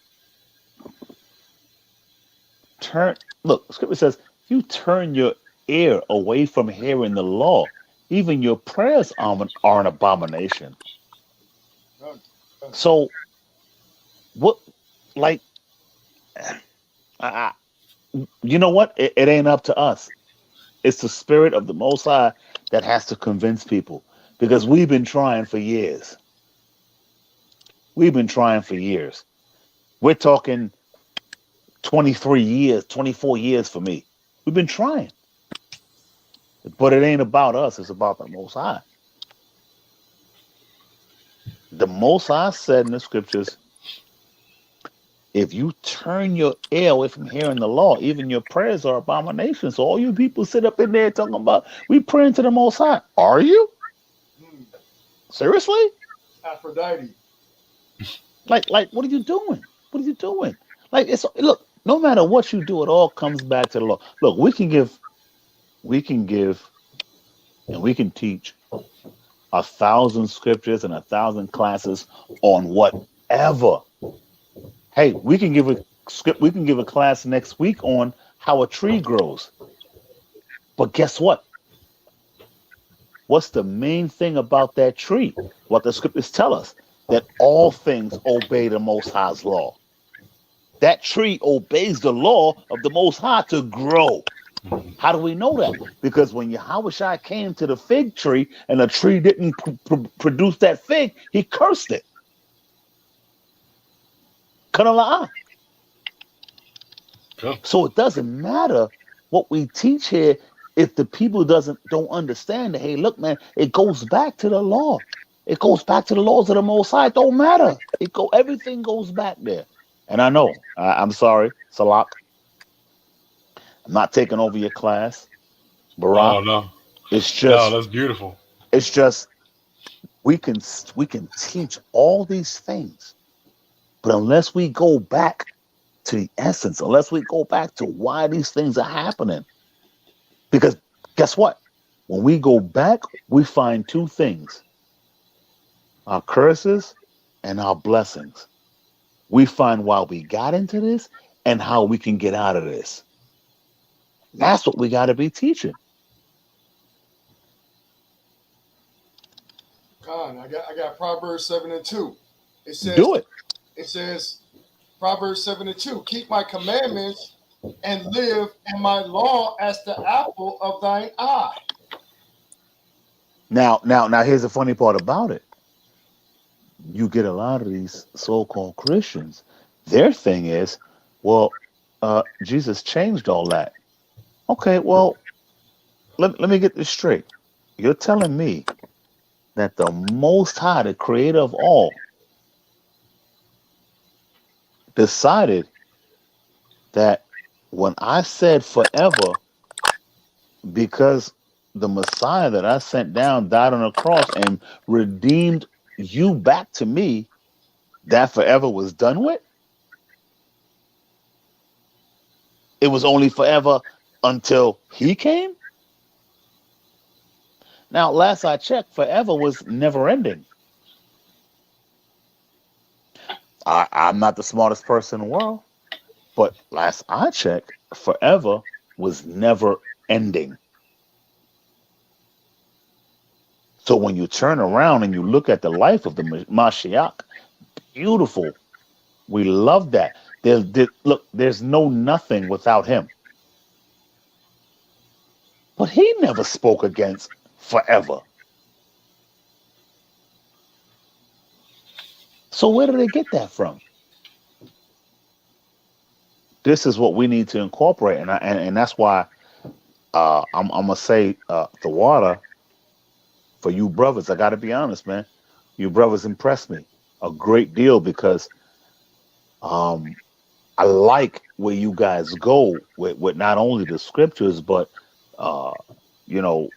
the scripture says, if you turn your ear away from hearing the law, even your prayers are an abomination. So, what, like, you know what? It ain't up to us. It's the spirit of the Most High that has to convince people, because we've been trying for years. We've been trying for years. We're talking 23 years, 24 years for me. We've been trying. But it ain't about us. It's about the Most High. The Most High said in the scriptures, if you turn your ear away from hearing the law, even your prayers are abominations. So all you people sit up in there talking about, we praying to the Most High. Are you? Seriously? Aphrodite. Like, what are you doing? What are you doing? Like, look, no matter what you do, it all comes back to the law. Look, we can give, and we can teach 1,000 scriptures and 1,000 classes on whatever. Hey, we can give a class next week on how a tree grows. But guess what? What's the main thing about that tree? What the scriptures tell us, that all things obey the Most High's law. That tree obeys the law of the Most High to grow. How do we know that? Because when Yahweh came to the fig tree and the tree didn't produce that fig, he cursed it. So it doesn't matter what we teach here if the people don't understand that. Hey, look, man, it goes back to the law. It goes back to the laws of the Most High. It don't matter. Everything goes back there. And I know, I'm sorry, Salak, I'm not taking over your class. Barak, Oh no, it's just no, that's beautiful. It's just we can teach all these things, but unless we go back to the essence, unless we go back to why these things are happening, because guess what? When we go back, we find two things: our curses and our blessings. We find why we got into this and how we can get out of this. That's what we got to be teaching. Con, I got Proverbs 7:2. It says Do it. it says Proverbs 7:2. Keep my commandments and live in my law as the apple of thine eye. Now, here's the funny part about it. You get a lot of these so-called Christians. Their thing is, well, Jesus changed all that. Okay, well, let me get this straight. You're telling me that the Most High, the Creator of all, decided that when I said forever, because the Messiah that I sent down died on a cross and redeemed you back to me, that forever was done with? It was only forever until he came? Now, last I checked, forever was never ending. I'm not the smartest person in the world, but last I checked, forever was never ending. So when you turn around and you look at the life of the Mashiach, beautiful. We love that. Look, there's no nothing without him. But he never spoke against forever. So where did they get that from? This is what we need to incorporate, and that's why I'm gonna say the water for you brothers. I got to be honest, man. You brothers impress me a great deal because um, I like where you guys go with not only the scriptures but uh, you know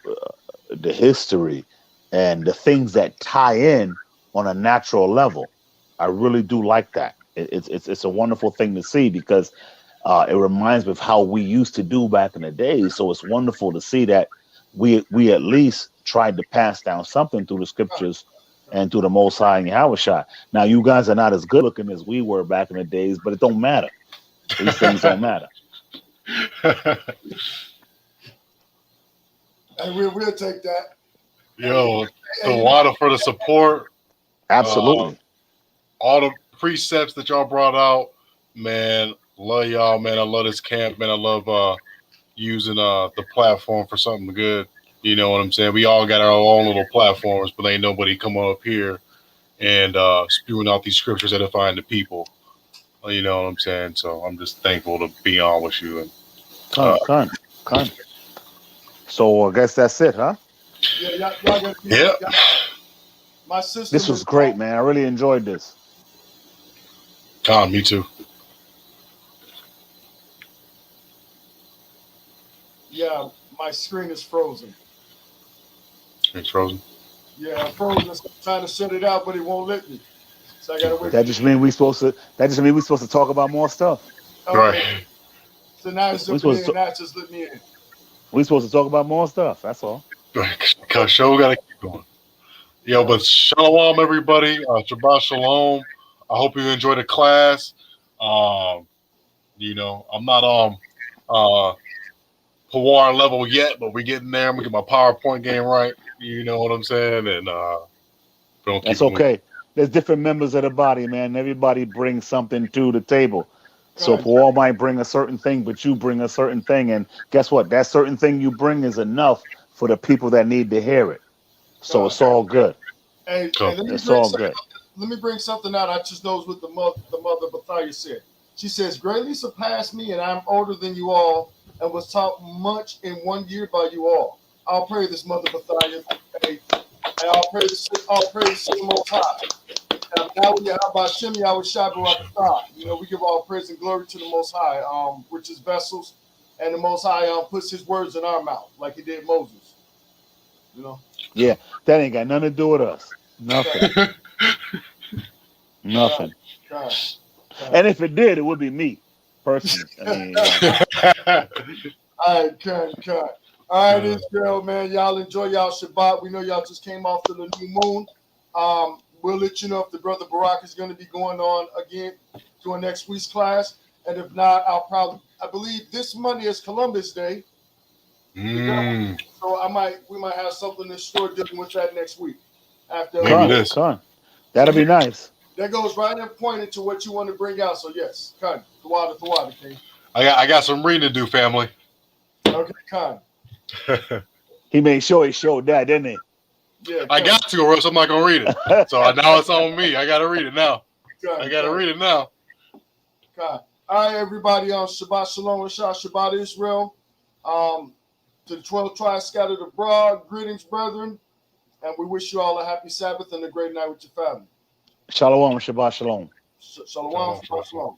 the history and the things that tie in on a natural level. I really do like that. It's a wonderful thing to see because it reminds me of how we used to do back in the day. So it's wonderful to see that we at least tried to pass down something through the scriptures and through the Most High and Yahushua. Now you guys are not as good looking as we were back in the days, but it don't matter. These things don't matter. And we'll take that. Yo, the water for the support. Absolutely. All the precepts that y'all brought out, man. Love y'all, man. I love this camp, man. I love using the platform for something good. You know what I'm saying? We all got our own little platforms, but ain't nobody come up here and spewing out these scriptures edifying the people. You know what I'm saying? So I'm just thankful to be on with you. And Con. So I guess that's it, huh? Yeah, y'all got yeah. My sister. This was great, man. I really enjoyed this. Con, me too. Yeah, my screen is frozen. It's frozen. Yeah, I'm frozen. So I'm trying to shut it out, but it won't let me. So I gotta wait. That just means we supposed to talk about more stuff. Okay. Right. So now it's jumping in. Now it's just let me in. We supposed to talk about more stuff. That's all. Because show gotta keep going. Yo, but shalom, everybody. Shabbat shalom. I hope you enjoyed the class. You know, I'm not Pawar level yet, but we're getting there. I'm gonna get my PowerPoint game right. You know what I'm saying? And that's okay. There's different members of the body, man. Everybody brings something to the table. So Paul might bring a certain thing, but you bring a certain thing, and guess what? That certain thing you bring is enough for the people that need to hear it. So it's all good. Hey, it's all good. Let me bring something out. I just knows what the mother Bethia said. She says, "Greatly surpassed me, and I'm older than you all, and was taught much in 1 year by you all." I'll pray this mother Bethia. Hey, and I'll pray the Most High. Now we have Hashem Yahushua Barakatah. You know, we give all praise and glory to the Most High, which is vessels, and the Most High puts His words in our mouth, like He did Moses. You know. Yeah, that ain't got nothing to do with us. Nothing. Nothing. God. And if it did, it would be me personally. I mean, All right, cut. All right, Israel, man. Y'all enjoy y'all Shabbat. We know y'all just came off to the new moon. We'll let you know if the brother Barak is going to be going on again during next week's class. And if not, I believe this Monday is Columbus Day. Mm. So we might have something in store dealing with that next week. After Maybe this. That'll be nice. That goes right in pointed to what you want to bring out. So yes, Khan, the water, King. I got some reading to do, family. Okay, Khan. He made sure he showed that, didn't he? Yeah, I got to, or else I'm not gonna read it. So now it's on me. I gotta read it now. I gotta read it now. Khan. All right, everybody. Shabbat Shalom, Shabbat Israel. To the 12 tribes scattered abroad, greetings, brethren, and we wish you all a happy Sabbath and a great night with your family. Shalom, Shabbat Shalom. Shalom, Shabbat Shalom.